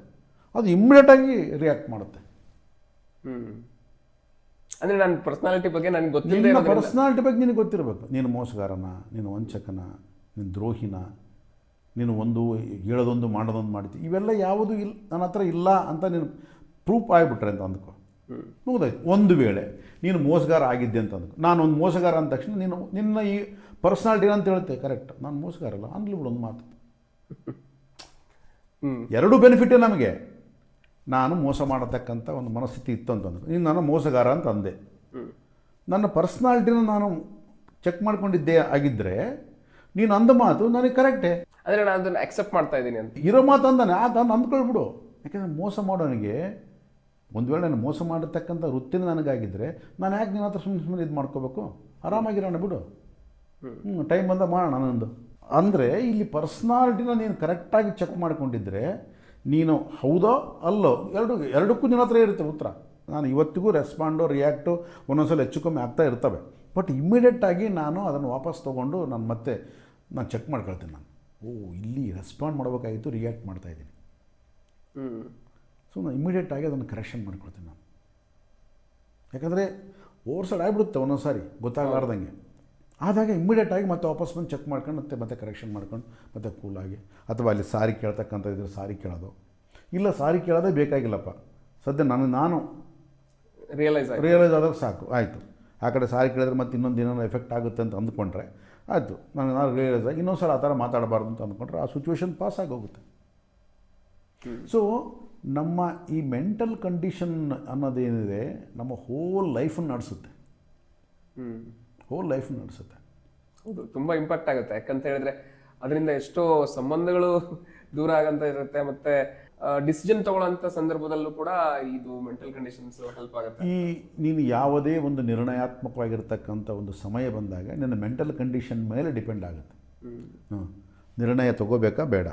ಅದು ಇಮ್ಮಿಡಿಯೇಟಾಗಿ ರಿಯಾಕ್ಟ್ ಮಾಡುತ್ತೆ. ಅಂದರೆ ನನ್ನ ಪರ್ಸ್ನಾಲಿಟಿ ಬಗ್ಗೆ ನನಗೆ ಗೊತ್ತಿಲ್ಲ. ನಿನ್ನ ಪರ್ಸ್ನಾಲಿಟಿ ಬಗ್ಗೆ ನಿನಗೆ ಗೊತ್ತಿರಬೇಕು. ನೀನು ಮೋಸಗಾರನ, ನೀನು ವಂಚಕನ, ನೀನು ದ್ರೋಹಿನ, ನೀನು ಒಂದು ಹೇಳೋದೊಂದು ಮಾಡೋದೊಂದು ಮಾಡ್ತೀವಿ. ಇವೆಲ್ಲ ಯಾವುದೂ ಇಲ್ಲ ನನ್ನ ಹತ್ರ ಇಲ್ಲ ಅಂತ ನೀನು ಪ್ರೂಫ್ ಆಗಿಬಿಟ್ರೆ ಅಂತ ಅಂದ್ಕೊ, ಮುಗಿದಾಯ್ತು. ಒಂದು ವೇಳೆ ನೀನು ಮೋಸಗಾರ ಆಗಿದ್ದೆ ಅಂತ ಅಂದ್ಕೊ, ನಾನು ಒಂದು ಮೋಸಗಾರ ಅಂದ ತಕ್ಷಣ ನಿನ್ನ ಈ ಪರ್ಸ್ನಾಲಿಟಿ ಅಂತ ಹೇಳುತ್ತೆ, ಕರೆಕ್ಟ್ ನಾನು ಮೋಸಗಾರ ಅಲ್ಲ ಅನ್ಲಿ ಬಿಡು ಒಂದು ಮಾತು. ಎರಡೂ ಬೆನಿಫಿಟೇ ನಮಗೆ. ನಾನು ಮೋಸ ಮಾಡತಕ್ಕಂಥ ಒಂದು ಮನಸ್ಥಿತಿ ಇತ್ತು ಅಂತಂದ್ರೆ, ನೀನು ನಾನು ಮೋಸಗಾರ ಅಂತ ಅಂದೆ, ನನ್ನ ಪರ್ಸ್ನಾಲಿಟಿನ ನಾನು ಚೆಕ್ ಮಾಡ್ಕೊಂಡಿದ್ದೆ ಆಗಿದ್ದರೆ ನೀನು ಅಂದ ಮಾತು ನನಗೆ ಕರೆಕ್ಟೇ. ಅಂದರೆ ನಾನು ಅದನ್ನು ಅಕ್ಸೆಪ್ಟ್ ಮಾಡ್ತಾ ಇದ್ದೀನಿ ಅಂತ ಇರೋ ಮಾತು ಅಂದಾನೆ, ಅದನ್ನು ಅಂದ್ಕೊಳ್ಬಿಡು. ಯಾಕೆಂದರೆ ಮೋಸ ಮಾಡೋನಿಗೆ, ಒಂದು ವೇಳೆ ನಾನು ಮೋಸ ಮಾಡಿರ್ತಕ್ಕಂಥ ವೃತ್ತಿನ ನನಗಾಗಿದ್ದರೆ ನಾನು ಯಾಕೆ ನಿನ್ನ ಹತ್ರ ಸುಮ್ಮನೆ ಇದು ಮಾಡ್ಕೋಬೇಕು, ಆರಾಮಾಗಿರೋಣ ಬಿಡು, ಟೈಮ್ ಬಂದ ಮಾಡೋಣ ನನ್ನೊಂದು ಅಂದರೆ. ಇಲ್ಲಿ ಪರ್ಸ್ನಾಲಿಟಿನ ನೀನು ಕರೆಕ್ಟಾಗಿ ಚೆಕ್ ಮಾಡ್ಕೊಂಡಿದ್ದರೆ ನೀನು ಹೌದೋ ಅಲ್ಲೋ ಎರಡಕ್ಕೂ ನಿನ್ನ ಹತ್ರ ಇರುತ್ತೆ ಉತ್ತರ. ನಾನು ಇವತ್ತಿಗೂ ರೆಸ್ಪಾಂಡು ರಿಯಾಕ್ಟು ಒಂದೊಂದ್ಸಲ ಹೆಚ್ಚು ಕಮ್ಮಿ ಆಗ್ತಾ ಇರ್ತವೆ. ಬಟ್ ಇಮ್ಮಿಡಿಯೇಟಾಗಿ ನಾನು ಅದನ್ನು ವಾಪಸ್ ತೊಗೊಂಡು ನಾನು ಚೆಕ್ ಮಾಡ್ಕೊಳ್ತೀನಿ. ನಾನು ಇಲ್ಲಿ ರೆಸ್ಪಾಂಡ್ ಮಾಡಬೇಕಾಗಿತ್ತು, ರಿಯಾಕ್ಟ್ ಮಾಡ್ತಾಯಿದ್ದೀನಿ. ಸೊ ನಾನು ಇಮ್ಮಿಡಿಯೇಟಾಗಿ ಅದನ್ನು ಕರೆಕ್ಷನ್ ಮಾಡ್ಕೊಳ್ತೀನಿ ನಾನು. ಯಾಕಂದರೆ ಓವರ್ ಸೈಡ್ ಆಗಿಬಿಡುತ್ತೆ ಒಂದೊಂದು ಸಾರಿ ಗೊತ್ತಾಗಲಾರ್ದಂಗೆ. ಆದಾಗ ಇಮ್ಮಿಡಿಯೇಟಾಗಿ ಮತ್ತೆ ವಾಪಸ್ ಬಂದು ಚೆಕ್ ಮಾಡ್ಕೊಂಡು ಮತ್ತೆ ಕರೆಕ್ಷನ್ ಮಾಡ್ಕೊಂಡು ಮತ್ತೆ ಕೂಲಾಗಿ, ಅಥವಾ ಅಲ್ಲಿ ಸಾರಿ ಕೇಳ್ತಕ್ಕಂಥ ಇದ್ರೆ ಸಾರಿ ಕೇಳೋದು, ಇಲ್ಲ ಸಾರಿ ಕೇಳೋದೇ ಬೇಕಾಗಿಲ್ಲಪ್ಪ ಸದ್ಯ ನಾನು ರಿಯಲೈಸ್ ಆದಾಗ ಸಾಕು, ಆಯಿತು. ಆ ಕಡೆ ಸಾರಿ ಕೇಳಿದ್ರೆ ಮತ್ತೆ ಇನ್ನೊಂದು ಏನೋ ಎಫೆಕ್ಟ್ ಆಗುತ್ತೆ ಅಂತ ಅಂದ್ಕೊಂಡ್ರೆ ಆಯಿತು, ನಾನು ರಿಯಲೈಸ್ ಆಗಿ ಇನ್ನೊಂದು ಸಲ ಆ ಥರ ಮಾತಾಡಬಾರ್ದು ಅಂತ ಅಂದ್ಕೊಂಡ್ರೆ ಆ ಸಿಚುವೇಶನ್ ಪಾಸ್ ಆಗೋಗುತ್ತೆ. ಸೊ ನಮ್ಮ ಈ ಮೆಂಟಲ್ ಕಂಡೀಷನ್ ಅನ್ನೋದೇನಿದೆ ನಮ್ಮ ಹೋಲ್ ಲೈಫನ್ನು ನಡೆಸುತ್ತೆ, ನಡೆಸುತ್ತೆ. ಹೌದು, ತುಂಬ ಇಂಪ್ಯಾಕ್ಟ್ ಆಗುತ್ತೆ. ಯಾಕಂತ ಹೇಳಿದ್ರೆ ಅದರಿಂದ ಎಷ್ಟೋ ಸಂಬಂಧಗಳು ದೂರ ಆಗಂತ ಇರುತ್ತೆ, ಮತ್ತೆ ಡಿಸಿಷನ್ ತಗೊಳ್ಳೋಂಥ ಸಂದರ್ಭದಲ್ಲೂ ಕೂಡ ಇದು ಮೆಂಟಲ್ ಕಂಡೀಷನ್ಸ್ ಹೆಲ್ಪ್ ಆಗುತ್ತೆ. ನೀನು ಯಾವುದೇ ಒಂದು ನಿರ್ಣಯಾತ್ಮಕವಾಗಿರ್ತಕ್ಕಂಥ ಒಂದು ಸಮಯ ಬಂದಾಗ ನಿನ್ನ ಮೆಂಟಲ್ ಕಂಡೀಷನ್ ಮೇಲೆ ಡಿಪೆಂಡ್ ಆಗುತ್ತೆ. ನಿರ್ಣಯ ತಗೋಬೇಕಾ ಬೇಡ?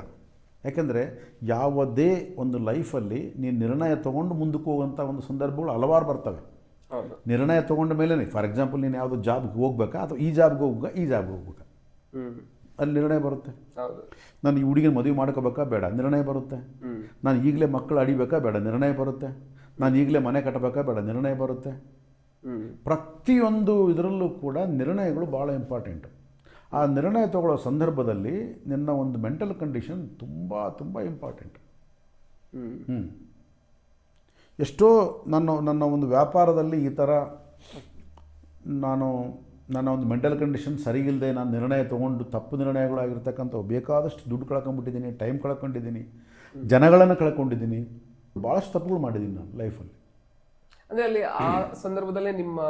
ಯಾಕೆಂದರೆ ಯಾವುದೇ ಒಂದು ಲೈಫಲ್ಲಿ ನೀನು ನಿರ್ಣಯ ತೊಗೊಂಡು ಮುಂದಕ್ಕೆ ಹೋಗುವಂಥ ಒಂದು ಸಂದರ್ಭಗಳು ಹಲವಾರು ಬರ್ತವೆ. ನಿರ್ಣಯ ತೊಗೊಂಡ ಮೇಲೆ, ಫಾರ್ ಎಕ್ಸಾಂಪಲ್ ನೀನು ಯಾವುದೋ ಜಾಬ್ಗೆ ಹೋಗ್ಬೇಕಾ ಅಥವಾ ಈ ಜಾಬ್ಗೆ ಹೋಗ್ಬೇಕಾ, ಅಲ್ಲಿ ನಿರ್ಣಯ ಬರುತ್ತೆ. ನಾನು ಈ ಹುಡುಗಿನ ಮದುವೆ ಮಾಡ್ಕೋಬೇಕಾ ಬೇಡ, ನಿರ್ಣಯ ಬರುತ್ತೆ. ನಾನು ಈಗಲೇ ಮಕ್ಕಳು ಅಡಿಬೇಕಾ ಬೇಡ, ನಿರ್ಣಯ ಬರುತ್ತೆ. ನಾನು ಈಗಲೇ ಮನೆ ಕಟ್ಟಬೇಕಾ ಬೇಡ, ನಿರ್ಣಯ ಬರುತ್ತೆ. ಪ್ರತಿಯೊಂದು ಇದರಲ್ಲೂ ಕೂಡ ನಿರ್ಣಯಗಳು ಭಾಳ ಇಂಪಾರ್ಟೆಂಟು. ಆ ನಿರ್ಣಯ ತಗೊಳ್ಳೋ ಸಂದರ್ಭದಲ್ಲಿ ನಿನ್ನ ಒಂದು ಮೆಂಟಲ್ ಕಂಡೀಷನ್ ತುಂಬ ತುಂಬ ಇಂಪಾರ್ಟೆಂಟ್. ಎಷ್ಟೋ ನನ್ನ ಒಂದು ವ್ಯಾಪಾರದಲ್ಲಿ ಈ ಥರ ನನ್ನ ಒಂದು ಮೆಂಟಲ್ ಕಂಡೀಷನ್ ಸರಿಗಿಲ್ಲದೆ ನಾನು ನಿರ್ಣಯ ತೊಗೊಂಡು ತಪ್ಪು ನಿರ್ಣಯಗಳಾಗಿರ್ತಕ್ಕಂಥ ಬೇಕಾದಷ್ಟು ದುಡ್ಡು ಕಳ್ಕೊಂಡ್ಬಿಟ್ಟಿದ್ದೀನಿ, ಟೈಮ್ ಕಳ್ಕೊಂಡಿದ್ದೀನಿ, ಜನಗಳನ್ನು ಕಳ್ಕೊಂಡಿದ್ದೀನಿ, ಭಾಳಷ್ಟು ತಪ್ಪುಗಳು ಮಾಡಿದ್ದೀನಿ ನಾನು ಲೈಫಲ್ಲಿ. ಅಂದರೆ ಅಲ್ಲಿ ಆ ಸಂದರ್ಭದಲ್ಲೇ ನಿಮ್ಮ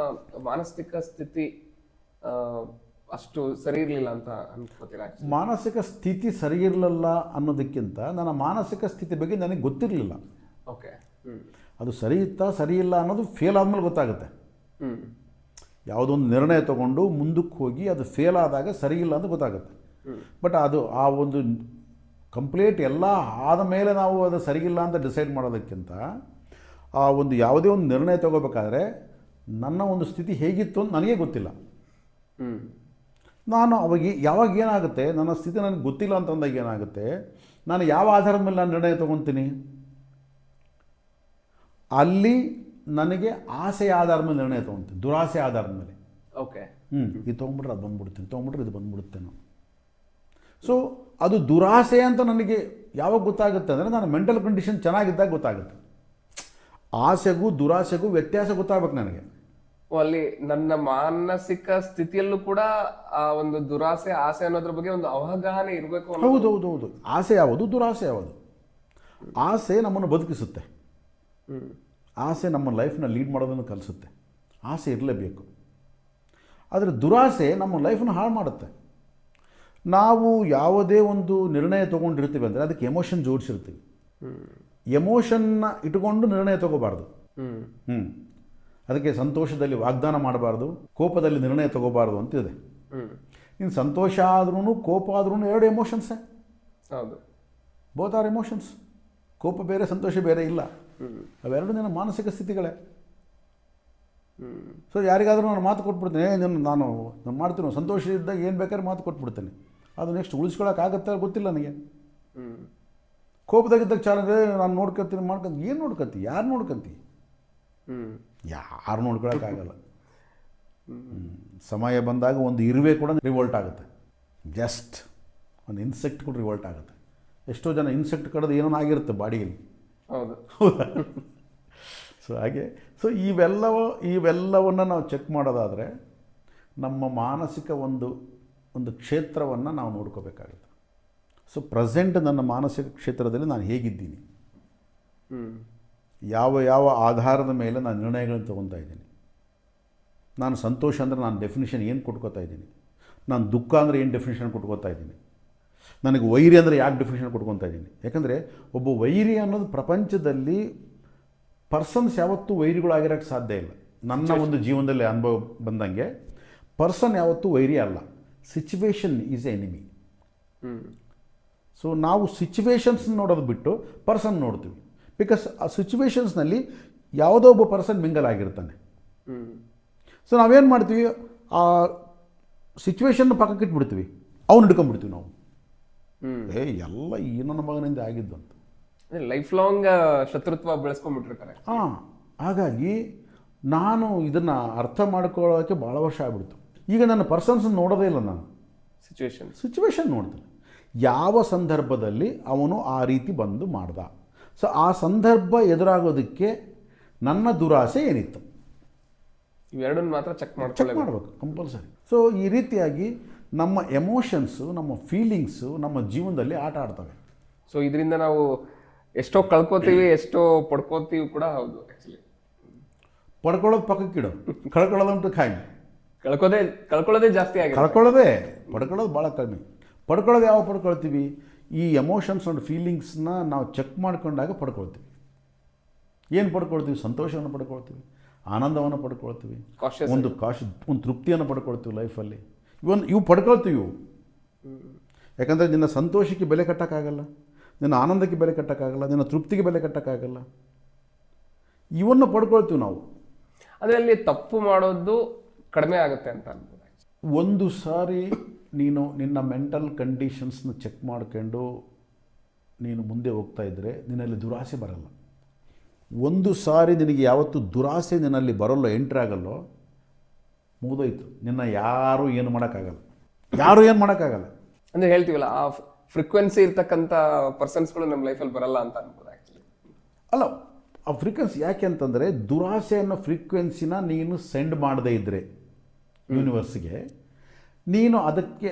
ಮಾನಸಿಕ ಸ್ಥಿತಿ ಅಷ್ಟು ಸರಿ ಇರಲಿಲ್ಲ ಅಂತ ಅನ್ಕೋತೀರಾ? ಮಾನಸಿಕ ಸ್ಥಿತಿ ಸರಿ ಇರಲಿಲ್ಲ ಅನ್ನೋದಕ್ಕಿಂತ ನನ್ನ ಮಾನಸಿಕ ಸ್ಥಿತಿ ಬಗ್ಗೆ ನನಗೆ ಗೊತ್ತಿರಲಿಲ್ಲ. ಓಕೆ, ಅದು ಸರಿ ಇತ್ತಾ ಸರಿ ಇಲ್ಲ ಅನ್ನೋದು ಫೇಲ್ ಆದಮೇಲೆ ಗೊತ್ತಾಗುತ್ತೆ. ಯಾವುದೊಂದು ನಿರ್ಣಯ ತೊಗೊಂಡು ಮುಂದಕ್ಕೆ ಹೋಗಿ ಅದು ಫೇಲ್ ಆದಾಗ ಸರಿ ಇಲ್ಲ ಅಂತ ಗೊತ್ತಾಗುತ್ತೆ. ಬಟ್ ಅದು ಆ ಒಂದು ಕಂಪ್ಲೀಟ್ ಎಲ್ಲ ಆದ ಮೇಲೆ ನಾವು ಅದು ಸರಿಯಿಲ್ಲ ಅಂತ ಡಿಸೈಡ್ ಮಾಡೋದಕ್ಕಿಂತ ಆ ಒಂದು ಯಾವುದೇ ಒಂದು ನಿರ್ಣಯ ತೊಗೋಬೇಕಾದ್ರೆ ನನ್ನ ಒಂದು ಸ್ಥಿತಿ ಹೇಗಿತ್ತು ಅಂತ ನನಗೆ ಗೊತ್ತಿಲ್ಲ. ನಾನು ಯಾವಾಗ ಏನಾಗುತ್ತೆ, ನನ್ನ ಸ್ಥಿತಿ ನನಗೆ ಗೊತ್ತಿಲ್ಲ ಅಂತಂದಾಗ ಏನಾಗುತ್ತೆ, ನಾನು ಯಾವ ಆಧಾರದ ಮೇಲೆ ನಾನು ನಿರ್ಣಯ ತೊಗೊತೀನಿ, ಅಲ್ಲಿ ನನಗೆ ಆಸೆಯ ಆಧಾರದ ಮೇಲೆ ನಿರ್ಣಯ ತೊಗೊತೀನಿ, ದುರಾಸೆ ಆಧಾರದ ಮೇಲೆ. ಓಕೆ, ಇದು ತೊಗೊಂಡ್ಬಿಟ್ರೆ ಅದು ಬಂದ್ಬಿಡ್ತೀನಿ, ತೊಗೊಂಡ್ಬಿಟ್ರೆ ಇದು ಬಂದ್ಬಿಡುತ್ತೆ ನಾನು. ಸೊ ಅದು ದುರಾಸೆ ಅಂತ ನನಗೆ ಯಾವಾಗ ಗೊತ್ತಾಗುತ್ತೆ ಅಂದರೆ ನನ್ನ ಮೆಂಟಲ್ ಕಂಡೀಷನ್ ಚೆನ್ನಾಗಿದ್ದಾಗ ಗೊತ್ತಾಗುತ್ತೆ. ಆಸೆಗೂ ದುರಾಸೆಗೂ ವ್ಯತ್ಯಾಸ ಗೊತ್ತಾಗಬೇಕು ನನಗೆ. ಅಲ್ಲಿ ನನ್ನ ಮಾನಸಿಕ ಸ್ಥಿತಿಯಲ್ಲೂ ಕೂಡ ಆ ಒಂದು ದುರಾಸೆ ಆಸೆ ಅನ್ನೋದ್ರ ಬಗ್ಗೆ ಒಂದು ಅವಗಾಹನೆ ಇರಬೇಕು. ಹೌದು. ಆಸೆ ಯಾವುದು, ದುರಾಸೆ ಯಾವುದು? ಆಸೆ ನಮ್ಮನ್ನು ಬದುಕಿಸುತ್ತೆ, ಆಸೆ ನಮ್ಮ ಲೈಫ್ನ ಲೀಡ್ ಮಾಡೋದನ್ನು ಕಲಿಸುತ್ತೆ, ಆಸೆ ಇರಲೇಬೇಕು. ಆದರೆ ದುರಾಸೆ ನಮ್ಮ ಲೈಫನ್ನು ಹಾಳು ಮಾಡುತ್ತೆ. ನಾವು ಯಾವುದೇ ಒಂದು ನಿರ್ಣಯ ತೊಗೊಂಡಿರ್ತೀವಿ ಅಂದರೆ ಅದಕ್ಕೆ ಎಮೋಷನ್ ಜೋಡಿಸಿರ್ತೀವಿ. ಎಮೋಷನ್ನ ಇಟ್ಕೊಂಡು ನಿರ್ಣಯ ತೊಗೋಬಾರ್ದು. ಅದಕ್ಕೆ ಸಂತೋಷದಲ್ಲಿ ವಾಗ್ದಾನ ಮಾಡಬಾರ್ದು, ಕೋಪದಲ್ಲಿ ನಿರ್ಣಯ ತೊಗೋಬಾರ್ದು ಅಂತಿದೆ. ಇನ್ನು ಸಂತೋಷ ಆದ್ರೂ ಕೋಪ ಆದ್ರೂ ಎರಡು ಎಮೋಷನ್ಸೇ. ಹೌದು, ಬೋತ್ ಆರ್ ಎಮೋಷನ್ಸ್. ಕೋಪ ಬೇರೆ, ಸಂತೋಷ ಬೇರೆ ಇಲ್ಲ. ಅವೆರಡು ನನ್ನ ಮಾನಸಿಕ ಸ್ಥಿತಿಗಳೇ. ಸೊ ಯಾರಿಗಾದ್ರೂ ನಾನು ಮಾತು ಕೊಟ್ಬಿಡ್ತೇನೆ, ನಾನು ಮಾಡ್ತೀನಿ, ಸಂತೋಷ ಇದ್ದಾಗ ಏನು ಬೇಕಾದ್ರೆ ಮಾತು ಕೊಟ್ಬಿಡ್ತೇನೆ, ಅದು ನೆಕ್ಸ್ಟ್ ಉಳಿಸ್ಕೊಳಕ್ಕಾಗತ್ತೆ ಗೊತ್ತಿಲ್ಲ ನನಗೆ. ಕೋಪದಾಗಿದ್ದಾಗ ಚಾಲಂದ್ರೆ ನಾನು ನೋಡ್ಕೊತೀನಿ ಏನು ನೋಡ್ಕೊತಿ, ಯಾರು ನೋಡ್ಕೊತಿ, ಯಾರು ನೋಡ್ಕೊಳಕ್ಕಾಗಲ್ಲ. ಸಮಯ ಬಂದಾಗ ಒಂದು ಇರುವೆ ಕೂಡ ರಿವೋಲ್ಟ್ ಆಗುತ್ತೆ, ಜಸ್ಟ್ ಒಂದು ಇನ್ಸೆಕ್ಟ್ ಕೂಡ ರಿವೋಲ್ಟ್ ಆಗುತ್ತೆ. ಎಷ್ಟೋ ಜನ ಇನ್ಸೆಕ್ಟ್ ಕಡೋದು ಏನೋ ಆಗಿರುತ್ತೆ ಬಾಡಿಯಲ್ಲಿ. ಹೌದು. ಸೊ ಹಾಗೆ ಇವೆಲ್ಲವನ್ನು ನಾವು ಚೆಕ್ ಮಾಡೋದಾದರೆ ನಮ್ಮ ಮಾನಸಿಕ ಒಂದು ಕ್ಷೇತ್ರವನ್ನು ನಾವು ನೋಡ್ಕೋಬೇಕಾಗುತ್ತೆ. ಸೊ ಪ್ರೆಸೆಂಟ್ ನನ್ನ ಮಾನಸಿಕ ಕ್ಷೇತ್ರದಲ್ಲಿ ನಾನು ಹೇಗಿದ್ದೀನಿ, ಯಾವ ಆಧಾರದ ಮೇಲೆ ನಾನು ನಿರ್ಣಯಗಳನ್ನು ತೊಗೊತಾ ಇದ್ದೀನಿ, ನಾನು ಸಂತೋಷ ಅಂದರೆ ನಾನು ಡೆಫಿನಿಷನ್ ಏನು ಕೊಟ್ಕೋತಾ ಇದ್ದೀನಿ, ನಾನು ದುಃಖ ಅಂದರೆ ಏನು ಡೆಫಿನಿಷನ್ ಕೊಟ್ಕೋತಾ ಇದ್ದೀನಿ, ನನಗೆ ವೈರಿ ಅಂದರೆ ಯಾಕೆ ಡೆಫಿನಿಷನ್ ಕೊಟ್ಕೊತಾ ಇದ್ದೀನಿ. ಯಾಕಂದರೆ ಒಬ್ಬ ವೈರಿ ಅನ್ನೋದು ಪ್ರಪಂಚದಲ್ಲಿ ಪರ್ಸನ್ಸ್ ಯಾವತ್ತೂ ವೈರಿಗಳಾಗಿರೋಕ್ಕೆ ಸಾಧ್ಯ ಇಲ್ಲ. ನನ್ನ ಒಂದು ಜೀವನದಲ್ಲಿ ಅನುಭವ ಬಂದಂಗೆ ಪರ್ಸನ್ ಯಾವತ್ತೂ ವೈರಿ ಅಲ್ಲ, ಸಿಚುವೇಶನ್ ಈಸ್ ಎನಿಮಿ. ಸೊ ನಾವು ಸಿಚುವೇಶನ್ಸ್ ನೋಡೋದು ಬಿಟ್ಟು ಪರ್ಸನ್ ನೋಡ್ತೀವಿ. ಬಿಕಾಸ್ ಆ ಸಿಚುವೇಶನ್ಸ್ನಲ್ಲಿ ಯಾವುದೋ ಒಬ್ಬ ಪರ್ಸನ್ ಮಿಂಗಲ್ ಆಗಿರ್ತಾನೆ. ಸೊ ನಾವೇನು ಮಾಡ್ತೀವಿ, ಆ ಸಿಚುವೇಶನ್ ಪಕ್ಕಕ್ಕೆ ಇಟ್ಬಿಡ್ತೀವಿ, ಅವ್ನು ಹಿಡ್ಕೊಂಡ್ಬಿಡ್ತೀವಿ ನಾವು. ಎಲ್ಲ ಈ ನನ್ನ ಮಗನಿಂದ ಆಗಿದ್ದು ಅಂತ ಲೈಫ್ ಲಾಂಗ್ ಶತ್ರುತ್ವ ಬೆಳೆಸ್ಕೊಂಡ್ಬಿಟ್ಟಿರ್ತಾರೆ. ಹಾಗಾಗಿ ನಾನು ಇದನ್ನು ಅರ್ಥ ಮಾಡ್ಕೊಳ್ಳೋಕ್ಕೆ ಭಾಳ ವರ್ಷ ಆಗ್ಬಿಡ್ತು. ಈಗ ನನ್ನ ಪರ್ಸನ್ಸ್ ನೋಡೋದೇ ಇಲ್ಲ ನಾನು, ಸಿಚುವೇಶನ್ ನೋಡ್ತೀನಿ. ಯಾವ ಸಂದರ್ಭದಲ್ಲಿ ಅವನು ಆ ರೀತಿ ಬಂದು ಮಾಡ್ದ, ಸೊ ಆ ಸಂದರ್ಭ ಎದುರಾಗೋದಕ್ಕೆ ನನ್ನ ದುರಾಸೆ ಏನಿತ್ತು ಇವೆರಡನ್ನ ಮಾತ್ರ ಚೆಕ್ ಮಾಡಬೇಕು ಕಂಪಲ್ಸರಿ. ಸೊ ಈ ರೀತಿಯಾಗಿ ನಮ್ಮ ಎಮೋಷನ್ಸು, ನಮ್ಮ ಫೀಲಿಂಗ್ಸು ನಮ್ಮ ಜೀವನದಲ್ಲಿ ಆಟ ಆಡ್ತವೆ. ಸೊ ಇದರಿಂದ ನಾವು ಎಷ್ಟೋ ಕಳ್ಕೊತೀವಿ, ಎಷ್ಟೋ ಪಡ್ಕೋತೀವಿ ಕೂಡ. ಹೌದು, ಆ್ಯಕ್ಚುಲಿ ಪಡ್ಕೊಳ್ಳೋದು ಪಕ್ಕಕ್ಕಿಡೋ, ಕಳ್ಕೊಳ್ಳೋದಂತೂ ಖಾಯಿ. ಕಳ್ಕೊಳ್ಳೋದೇ ಜಾಸ್ತಿ ಆಗಿದೆ. ಪಡ್ಕೊಳ್ಳೋದು ಭಾಳ ಕಡಿಮೆ. ಪಡ್ಕೊಳ್ಳೋದು ಯಾವಾಗ ಪಡ್ಕೊಳ್ತೀವಿ? ಈ ಎಮೋಷನ್ಸ್ ಆ್ಯಂಡ್ ಫೀಲಿಂಗ್ಸ್ನ ನಾವು ಚೆಕ್ ಮಾಡ್ಕೊಂಡಾಗ ಪಡ್ಕೊಳ್ತೀವಿ. ಏನು ಪಡ್ಕೊಳ್ತೀವಿ? ಸಂತೋಷವನ್ನು ಪಡ್ಕೊಳ್ತೀವಿ, ಆನಂದವನ್ನು ಪಡ್ಕೊಳ್ತೀವಿ, ಒಂದು ತೃಪ್ತಿಯನ್ನು ಪಡ್ಕೊಳ್ತೀವಿ ಲೈಫಲ್ಲಿ. ಇವು ಪಡ್ಕೊಳ್ತೀವಿ ಇವು. ಯಾಕಂದರೆ ನಿನ್ನ ಸಂತೋಷಕ್ಕೆ ಬೆಲೆ ಕಟ್ಟೋಕ್ಕಾಗಲ್ಲ, ನಿನ್ನ ಆನಂದಕ್ಕೆ ಬೆಲೆ ಕಟ್ಟೋಕ್ಕಾಗಲ್ಲ, ನಿನ್ನ ತೃಪ್ತಿಗೆ ಬೆಲೆ ಕಟ್ಟೋಕ್ಕಾಗಲ್ಲ. ಇವನ್ನು ಪಡ್ಕೊಳ್ತೀವಿ ನಾವು. ಅದರಲ್ಲಿ ತಪ್ಪು ಮಾಡೋದು ಕಡಿಮೆ ಆಗುತ್ತೆ ಅಂತ ಅನ್ಬೋದು. ಒಂದು ಸಾರಿ ನೀನು ನಿನ್ನ ಮೆಂಟಲ್ ಕಂಡೀಷನ್ಸ್ನ ಚೆಕ್ ಮಾಡ್ಕೊಂಡು ನೀನು ಮುಂದೆ ಹೋಗ್ತಾ ಇದ್ದರೆ ನಿನ್ನಲ್ಲಿ ದುರಾಸೆ ಬರಲ್ಲ. ಒಂದು ಸಾರಿ ನಿನಗೆ ಯಾವತ್ತು ದುರಾಸೆ ನಿನ್ನಲ್ಲಿ ಬರೋಲ್ಲ, ಎಂಟ್ರಿ ಆಗಲ್ಲೋ, ಮುಗಿದೋಯ್ತು. ನಿನ್ನ ಯಾರೂ ಏನು ಮಾಡೋಕ್ಕಾಗಲ್ಲ. ಅಂದರೆ ಹೇಳ್ತೀವಲ್ಲ, ಆ ಫ್ರೀಕ್ವೆನ್ಸಿ ಇರ್ತಕ್ಕಂಥ ಪರ್ಸನ್ಸ್ಗಳು ನಮ್ಮ ಲೈಫಲ್ಲಿ ಬರಲ್ಲ ಅಂತ ಅನ್ಬೋದು ಆ್ಯಕ್ಚುಲಿ. ಅಲ್ಲ, ಆ ಫ್ರೀಕ್ವೆನ್ಸಿ ಯಾಕೆ ಅಂತಂದರೆ, ದುರಾಸೆ ಅನ್ನೋ ಫ್ರೀಕ್ವೆನ್ಸಿನ ನೀನು ಸೆಂಡ್ ಮಾಡದೇ ಇದ್ದರೆ ಯೂನಿವರ್ಸ್ಗೆ, ನೀನು ಅದಕ್ಕೆ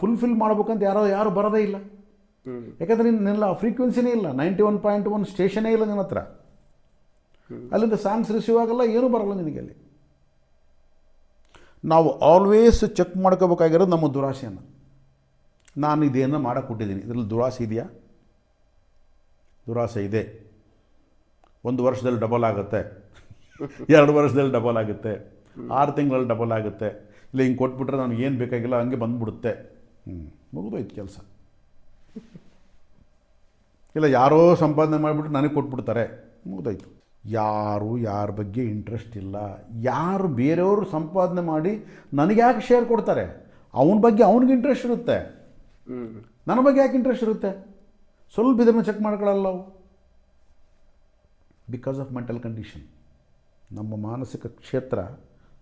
ಫುಲ್ಫಿಲ್ ಮಾಡ್ಬೇಕಂತ ಯಾರು ಬರೋದೇ ಇಲ್ಲ. ಯಾಕಂದರೆ ನಿನ್ನೆಲ್ಲ ಆ ಫ್ರೀಕ್ವೆನ್ಸಿನೇ ಇಲ್ಲ, 91.1 ಸ್ಟೇಷನೇ ಇಲ್ಲ ನಿನ್ನ ಹತ್ರ. ಅಲ್ಲಿಂದ ಸಾಂಗ್ಸ್ ರಿಸೀವ್ ಆಗಲ್ಲ, ಏನೂ ಬರಲ್ಲ ನಿನಗೆ ಅಲ್ಲಿ. ನಾವು ಆಲ್ವೇಸ್ ಚೆಕ್ ಮಾಡ್ಕೋಬೇಕಾಗಿರೋದು ನಮ್ಮ ದುರಾಸೆಯನ್ನು. ನಾನು ಇದೇನೋ ಮಾಡೋಕ್ಕೆ ಕೊಟ್ಟಿದ್ದೀನಿ, ಇದರಲ್ಲಿ ದುರಾಸೆ ಇದೆಯಾ? ದುರಾಸೆ ಇದೆ. 1 ವರ್ಷದಲ್ಲಿ ಡಬಲ್ ಆಗುತ್ತೆ, 2 ವರ್ಷದಲ್ಲಿ ಡಬಲ್ ಆಗುತ್ತೆ, 6 ತಿಂಗಳಲ್ಲಿ ಡಬಲ್ ಆಗುತ್ತೆ. ಇಲ್ಲ ಹಿಂಗೆ ಕೊಟ್ಬಿಟ್ರೆ ನನಗೆ ಏನು ಬೇಕಾಗಿಲ್ಲ ಹಂಗೆ ಬಂದುಬಿಡುತ್ತೆ. ಮುಗಿದೋಯ್ತು ಕೆಲಸ. ಇಲ್ಲ ಯಾರೋ ಸಂಪಾದನೆ ಮಾಡಿಬಿಟ್ಟು ನನಗೆ ಕೊಟ್ಬಿಡ್ತಾರೆ, ಮುಗಿದೋಯ್ತು. ಯಾರ ಬಗ್ಗೆ ಇಂಟ್ರೆಸ್ಟ್ ಇಲ್ಲ. ಯಾರು ಬೇರೆಯವರು ಸಂಪಾದನೆ ಮಾಡಿ ನನಗೆ ಯಾಕೆ ಶೇರ್ ಕೊಡ್ತಾರೆ? ಅವನ ಬಗ್ಗೆ ಅವ್ನಿಗೆ ಇಂಟ್ರೆಸ್ಟ್ ಇರುತ್ತೆ, ನನ್ನ ಬಗ್ಗೆ ಯಾಕೆ ಇಂಟ್ರೆಸ್ಟ್ ಇರುತ್ತೆ? ಸ್ವಲ್ಪ ಇದನ್ನು ಚೆಕ್ ಮಾಡ್ಕೊಳ್ಳಲ್ಲ ಅವು. Because of mental condition. ನಮ್ಮ ಮಾನಸಿಕ ಕ್ಷೇತ್ರ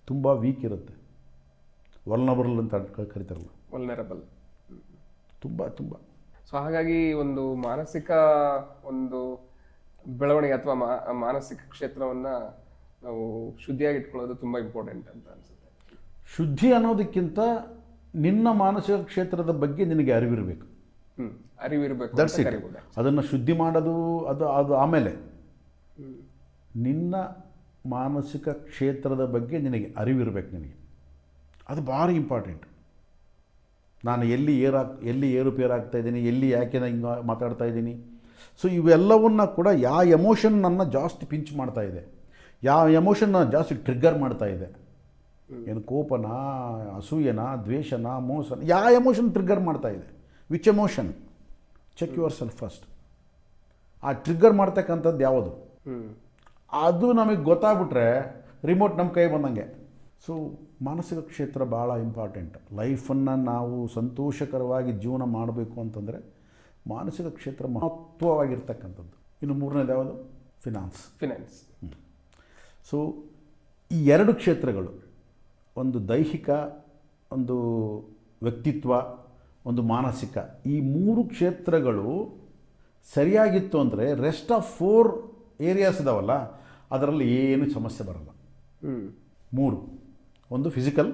ತುಂಬ ವೀಕ್ ಇರುತ್ತೆ. ವಲ್ನರಬಲ್ ಅಂತ ಕರೀತಾರಲ್ಲ, ವಲ್ನರಬಲ್, ತುಂಬ. ಸೊ ಹಾಗಾಗಿ ಒಂದು ಮಾನಸಿಕ ಬೆಳವಣಿಗೆ ಅಥವಾ ಮಾನಸಿಕ ಕ್ಷೇತ್ರವನ್ನು ನಾವು ಶುದ್ಧಿಯಾಗಿ ಇಟ್ಕೊಳ್ಳೋದು ತುಂಬ ಇಂಪಾರ್ಟೆಂಟ್ ಅಂತ ಅನಿಸುತ್ತೆ. ಶುದ್ಧಿ ಅನ್ನೋದಕ್ಕಿಂತ ನಿನ್ನ ಮಾನಸಿಕ ಕ್ಷೇತ್ರದ ಬಗ್ಗೆ ನಿನಗೆ ಅರಿವಿರಬೇಕು. ಅರಿವಿರಬೇಕು, ಅದನ್ನು ಶುದ್ಧಿ ಮಾಡೋದು ಅದು ಆಮೇಲೆ. ನಿನ್ನ ಮಾನಸಿಕ ಕ್ಷೇತ್ರದ ಬಗ್ಗೆ ನಿನಗೆ ಅರಿವಿರಬೇಕು. ನಿನಗೆ ಅದು ಭಾರಿ ಇಂಪಾರ್ಟೆಂಟ್. ನಾನು ಎಲ್ಲಿ ಏರುಪೇರಾಗ್ತಾ ಇದ್ದೀನಿ, ಎಲ್ಲಿ ಯಾಕೆ ನಾನು ಹಿಂಗೆ ಮಾತಾಡ್ತಾ ಇದ್ದೀನಿ. ಸೊ ಇವೆಲ್ಲವನ್ನ ಕೂಡ ಯಾವ ಎಮೋಷನ್ ನನ್ನ ಜಾಸ್ತಿ ಪಿಂಚ್ ಮಾಡ್ತಾ ಇದೆ, ಯಾವ ಎಮೋಷನ್ ನನ್ನ ಜಾಸ್ತಿ ಟ್ರಿಗ್ಗರ್ ಮಾಡ್ತಾ ಇದೆ, ಏನು ಕೋಪನಾ, ಅಸೂಯನಾ, ದ್ವೇಷನಾ, ಮೋಸನ, ಯಾವ ಎಮೋಷನ್ ಟ್ರಿಗ್ಗರ್ ಮಾಡ್ತಾ ಇದೆ, which emotion, check yourself first. ಆ ಟ್ರಿಗ್ಗರ್ ಮಾಡ್ತಕ್ಕಂಥದ್ದು ಯಾವುದು, ಅದು ನಮಗೆ ಗೊತ್ತಾಗ್ಬಿಟ್ರೆ ರಿಮೋಟ್ ನಮ್ಮ ಕೈ ಬಂದಂಗೆ. ಸೊ ಮಾನಸಿಕ ಕ್ಷೇತ್ರ ಭಾಳ ಇಂಪಾರ್ಟೆಂಟ್. ಲೈಫನ್ನು ನಾವು ಸಂತೋಷಕರವಾಗಿ ಜೀವನ ಮಾಡಬೇಕು ಅಂತಂದರೆ ಮಾನಸಿಕ ಕ್ಷೇತ್ರ ಮಹತ್ವವಾಗಿರ್ತಕ್ಕಂಥದ್ದು. ಇನ್ನು ಮೂರನೇದು ಯಾವುದು? ಫಿನಾನ್ಸ್. ಸೊ ಈ 2 ಕ್ಷೇತ್ರಗಳು, ಒಂದು ದೈಹಿಕ, ಒಂದು ವ್ಯಕ್ತಿತ್ವ, ಒಂದು ಮಾನಸಿಕ, ಈ 3 ಕ್ಷೇತ್ರಗಳು ಸರಿಯಾಗಿತ್ತು ಅಂದರೆ ರೆಸ್ಟ್ ಆಫ್ 4 ಏರಿಯಾಸ್ ಇದಾವಲ್ಲ, ಅದರಲ್ಲಿ ಏನು ಸಮಸ್ಯೆ ಬರಲ್ಲ. 3, ಒಂದು ಫಿಸಿಕಲ್,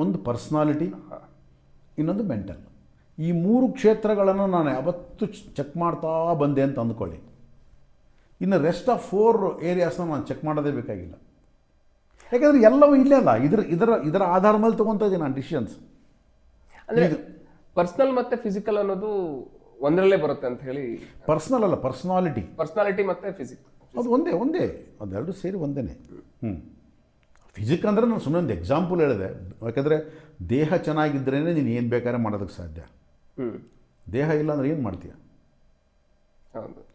ಒಂದು ಪರ್ಸ್ನಾಲಿಟಿ, ಇನ್ನೊಂದು ಮೆಂಟಲ್. ಈ 3 ಕ್ಷೇತ್ರಗಳನ್ನು ನಾನು ಯಾವತ್ತೂ ಚೆಕ್ ಮಾಡ್ತಾ ಬಂದೆ ಅಂತ ಅಂದ್ಕೊಳ್ಳಿ. ಇನ್ನು ರೆಸ್ಟ್ ಆಫ್ 4 ಏರಿಯಾಸ್ನ ನಾನು ಚೆಕ್ ಮಾಡೋದೇ ಬೇಕಾಗಿಲ್ಲ. ಯಾಕಂದರೆ ಎಲ್ಲವೂ ಇಲ್ಲೇ ಅಲ್ಲ, ಇದರ ಆಧಾರ ಮೇಲೆ ತೊಗೊತಾ ಇದ್ದೀನಿ ನಾನು ಡಿಸಿಷನ್ಸ್. ಅಂದರೆ ಪರ್ಸ್ನಲ್ ಮತ್ತು ಫಿಸಿಕಲ್ ಅನ್ನೋದು ಒಂದರಲ್ಲೇ ಬರುತ್ತೆ ಅಂತ ಹೇಳಿ. ಪರ್ಸ್ನಲ್ ಅಲ್ಲ, ಪರ್ಸ್ನಾಲಿಟಿ ಮತ್ತು ಫಿಸಿಕಲ್ ಅದು ಒಂದೇ, ಅದೆರಡು ಸೇರಿ ಒಂದೇ. ಫಿಸಿಕ್ ಅಂದರೆ ನಾನು ಸುಮ್ಮನೆ ಒಂದು ಎಕ್ಸಾಂಪಲ್ ಹೇಳಿದೆ. ಯಾಕಂದರೆ ದೇಹ ಚೆನ್ನಾಗಿದ್ರೇ ನೀನು ಏನು ಬೇಕಾದ್ರೆ ಮಾಡೋದಕ್ಕೆ ಸಾಧ್ಯ. ದೇಹ ಇಲ್ಲ ಅಂದರೆ ಏನು ಮಾಡ್ತೀಯ?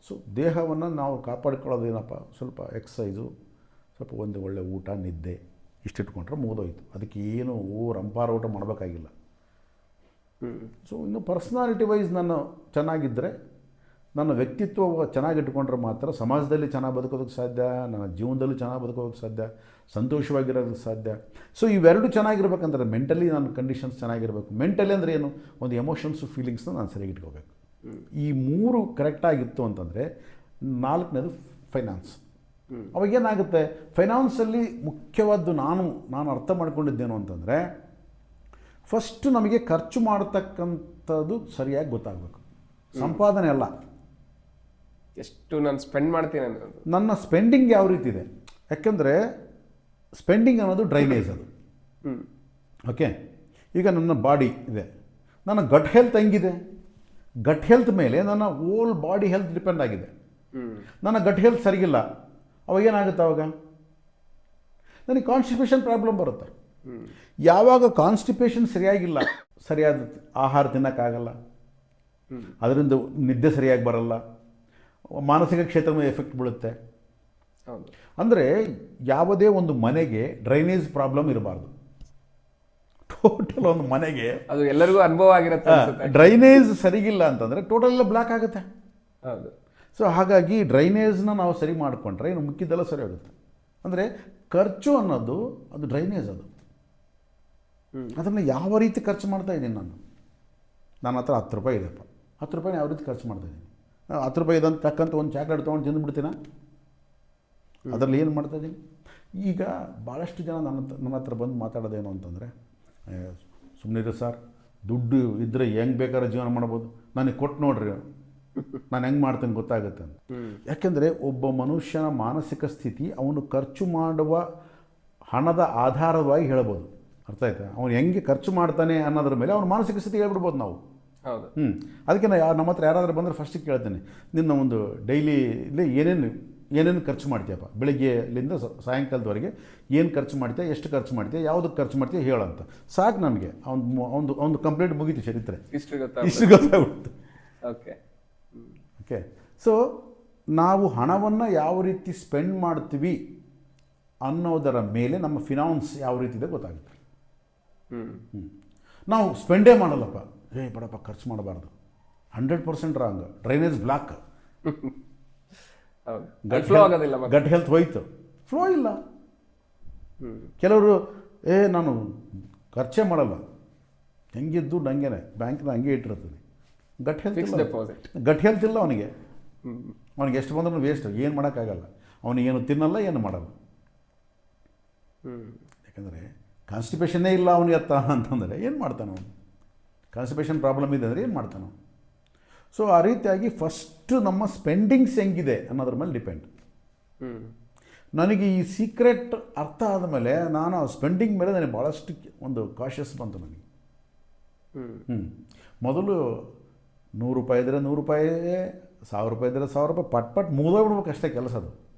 ಸೊ ದೇಹವನ್ನು ನಾವು ಕಾಪಾಡ್ಕೊಳ್ಳೋದೇನಪ್ಪ, ಸ್ವಲ್ಪ ಎಕ್ಸಸೈಸು, ಸ್ವಲ್ಪ ಒಂದು ಒಳ್ಳೆ ಊಟ, ನಿದ್ದೆ, ಇಷ್ಟಿಟ್ಕೊಂಡ್ರೆ ಮುಗಿದೋಯ್ತು. ಅದಕ್ಕೆ ಏನು ರಂಪಾರ ಊಟ ಮಾಡಬೇಕಾಗಿಲ್ಲ. ಸೊ ಇನ್ನು ಪರ್ಸ್ನಾಲಿಟಿ ವೈಸ್ ನಾನು ಚೆನ್ನಾಗಿದ್ದರೆ ನನ್ನ ವ್ಯಕ್ತಿತ್ವ ಚೆನ್ನಾಗಿ ಇಟ್ಕೊಂಡ್ರೆ ಮಾತ್ರ ಸಮಾಜದಲ್ಲಿ ಚೆನ್ನಾಗಿ ಬದುಕೋದಕ್ಕೆ ಸಾಧ್ಯ, ನನ್ನ ಜೀವನದಲ್ಲಿ ಚೆನ್ನಾಗಿ ಬದುಕೋದಕ್ಕೆ ಸಾಧ್ಯ, ಸಂತೋಷವಾಗಿರೋದಕ್ಕೆ ಸಾಧ್ಯ. ಸೊ ಇವೆರಡು ಚೆನ್ನಾಗಿರ್ಬೇಕಂದ್ರೆ ಮೆಂಟಲಿ ನನ್ನ ಕಂಡೀಷನ್ಸ್ ಚೆನ್ನಾಗಿರಬೇಕು. ಮೆಂಟಲಿ ಅಂದರೆ ಏನು, ಒಂದು ಎಮೋಷನ್ಸು ಫೀಲಿಂಗ್ಸ್ನ ನಾನು ಸರಿಯಾಗಿ ಇಟ್ಕೋಬೇಕು. ಈ ಮೂರು ಕರೆಕ್ಟಾಗಿತ್ತು ಅಂತಂದರೆ ನಾಲ್ಕನೇದು ಫೈನಾನ್ಸ್. ಅವಾಗೇನಾಗುತ್ತೆ, ಫೈನಾನ್ಸಲ್ಲಿ ಮುಖ್ಯವಾದ್ದು ನಾನು ಅರ್ಥ ಮಾಡ್ಕೊಂಡಿದ್ದೇನು ಅಂತಂದರೆ, ಫಸ್ಟು ನಮಗೆ ಖರ್ಚು ಮಾಡತಕ್ಕಂಥದ್ದು ಸರಿಯಾಗಿ ಗೊತ್ತಾಗಬೇಕು. ಸಂಪಾದನೆ ಅಲ್ಲ, ಎಷ್ಟು ನಾನು ಸ್ಪೆಂಡ್ ಮಾಡ್ತೀನಿ ಅನ್ನೋದು. ನನ್ನ ಸ್ಪೆಂಡಿಂಗ್ ಯಾವ ರೀತಿ ಇದೆ. ಯಾಕೆಂದರೆ ಸ್ಪೆಂಡಿಂಗ್ ಅನ್ನೋದು ಡ್ರೈನೇಜ್ ಅದು. ಓಕೆ, ಈಗ ನನ್ನ ಬಾಡಿ ಇದೆ, ನನ್ನ ಗಟ್ ಹೆಲ್ತ್ ಹೆಂಗಿದೆ, ಗಟ್ ಹೆಲ್ತ್ ಮೇಲೆ ನನ್ನ ಓಲ್ ಬಾಡಿ ಹೆಲ್ತ್ ಡಿಪೆಂಡ್ ಆಗಿದೆ. ನನ್ನ ಗಟ್ ಹೆಲ್ತ್ ಸರಿಗಿಲ್ಲ, ಅವಾಗ ಏನಾಗುತ್ತೆ, ಅವಾಗ ನನಗೆ ಕಾನ್ಸ್ಟಿಪೇಷನ್ ಪ್ರಾಬ್ಲಮ್ ಬರುತ್ತೆ. ಯಾವಾಗ ಕಾನ್ಸ್ಟಿಪೇಷನ್ ಸರಿಯಾಗಿಲ್ಲ, ಸರಿಯಾದ ಆಹಾರ ತಿನ್ನೋಕ್ಕಾಗಲ್ಲ, ಅದರಿಂದ ನಿದ್ದೆ ಸರಿಯಾಗಿ ಬರಲ್ಲ, ಮಾನಸಿಕ ಕ್ಷೇತ್ರದ ಮೇಲೆ ಎಫೆಕ್ಟ್ ಬೀಳುತ್ತೆ. ಅಂದರೆ ಯಾವುದೇ ಒಂದು ಮನೆಗೆ ಡ್ರೈನೇಜ್ ಪ್ರಾಬ್ಲಮ್ ಇರಬಾರ್ದು. ಟೋಟಲ್ ಒಂದು ಮನೆಗೆ ಅದು ಎಲ್ಲರಿಗೂ ಅನುಭವ ಆಗಿರುತ್ತೆ. ಡ್ರೈನೇಜ್ ಸರಿಗಿಲ್ಲ ಅಂತಂದರೆ ಟೋಟಲ್ ಎಲ್ಲ ಬ್ಲಾಕ್ ಆಗುತ್ತೆ. ಹೌದು. ಸೊ ಹಾಗಾಗಿ ಡ್ರೈನೇಜ್ನ ನಾವು ಸರಿ ಮಾಡಿಕೊಂಡ್ರೆ ಇನ್ನು ಮುಖ್ಯದೆಲ್ಲ ಸರಿ ಆಗುತ್ತೆ. ಅಂದರೆ ಖರ್ಚು ಅನ್ನೋದು ಅದು ಡ್ರೈನೇಜ್ ಅದು. ಅದನ್ನು ಯಾವ ರೀತಿ ಖರ್ಚು ಮಾಡ್ತಾ ಇದ್ದೀನಿ ನನ್ನ ಹತ್ರ 10 ರೂಪಾಯಿ ಇದೆಯಪ್ಪ, 10 ರೂಪಾಯಿನ ಯಾವ ರೀತಿ ಖರ್ಚು ಮಾಡ್ತಾಯಿದ್ದೀನಿ. 10 ರೂಪಾಯಿ ಇದಂತ ತಕ್ಕಂಥ ಒಂದು ಚಾಕ್ಲೇಟ್ ತೊಗೊಂಡು ತಿಂದುಬಿಡ್ತೀನ, ಅದರಲ್ಲಿ ಏನು ಮಾಡ್ತಾಯಿದ್ದೀನಿ. ಈಗ ಭಾಳಷ್ಟು ಜನ ನನ್ನ ಹತ್ರ ಬಂದು ಮಾತಾಡೋದೇನು ಅಂತಂದರೆ, ಸುಮ್ಮನಿರಿ ಸರ್, ದುಡ್ಡು ಇದ್ದರೆ ಹೆಂಗೆ ಬೇಕಾದ್ರೆ ಜೀವನ ಮಾಡ್ಬೋದು, ನನಗೆ ಕೊಟ್ಟು ನೋಡ್ರಿ, ನಾನು ಹೆಂಗೆ ಮಾಡ್ತೇನೆ ಗೊತ್ತಾಗುತ್ತೆ ಅಂತ. ಯಾಕೆಂದರೆ ಒಬ್ಬ ಮನುಷ್ಯನ ಮಾನಸಿಕ ಸ್ಥಿತಿ ಅವನು ಖರ್ಚು ಮಾಡುವ ಹಣದ ಆಧಾರವಾಗಿ ಹೇಳ್ಬೋದು. ಅರ್ಥ ಆಯ್ತಾ? ಅವನು ಹೆಂಗೆ ಖರ್ಚು ಮಾಡ್ತಾನೆ ಅನ್ನೋದ್ರ ಮೇಲೆ ಅವನ ಮಾನಸಿಕ ಸ್ಥಿತಿ ಹೇಳ್ಬಿಡ್ಬೋದು ನಾವು. ಹೌದು. ಅದಕ್ಕೆ ನಮ್ಮ ಹತ್ರ ಯಾರಾದರೂ ಬಂದರೆ ಫಸ್ಟಿಗೆ ಕೇಳ್ತೇನೆ, ನಿನ್ನ ಒಂದು ಡೈಲಿ ಏನೇನು ಖರ್ಚು ಮಾಡ್ತೀಯಪ್ಪ, ಬೆಳಿಗ್ಗೆಲಿಂದ ಸಾಯಂಕಾಲದವರೆಗೆ ಏನು ಖರ್ಚು ಮಾಡ್ತೀಯ, ಎಷ್ಟು ಖರ್ಚು ಮಾಡ್ತೀಯ, ಯಾವುದಕ್ಕೆ ಖರ್ಚು ಮಾಡ್ತೀಯ ಹೇಳಂತ. ಸಾಕು ನನಗೆ ಒಂದು ಕಂಪ್ಲೀಟ್ ಮುಗೀತು ಚರಿತ್ರೆ, ಇಷ್ಟು ಗೊತ್ತಾಗ್ಬಿಡ್ತು. ಓಕೆ. ಸೊ ನಾವು ಹಣವನ್ನು ಯಾವ ರೀತಿ ಸ್ಪೆಂಡ್ ಮಾಡ್ತೀವಿ ಅನ್ನೋದರ ಮೇಲೆ ನಮ್ಮ ಫಿನಾನ್ಸ್ ಯಾವ ರೀತಿ ಇದೆ ಗೊತ್ತಾಗುತ್ತೆ. ನಾವು ಸ್ಪೆಂಡೇ ಮಾಡಲ್ಲಪ್ಪ, ಬಡಪ್ಪ ಖರ್ಚು ಮಾಡಬಾರ್ದು, 100% wrong. Drainage block, gut health ಹೋಯ್ತು, ಫ್ಲೋ ಇಲ್ಲ. ಕೆಲವರು ನಾನು ಖರ್ಚೇ ಮಾಡಲ್ಲ, ಹೆಂಗಿದ್ದು ಹಂಗೇನೆ ಬ್ಯಾಂಕ್ನ ಹಂಗೆ ಇಟ್ಟಿರ್ತದೆ. ಗಟ್ ಹೆಲ್ತ್ ಇಲ್ಲ ಅವನಿಗೆ ಎಷ್ಟು ಬಂದ್ರೂ ವೇಸ್ಟ್, ಏನು ಮಾಡೋಕ್ಕಾಗಲ್ಲ. ಅವನಿಗೇನು ತಿನ್ನಲ್ಲ, ಏನು ಮಾಡಲ್ಲ. ಯಾಕಂದರೆ ಕಾನ್ಸ್ಟಿಪೇಷನ್ನೇ ಇಲ್ಲ ಅವನಿಗೆ ಅಂತಂದರೆ ಏನು ಮಾಡ್ತಾನೆ ಅವನು? ಕಾನ್ಸ್ಟಿಪೇಷನ್ ಪ್ರಾಬ್ಲಮ್ ಇದೆ ಅಂದರೆ ಏನು ಮಾಡ್ತಾನೆ? ಸೊ ಆ ರೀತಿಯಾಗಿ ಫಸ್ಟು ನಮ್ಮ ಸ್ಪೆಂಡಿಂಗ್ಸ್ ಹೆಂಗಿದೆ ಅನ್ನೋದ್ರ ಮೇಲೆ ಡಿಪೆಂಡ್. ನನಗೆ ಈ ಸೀಕ್ರೆಟ್ ಅರ್ಥ ಆದಮೇಲೆ ನಾನು ಆ ಸ್ಪೆಂಡಿಂಗ್ ಮೇಲೆ ನನಗೆ ಭಾಳಷ್ಟು ಒಂದು ಕಾಷಿಯಸ್ ಬಂತು ನನಗೆ. ಮೊದಲು 100 ರೂಪಾಯಿ ಇದ್ದರೆ 100 ರೂಪಾಯಿ, 1000 ರೂಪಾಯಿ ಇದ್ದರೆ 1000 ರೂಪಾಯಿ, ಪಟ್ ಮುಗಿದೋಗ್ಬಿಡ್ಬೇಕು ಅಷ್ಟೇ ಕೆಲಸ. ಅದು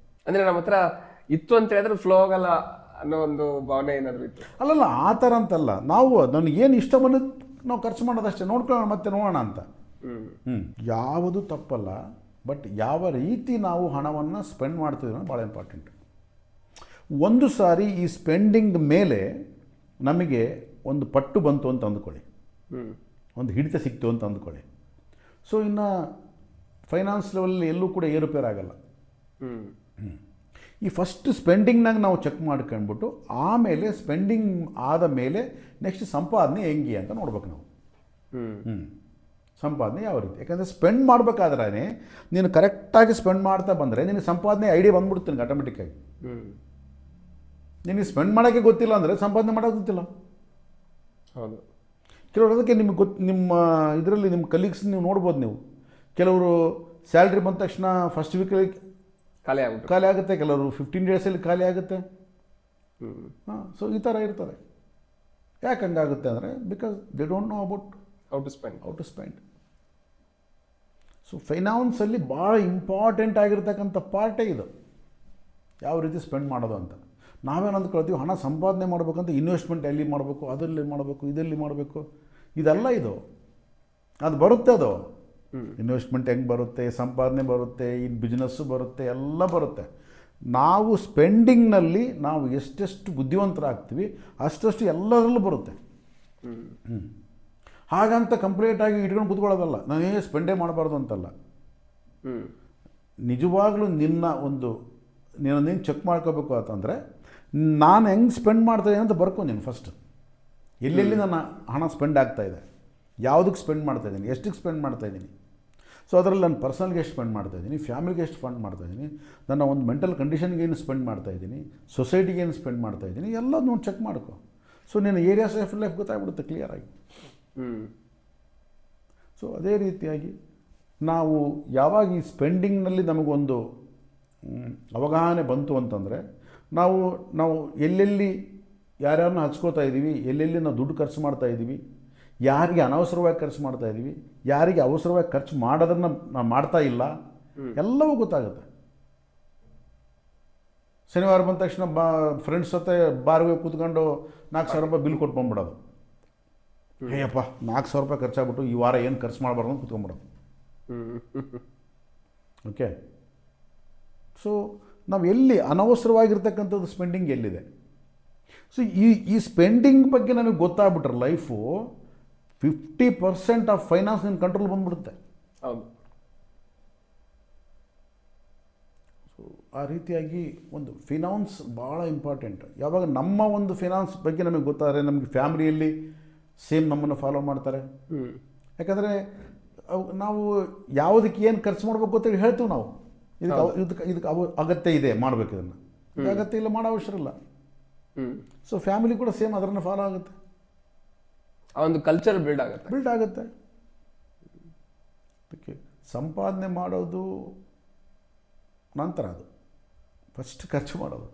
ಅಂದರೆ ನಮ್ಮ ಹತ್ರ ಇತ್ತು ಅಂತ ಹೇಳಿದ್ರೆ ಫ್ಲೋ ಆಗಲ್ಲ ಅನ್ನೋ ಒಂದು ಭಾವನೆ ಏನಾದರೂ ಇತ್ತು. ಅಲ್ಲಲ್ಲ, ಆ ಥರ ಅಂತಲ್ಲ. ನಾವು ನನಗೇನು ಇಷ್ಟ ಬಂದಿದ್ದು ನಾವು ಖರ್ಚು ಮಾಡೋದಷ್ಟೇ, ನೋಡ್ಕೊಳ್ಳೋಣ ಮತ್ತೆ ನೋಡೋಣ ಅಂತ. ಯಾವುದು ತಪ್ಪಲ್ಲ, ಬಟ್ ಯಾವ ರೀತಿ ನಾವು ಹಣವನ್ನು ಸ್ಪೆಂಡ್ ಮಾಡ್ತೀವಿ ಅನ್ನೋದು ಭಾಳ ಇಂಪಾರ್ಟೆಂಟ್. ಒಂದು ಸಾರಿ ಈ ಸ್ಪೆಂಡಿಂಗ್ ಮೇಲೆ ನಮಗೆ ಒಂದು ಪಟ್ಟು ಬಂತು ಅಂತ ಅಂದ್ಕೊಳ್ಳಿ, ಒಂದು ಹಿಡಿತ ಸಿಕ್ತು ಅಂತ ಅಂದ್ಕೊಳ್ಳಿ. ಸೊ ಇನ್ನು ಫೈನಾನ್ಸ್ ಲೆವೆಲಲ್ಲಿ ಎಲ್ಲೂ ಕೂಡ ಏರುಪೇರು ಆಗಲ್ಲ. ಈ ಫಸ್ಟ್ ಸ್ಪೆಂಡಿಂಗ್ನಾಗ ನಾವು ಚೆಕ್ ಮಾಡ್ಕೊಂಡ್ಬಿಟ್ಟು ಆಮೇಲೆ ಸ್ಪೆಂಡಿಂಗ್ ಆದ ಮೇಲೆ ನೆಕ್ಸ್ಟ್ ಸಂಪಾದನೆ ಹೆಂಗೆ ಅಂತ ನೋಡ್ಬೇಕು ನಾವು. ಸಂಪಾದನೆ ಯಾವ ರೀತಿ, ಯಾಕಂದರೆ ಸ್ಪೆಂಡ್ ಮಾಡಬೇಕಾದ್ರೆ ನೀನು ಕರೆಕ್ಟಾಗಿ ಸ್ಪೆಂಡ್ ಮಾಡ್ತಾ ಬಂದರೆ ನಿನಗೆ ಸಂಪಾದನೆ ಐಡಿಯಾ ಬಂದ್ಬಿಡ್ತೀನಿ ಆಟೋಮೆಟಿಕ್ಕಾಗಿ. ನಿನಗೆ ಸ್ಪೆಂಡ್ ಮಾಡೋಕ್ಕೆ ಗೊತ್ತಿಲ್ಲ ಅಂದರೆ ಸಂಪಾದನೆ ಮಾಡೋಕ್ಕೆ ಗೊತ್ತಿಲ್ಲ. ಹೌದು. ಕೆಲವರು ಅದಕ್ಕೆ ನಿಮಗೆ ನಿಮ್ಮ ಇದರಲ್ಲಿ ನಿಮ್ಮ ಕಲೀಗ್ಸ್ ನೀವು ನೋಡ್ಬೋದು. ನೀವು ಕೆಲವರು ಸ್ಯಾಲ್ರಿ ಬಂದ ತಕ್ಷಣ ಫಸ್ಟ್ ವೀಕಲ್ಲಿ ಖಾಲಿ ಆಗುತ್ತೆ, ಕೆಲವರು 15 ಡೇಸಲ್ಲಿ ಖಾಲಿ ಆಗುತ್ತೆ. ಸೊ ಈ ಥರ ಇರ್ತಾರೆ. ಯಾಕೆ ಹಂಗಾಗುತ್ತೆ ಅಂದರೆ because they don't know about how to spend. So ಫೈನಾನ್ಸಲ್ಲಿ ಭಾಳ ಇಂಪಾರ್ಟೆಂಟ್ ಆಗಿರ್ತಕ್ಕಂಥ ಪಾರ್ಟೇ ಇದು, ಯಾವ ರೀತಿ ಸ್ಪೆಂಡ್ ಮಾಡೋದು ಅಂತ. ನಾವೇನು ಅಂದ್ಕೊಳ್ತೀವಿ, ಹಣ ಸಂಪಾದನೆ ಮಾಡಬೇಕಂತ ಇನ್ವೆಸ್ಟ್ಮೆಂಟ್ ಎಲ್ಲಿ ಮಾಡಬೇಕು, ಅದರಲ್ಲಿ ಮಾಡಬೇಕು, ಇದರಲ್ಲಿ ಮಾಡಬೇಕು, ಇದೆಲ್ಲ ಇದು ಅದು ಬರುತ್ತೆ. ಅದು ಇನ್ವೆಸ್ಟ್ಮೆಂಟ್ ಹೆಂಗೆ ಬರುತ್ತೆ, ಸಂಪಾದನೆ ಬರುತ್ತೆ, ಇನ್ನು ಬಿಸ್ನೆಸ್ಸು ಬರುತ್ತೆ, ಎಲ್ಲ ಬರುತ್ತೆ. ನಾವು ಸ್ಪೆಂಡಿಂಗ್ನಲ್ಲಿ ನಾವು ಎಷ್ಟೆಷ್ಟು ಬುದ್ಧಿವಂತರಾಗ್ತೀವಿ ಅಷ್ಟಷ್ಟು ಎಲ್ಲದರಲ್ಲೂ ಬರುತ್ತೆ. ಹಾಗಂತ ಕಂಪ್ಲೀಟಾಗಿ ಇಟ್ಕೊಂಡು ಕೂತ್ಕೊಳ್ಳೋದಲ್ಲ, ನಾನೇ ಸ್ಪೆಂಡೇ ಮಾಡಬಾರ್ದು ಅಂತಲ್ಲ. ಹ್ಮ್ ನಿಜವಾಗ್ಲೂ ನೀನು ಚೆಕ್ ಮಾಡ್ಕೋಬೇಕು ಅಂತಂದರೆ ನಾನು ಹೆಂಗೆ ಸ್ಪೆಂಡ್ ಮಾಡ್ತಾಯಿದ್ದೀನಿ ಅಂತ ಬರ್ಕೊ ನೀನು ಫಸ್ಟ್. ಎಲ್ಲೆಲ್ಲಿ ನನ್ನ ಹಣ ಸ್ಪೆಂಡ್ ಆಗ್ತಾಯಿದೆ, ಯಾವುದಕ್ಕೆ ಸ್ಪೆಂಡ್ ಮಾಡ್ತಾಯಿದ್ದೀನಿ, ಎಷ್ಟಕ್ಕೆ ಸ್ಪೆಂಡ್ ಮಾಡ್ತಾಯಿದ್ದೀನಿ. ಸೊ ಅದರಲ್ಲಿ ನಾನು ಪರ್ಸನಲ್ಗೆ ಎಷ್ಟು ಸ್ಪೆಂಡ್ ಮಾಡ್ತಾಯಿದ್ದೀನಿ, ಫ್ಯಾಮಿಲಿಗೆ ಎಷ್ಟು ಫಂಡ್ ಮಾಡ್ತಾಯಿದ್ದೀನಿ, ನನ್ನ ಒಂದು ಮೆಂಟಲ್ ಕಂಡೀಷನ್ಗೆ ಏನು ಸ್ಪೆಂಡ್ ಮಾಡ್ತಾಯಿದ್ದೀನಿ, ಸೊಸೈಟಿಗೆ ಏನು ಸ್ಪೆಂಡ್ ಮಾಡ್ತಾಯಿದ್ದೀನಿ, ಎಲ್ಲ ನೋಡಿ ಚೆಕ್ ಮಾಡ್ಕೊ. ಸೊ ನಿನ್ನ ಏರಿಯಾಸ್ ಆಫ್ ಲೈಫ್ ಗೊತ್ತಾಗ್ಬಿಡುತ್ತೆ ಕ್ಲಿಯರಾಗಿ. ಸೊ ಅದೇ ರೀತಿಯಾಗಿ ನಾವು ಯಾವಾಗ ಈ ಸ್ಪೆಂಡಿಂಗ್ನಲ್ಲಿ ನಮಗೊಂದು ಅವಗಾಹನೆ ಬಂತು ಅಂತಂದರೆ ನಾವು ಎಲ್ಲೆಲ್ಲಿ ಯಾರ್ಯಾರನ್ನ ಹಚ್ಕೋತಾ ಇದ್ದೀವಿ, ಎಲ್ಲೆಲ್ಲಿ ನಾವು ದುಡ್ಡು ಖರ್ಚು ಮಾಡ್ತಾ ಇದ್ದೀವಿ, ಯಾರಿಗೆ ಅನವಸರವಾಗಿ ಖರ್ಚು ಮಾಡ್ತಾ ಇದ್ದೀವಿ, ಯಾರಿಗೆ ಅವಸರವಾಗಿ ಖರ್ಚು ಮಾಡೋದನ್ನು ನಾವು ಮಾಡ್ತಾ ಇಲ್ಲ, ಎಲ್ಲವೂ ಗೊತ್ತಾಗುತ್ತೆ. ಶನಿವಾರ ಬಂದ ತಕ್ಷಣ ಫ್ರೆಂಡ್ಸ್ ಜೊತೆ ಬಾರ್ಗೆ ಕೂತ್ಕೊಂಡು 4,000 ರೂಪಾಯಿ ಬಿಲ್ ಕೊಟ್ಟು ಬಂದ್ಬಿಡೋದು. ಅಯ್ಯಪ್ಪ 4,000 ರೂಪಾಯಿ ಖರ್ಚಾಗ್ಬಿಟ್ಟು ಈ ವಾರ ಏನು ಖರ್ಚು ಮಾಡಬಾರ್ದು ಅಂತ ಕೂತ್ಕೊಂಡ್ಬಿಡೋದು. ಓಕೆ. ಸೊ ನಾವು ಎಲ್ಲಿ ಅನವಸರವಾಗಿರ್ತಕ್ಕಂಥದ್ದು ಸ್ಪೆಂಡಿಂಗ್ ಎಲ್ಲಿದೆ. ಸೊ ಈ ಸ್ಪೆಂಡಿಂಗ್ ಬಗ್ಗೆ ನನಗೆ ಗೊತ್ತಾಗ್ಬಿಟ್ರೆ ಲೈಫು 50% ಆಫ್ ಫೈನಾನ್ಸ್ ನಿನ್ನ ಕಂಟ್ರೋಲ್ ಬಂದ್ಬಿಡುತ್ತೆ. ಹೌದು. ಸೊ ಆ ರೀತಿಯಾಗಿ ಒಂದು ಫಿನಾನ್ಸ್ ಭಾಳ ಇಂಪಾರ್ಟೆಂಟ್. ಯಾವಾಗ ನಮ್ಮ ಒಂದು ಫಿನಾನ್ಸ್ ಬಗ್ಗೆ ನಮಗೆ ಗೊತ್ತಾದರೆ ನಮಗೆ ಫ್ಯಾಮಿಲಿಯಲ್ಲಿ ಸೇಮ್ ನಮ್ಮನ್ನು ಫಾಲೋ ಮಾಡ್ತಾರೆ. ಯಾಕಂದರೆ ನಾವು ಯಾವುದಕ್ಕೆ ಏನು ಖರ್ಚು ಮಾಡ್ಬೇಕು ಗೊತ್ತೇಳಿ ಹೇಳ್ತೀವಿ ನಾವು. ಇದಕ್ಕೆ ಅಗತ್ಯ ಇದೆ ಮಾಡಬೇಕು, ಇದನ್ನು ಅಗತ್ಯ ಇಲ್ಲ ಮಾಡೋ ಅವಶ್ಯ ಇಲ್ಲ. ಸೊ ಫ್ಯಾಮಿಲಿ ಕೂಡ ಸೇಮ್ ಅದನ್ನು ಫಾಲೋ ಆಗುತ್ತೆ. ಆ ಒಂದು ಕಲ್ಚರ್ ಬಿಲ್ಡ್ ಆಗುತ್ತೆ. ಅದಕ್ಕೆ ಸಂಪಾದನೆ ಮಾಡೋದು ನಂತರ, ಅದು ಫಸ್ಟ್ ಖರ್ಚು ಮಾಡೋದು.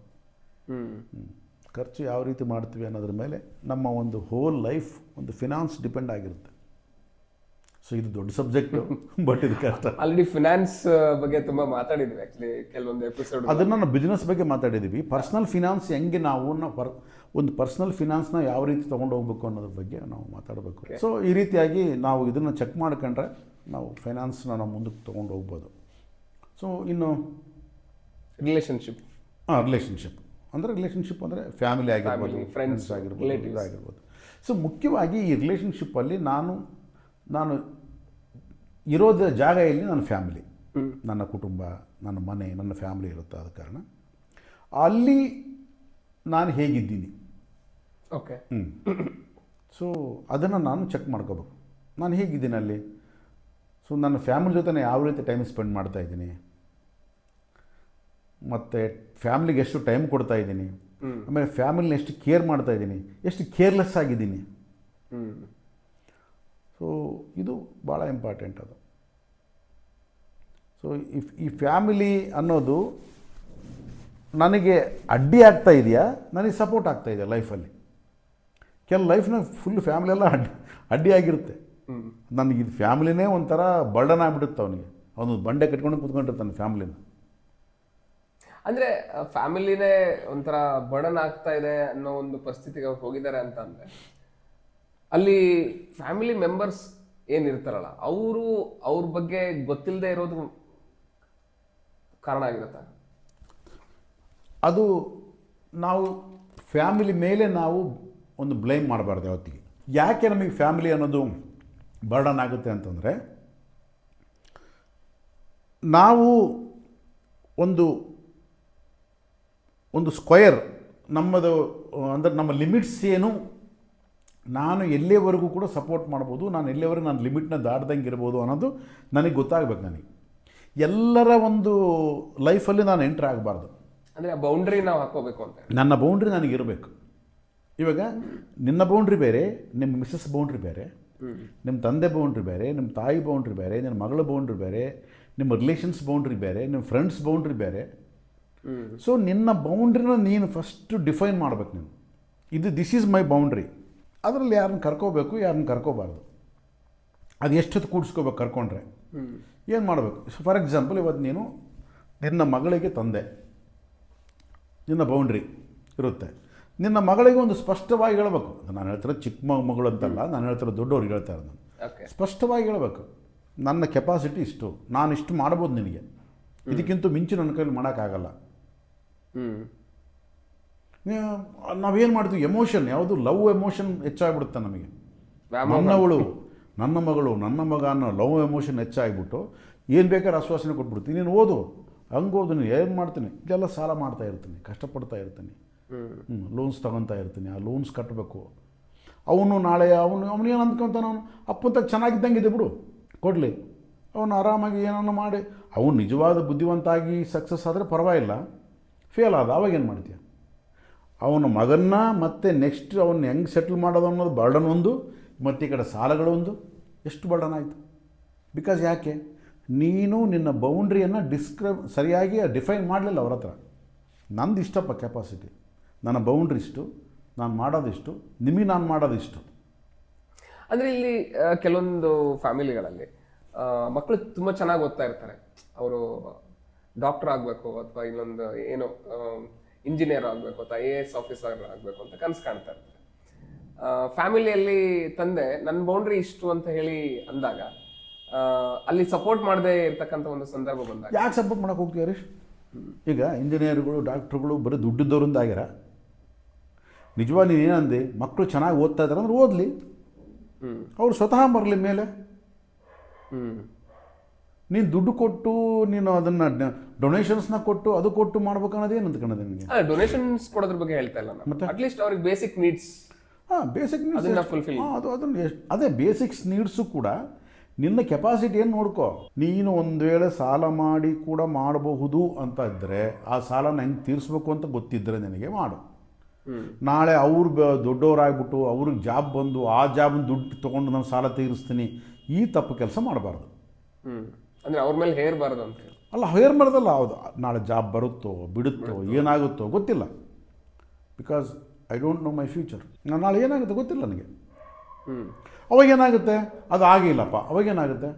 ಖರ್ಚು ಯಾವ ರೀತಿ ಮಾಡ್ತೀವಿ ಅನ್ನೋದ್ರ ಮೇಲೆ ನಮ್ಮ ಒಂದು ಹೋಲ್ ಲೈಫ್ ಒಂದು ಫಿನಾನ್ಸ್ ಡಿಪೆಂಡ್ ಆಗಿರುತ್ತೆ. ಸೊ ಇದು ದೊಡ್ಡ ಸಬ್ಜೆಕ್ಟು, ಬಟ್ ಇದು ಕಷ್ಟ. ಆಲ್ರೆಡಿ ಫಿನಾನ್ಸ್ ಬಗ್ಗೆ ತುಂಬ ಮಾತಾಡಿದ್ವಿ ಆ್ಯಕ್ಚುಲಿ ಕೆಲವೊಂದು ಎಪಿಸೋಡ್. ಅದನ್ನು ನಾವು ಬಿಸ್ನೆಸ್ ಬಗ್ಗೆ ಮಾತಾಡಿದ್ದೀವಿ. ಪರ್ಸ್ನಲ್ ಫಿನಾನ್ಸ್ ಹೆಂಗೆ ನಾವು ಒಂದು ಪರ್ಸ್ನಲ್ ಫಿನಾನ್ಸ್ನ ಯಾವ ರೀತಿ ತೊಗೊಂಡು ಹೋಗ್ಬೇಕು ಅನ್ನೋದ್ರ ಬಗ್ಗೆ ನಾವು ಮಾತಾಡಬೇಕು. ಸೊ ಈ ರೀತಿಯಾಗಿ ನಾವು ಇದನ್ನು ಚೆಕ್ ಮಾಡ್ಕೊಂಡ್ರೆ ನಾವು ಫೈನಾನ್ಸ್ನ ನಾವು ಮುಂದಕ್ಕೆ ತೊಗೊಂಡು ಹೋಗ್ಬೋದು. ಸೊ ಇನ್ನು ರಿಲೇಷನ್ಶಿಪ್ ಅಂದರೆ ಫ್ಯಾಮಿಲಿ ಆಗಿರ್ಬೋದು, ಫ್ರೆಂಡ್ಸ್ ಆಗಿರ್ಬೋದು, ಇದಾಗಿರ್ಬೋದು. ಸೊ ಮುಖ್ಯವಾಗಿ ಈ ರಿಲೇಷನ್ಶಿಪ್ಪಲ್ಲಿ ನಾನು ಇರೋದ ಜಾಗ ಎಲ್ಲಿ ನನ್ನ ಫ್ಯಾಮಿಲಿ, ನನ್ನ ಕುಟುಂಬ, ನನ್ನ ಮನೆ, ನನ್ನ ಫ್ಯಾಮಿಲಿ ಇರುತ್ತೆ. ಆದ ಕಾರಣ ಅಲ್ಲಿ ನಾನು ಹೇಗಿದ್ದೀನಿ. ಓಕೆ. ಸೊ ಅದನ್ನು ನಾನು ಚೆಕ್ ಮಾಡ್ಕೋಬೇಕು, ನಾನು ಹೇಗಿದ್ದೀನಿ ಅಲ್ಲಿ. ಸೊ ನನ್ನ ಫ್ಯಾಮಿಲಿ ಜೊತೆ ಯಾವ ರೀತಿ ಟೈಮ್ ಸ್ಪೆಂಡ್ ಮಾಡ್ತಾ ಇದ್ದೀನಿ, ಮತ್ತು ಫ್ಯಾಮಿಲಿಗೆ ಎಷ್ಟು ಟೈಮ್ ಕೊಡ್ತಾ ಇದ್ದೀನಿ, ಆಮೇಲೆ ಫ್ಯಾಮಿಲಿನ ಎಷ್ಟು ಕೇರ್ ಮಾಡ್ತಾ ಇದ್ದೀನಿ, ಎಷ್ಟು ಕೇರ್ಲೆಸ್ ಆಗಿದ್ದೀನಿ. ಸೊ ಇದು ಭಾಳ ಇಂಪಾರ್ಟೆಂಟ್ ಅದು. ಸೊ ಈ ಫ್ಯಾಮಿಲಿ ಅನ್ನೋದು ನನಗೆ ಅಡ್ಡಿ ಆಗ್ತಾ ಇದೆಯಾ, ನನಗೆ ಸಪೋರ್ಟ್ ಆಗ್ತಾ ಇದೆಯಾ ಲೈಫಲ್ಲಿ. ಲೈಫ್ನಾಗ ಫುಲ್ ಫ್ಯಾಮಿಲಿ ಎಲ್ಲ ಅಡ್ಡಿ ಆಗಿರುತ್ತೆ. ನನಗೆ ಇದು ಫ್ಯಾಮಿಲಿನೇ ಒಂಥರ ಬರ್ಡನ್ ಆಗಿಬಿಡುತ್ತೆ. ಅವನು ಬಂಡೆ ಕಟ್ಕೊಂಡು ಕೂತ್ಕೊಂಡಿರ್ತಾನೆ ಫ್ಯಾಮಿಲಿನ. ಅಂದರೆ ಫ್ಯಾಮಿಲಿನೇ ಒಂಥರ ಬರ್ಡನ್ ಆಗ್ತಾ ಇದೆ ಅನ್ನೋ ಒಂದು ಪರಿಸ್ಥಿತಿಗೆ ಅವ್ರು ಹೋಗಿದ್ದಾರೆ ಅಂತ ಅಂದರೆ ಅಲ್ಲಿ ಫ್ಯಾಮಿಲಿ ಮೆಂಬರ್ಸ್ ಏನಿರ್ತಾರಲ್ಲ ಅವ್ರ ಬಗ್ಗೆ ಗೊತ್ತಿಲ್ಲದೆ ಇರೋದು ಕಾರಣ ಆಗಿರುತ್ತೆ. ಅದು ನಾವು ಫ್ಯಾಮಿಲಿ ಮೇಲೆ ನಾವು ಒಂದು ಬ್ಲೇಮ್ ಮಾಡಬಾರ್ದು ಯಾವತ್ತಿಗೆ. ಯಾಕೆ ನಮಗೆ ಫ್ಯಾಮಿಲಿ ಅನ್ನೋದು ಬರ್ಡನ್ ಆಗುತ್ತೆ ಅಂತಂದರೆ, ನಾವು ಒಂದು ಸ್ಕ್ವಯರ್ ನಮ್ಮದು ಅಂದರೆ ನಮ್ಮ ಲಿಮಿಟ್ಸ್ ಏನು, ನಾನು ಎಲ್ಲಿವರೆಗೂ ಕೂಡ ಸಪೋರ್ಟ್ ಮಾಡ್ಬೋದು, ನಾನು ಎಲ್ಲಿವರೆಗೂ ನಾನು ಲಿಮಿಟ್ನ ದಾಟ್ದಂಗೆ ಇರ್ಬೋದು ಅನ್ನೋದು ನನಗೆ ಗೊತ್ತಾಗಬೇಕು. ನನಗೆ ಎಲ್ಲರ ಒಂದು ಲೈಫಲ್ಲಿ ನಾನು ಎಂಟ್ರ್ ಆಗಬಾರ್ದು. ಅಂದರೆ ಬೌಂಡ್ರಿ ನಾವು ಹಾಕೋಬೇಕು ಅಂತ. ನನ್ನ ಬೌಂಡ್ರಿ ನನಗಿರಬೇಕು. ಇವಾಗ ನಿನ್ನ ಬೌಂಡ್ರಿ ಬೇರೆ, ನಿಮ್ಮ ಮಿಸ್ಸಸ್ ಬೌಂಡ್ರಿ ಬೇರೆ, ನಿಮ್ಮ ತಂದೆ ಬೌಂಡ್ರಿ ಬೇರೆ, ನಿಮ್ಮ ತಾಯಿ ಬೌಂಡ್ರಿ ಬೇರೆ, ನಿನ್ನ ಮಗಳ ಬೌಂಡ್ರಿ ಬೇರೆ, ನಿಮ್ಮ ರಿಲೇಷನ್ಸ್ ಬೌಂಡ್ರಿ ಬೇರೆ, ನಿಮ್ಮ ಫ್ರೆಂಡ್ಸ್ ಬೌಂಡ್ರಿ ಬೇರೆ. ಸೊ ನಿನ್ನ ಬೌಂಡ್ರಿನ ನೀನು ಫಸ್ಟು ಡಿಫೈನ್ ಮಾಡಬೇಕು. ನೀನು ದಿಸ್ ಈಸ್ ಮೈ ಬೌಂಡ್ರಿ. ಅದರಲ್ಲಿ ಯಾರನ್ನ ಕರ್ಕೋಬೇಕು, ಯಾರನ್ನ ಕರ್ಕೋಬಾರ್ದು, ಅದು ಎಷ್ಟೊತ್ತು ಕೂಡಿಸ್ಕೋಬೇಕು. ಕರ್ಕೊಂಡ್ರೆ ಏನು ಮಾಡಬೇಕು. ಫಾರ್ ಎಕ್ಸಾಂಪಲ್, ಇವತ್ತು ನೀನು ನಿನ್ನ ಮಗಳಿಗೆ ತಂದೆ, ನಿನ್ನ ಬೌಂಡ್ರಿ ಇರುತ್ತೆ. ನಿನ್ನ ಮಗಳಿಗೆ ಒಂದು ಸ್ಪಷ್ಟವಾಗಿ ಹೇಳಬೇಕು. ನಾನು ಹೇಳ್ತಾರೆ ಚಿಕ್ಕ ಮಗಳು ಅಂತಲ್ಲ, ನಾನು ಹೇಳ್ತಾರೆ ದೊಡ್ಡವ್ರಿಗೆ ಹೇಳ್ತಾರೆ. ನಾನು ಸ್ಪಷ್ಟವಾಗಿ ಹೇಳಬೇಕು, ನನ್ನ ಕೆಪಾಸಿಟಿ ಇಷ್ಟು, ನಾನು ಇಷ್ಟು ಮಾಡ್ಬೋದು, ನಿನಗೆ ಇದಕ್ಕಿಂತ ಮಿಂಚು ನನ್ನ ಕೈಲಿ ಮಾಡೋಕ್ಕಾಗಲ್ಲ. ನಾವೇನು ಮಾಡ್ತೀವಿ, ಎಮೋಷನ್ ಯಾವುದು ಲವ್ ಎಮೋಷನ್ ಹೆಚ್ಚಾಗ್ಬಿಡುತ್ತೆ ನಮಗೆ. ನನ್ನ ಮಗಳು ನನ್ನ ಮಗ ಅನ್ನೋ ಲವ್ ಎಮೋಷನ್ ಹೆಚ್ಚಾಗಿಬಿಟ್ಟು ಏನು ಬೇಕಾದ್ರೆ ಆಶ್ವಾಸನೆ ಕೊಟ್ಬಿಡ್ತೀನಿ, ನೀನು ಓದು, ಹಂಗೆ ಓದು, ನೀನು ಏನು ಮಾಡ್ತೀನಿ, ಇದೆಲ್ಲ ಸಾಲ ಮಾಡ್ತಾ ಇರ್ತೀನಿ, ಕಷ್ಟಪಡ್ತಾ ಇರ್ತೀನಿ, ಲೋನ್ಸ್ ತೊಗೊತಾ ಇರ್ತೀನಿ, ಆ ಲೋನ್ಸ್ ಕಟ್ಟಬೇಕು. ಅವನು ನಾಳೆ ಅವನೇನು ಅಂದ್ಕೊತಾನೆ, ಅವನು ಅಪ್ಪಂತ ಚೆನ್ನಾಗಿದ್ದಂಗಿದೆ ಬಿಡು, ಕೊಡಲಿ, ಅವನು ಆರಾಮಾಗಿ ಏನನ್ನು ಮಾಡಿ ಅವನು ನಿಜವಾದ ಬುದ್ಧಿವಂತ ಆಗಿ ಸಕ್ಸಸ್ ಆದರೆ ಪರವಾಗಿಲ್ಲ. ಫೇಲ್ ಆದ ಅವಾಗೇನು ಮಾಡ್ತೀಯ? ಅವನ ಮಗನ್ನ ಮತ್ತೆ ನೆಕ್ಸ್ಟ್ ಅವನ್ನ ಹೆಂಗೆ ಸೆಟ್ಲ್ ಮಾಡೋದು ಅನ್ನೋದು ಬರ್ಡನ್ ಒಂದು, ಮತ್ತು ಈ ಕಡೆ ಸಾಲಗಳು ಒಂದು, ಎಷ್ಟು ಬರ್ಡನ್ ಆಯಿತು. ಬಿಕಾಸ್ ಯಾಕೆ ನೀನು ನಿನ್ನ ಬೌಂಡ್ರಿಯನ್ನು ಸರಿಯಾಗಿ ಡಿಫೈನ್ ಮಾಡಲಿಲ್ಲ ಅವ್ರ ಹತ್ರ. ನಂದು ಇಷ್ಟಪ್ಪ ಕೆಪಾಸಿಟಿ, ನನ್ನ ಬೌಂಡ್ರಿ ಇಷ್ಟು, ನಾನು ಮಾಡೋದಿಷ್ಟು, ನಿಮಗೆ ನಾನು ಮಾಡೋದಿಷ್ಟು. ಅಂದರೆ ಇಲ್ಲಿ ಕೆಲವೊಂದು ಫ್ಯಾಮಿಲಿಗಳಲ್ಲಿ ಮಕ್ಕಳು ತುಂಬ ಚೆನ್ನಾಗಿ ಓದ್ತಾ ಇರ್ತಾರೆ, ಅವರು ಡಾಕ್ಟರ್ ಆಗಬೇಕು ಅಥವಾ ಇನ್ನೊಂದು ಏನೋ ಇಂಜಿನಿಯರ್ ಆಗಬೇಕು ಅಥವಾ AS ಆಫೀಸರ್ ಆಗಬೇಕು ಅಂತ ಕನಸು ಕಾಣ್ತಾ ಇರ್ತಾರೆ. ಫ್ಯಾಮಿಲಿಯಲ್ಲಿ ತಂದೆ ನನ್ನ ಬೌಂಡ್ರಿ ಇಷ್ಟು ಅಂತ ಹೇಳಿ ಅಂದಾಗ ಅಲ್ಲಿ ಸಪೋರ್ಟ್ ಮಾಡದೆ ಇರ್ತಕ್ಕಂಥ ಒಂದು ಸಂದರ್ಭ ಬಂದಾಗ ಯಾಕೆ ಸಪೋರ್ಟ್ ಮಾಡೋಕೆ ಹೋಗ್ತೀವಿ ಹರೀಶ್? ಈಗ ಇಂಜಿನಿಯರ್ಗಳು ಡಾಕ್ಟ್ರುಗಳು ಬರೀ ದುಡ್ಡಿದ್ದವರಿಂದ ಆಗ್ಯಾರ. ನಿಜವಾಗಿ ನೀನು ಏನಂದೆ, ಮಕ್ಕಳು ಚೆನ್ನಾಗಿ ಓದ್ತಾ ಇದ್ದಾರೆ ಅಂದ್ರೆ ಓದಲಿ, ಅವ್ರು ಸ್ವತಃ ಬರಲಿ ಮೇಲೆ. ನೀನು ದುಡ್ಡು ಕೊಟ್ಟು ನೀನು ಅದನ್ನು ಡೊನೇಷನ್ಸ್ನ ಕೊಟ್ಟು ಅದು ಕೊಟ್ಟು ಮಾಡ್ಬೇಕು ಅನ್ನೋದು ಏನು ಅಂದ್ಕೊಳ್ಳೋದು ನಿನಗೆ? ಡೊನೇಷನ್ಸ್ ಕೊಡೋದ್ರ ಬಗ್ಗೆ ಹೇಳ್ತಾ ಇಲ್ಲ, ಮತ್ತೆ ಅಟ್ಲೀಸ್ಟ್ ಅವ್ರಿಗೆ basic needs, basic needs fulfil, ಅದನ್ನು ಅದೇ ಬೇಸಿಕ್ಸ್ ನೀಡ್ಸು ಕೂಡ ನಿನ್ನ ಕೆಪಾಸಿಟಿ ಏನು ನೋಡ್ಕೋ. ನೀನು ಒಂದು ವೇಳೆ ಸಾಲ ಮಾಡಿ ಕೂಡ ಮಾಡಬಹುದು ಅಂತ ಇದ್ದರೆ ಆ ಸಾಲನ ಹೆಂಗೆ ತೀರಿಸ್ಬೇಕು ಅಂತ ಗೊತ್ತಿದ್ದರೆ ನಿನಗೆ ಮಾಡು. ನಾಳೆ ಅವ್ರು ದೊಡ್ಡವರಾಗ್ಬಿಟ್ಟು ಅವ್ರಿಗೆ ಜಾಬ್ ಬಂದು ಆ ಜಾಬನ್ನ ದುಡ್ಡು ತೊಗೊಂಡು ನಾನು ಸಾಲ ತೀರಿಸ್ತೀನಿ, ಈ ತಪ್ಪು ಕೆಲಸ ಮಾಡಬಾರ್ದು. ಅಂದರೆ ಅವ್ರ ಮೇಲೆ ಹೇರಬಾರ್ದು ಅಂತ ಹೇಳಿ ಅಲ್ಲ, ಹೇರ್ ಮಾಡೋದಲ್ಲ. ಹೌದು, ನಾಳೆ ಜಾಬ್ ಬರುತ್ತೋ ಬಿಡುತ್ತೋ ಏನಾಗುತ್ತೋ ಗೊತ್ತಿಲ್ಲ. Because I don't know my future. ನಾಳೆ ಏನಾಗುತ್ತೆ ಗೊತ್ತಿಲ್ಲ ನನಗೆ. ಅವಾಗೇನಾಗುತ್ತೆ, ಅದು ಆಗಿಲ್ಲಪ್ಪ, ಅವಾಗೇನಾಗುತ್ತೆ,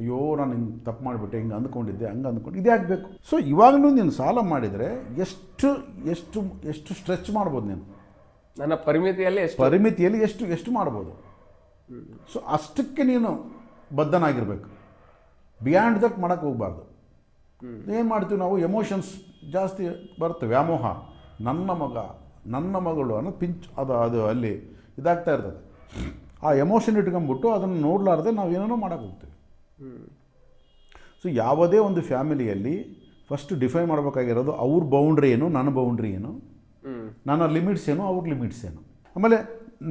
ಅಯ್ಯೋ ನಾನು ಹಿಂಗೆ ತಪ್ಪು ಮಾಡಿಬಿಟ್ಟೆ, ಹಿಂಗೆ ಅಂದ್ಕೊಂಡಿದ್ದೆ, ಹಂಗೆ ಅಂದ್ಕೊಂಡು ಇದೇ ಆಗಬೇಕು. ಸೊ ಇವಾಗಲೂ ನೀನು ಸಾಲ ಮಾಡಿದರೆ ಎಷ್ಟು ಎಷ್ಟು ಎಷ್ಟು ಸ್ಟ್ರೆಚ್ ಮಾಡ್ಬೋದು ನೀನು, ನನ್ನ ಪರಿಮಿತಿಯಲ್ಲಿ ಎಷ್ಟು ಎಷ್ಟು ಮಾಡ್ಬೋದು. ಸೊ ಅಷ್ಟಕ್ಕೆ ನೀನು ಬದ್ಧನಾಗಿರ್ಬೇಕು. ಬಿಯಾಂಡ್ ದಟ್ ಮಾಡೋಕ್ಕೆ ಹೋಗ್ಬಾರ್ದು. ಏನು ಮಾಡ್ತೀವಿ ನಾವು, ಎಮೋಷನ್ಸ್ ಜಾಸ್ತಿ ಬರುತ್ತೆ, ವ್ಯಾಮೋಹ, ನನ್ನ ಮಗ ನನ್ನ ಮಗಳು ಅನ್ನೋ ಅದು ಅಲ್ಲಿ ಇದಾಗ್ತಾ ಇರ್ತದೆ. ಆ ಎಮೋಷನ್ ಇಟ್ಕೊಂಡ್ಬಿಟ್ಟು ಅದನ್ನು ನೋಡಲಾರ್ದೆ ನಾವು ಏನೇನೋ ಮಾಡೋಕ್ಕೆ ಹೋಗ್ತೀವಿ. ಸೊ ಯಾವುದೇ ಒಂದು ಫ್ಯಾಮಿಲಿಯಲ್ಲಿ ಫಸ್ಟ್ ಡಿಫೈನ್ ಮಾಡಬೇಕಾಗಿರೋದು ಅವ್ರ ಬೌಂಡ್ರಿ ಏನು, ನನ್ನ ಬೌಂಡ್ರಿ ಏನು, ನನ್ನ ಲಿಮಿಟ್ಸ್ ಏನು, ಅವ್ರ ಲಿಮಿಟ್ಸ್ ಏನು. ಆಮೇಲೆ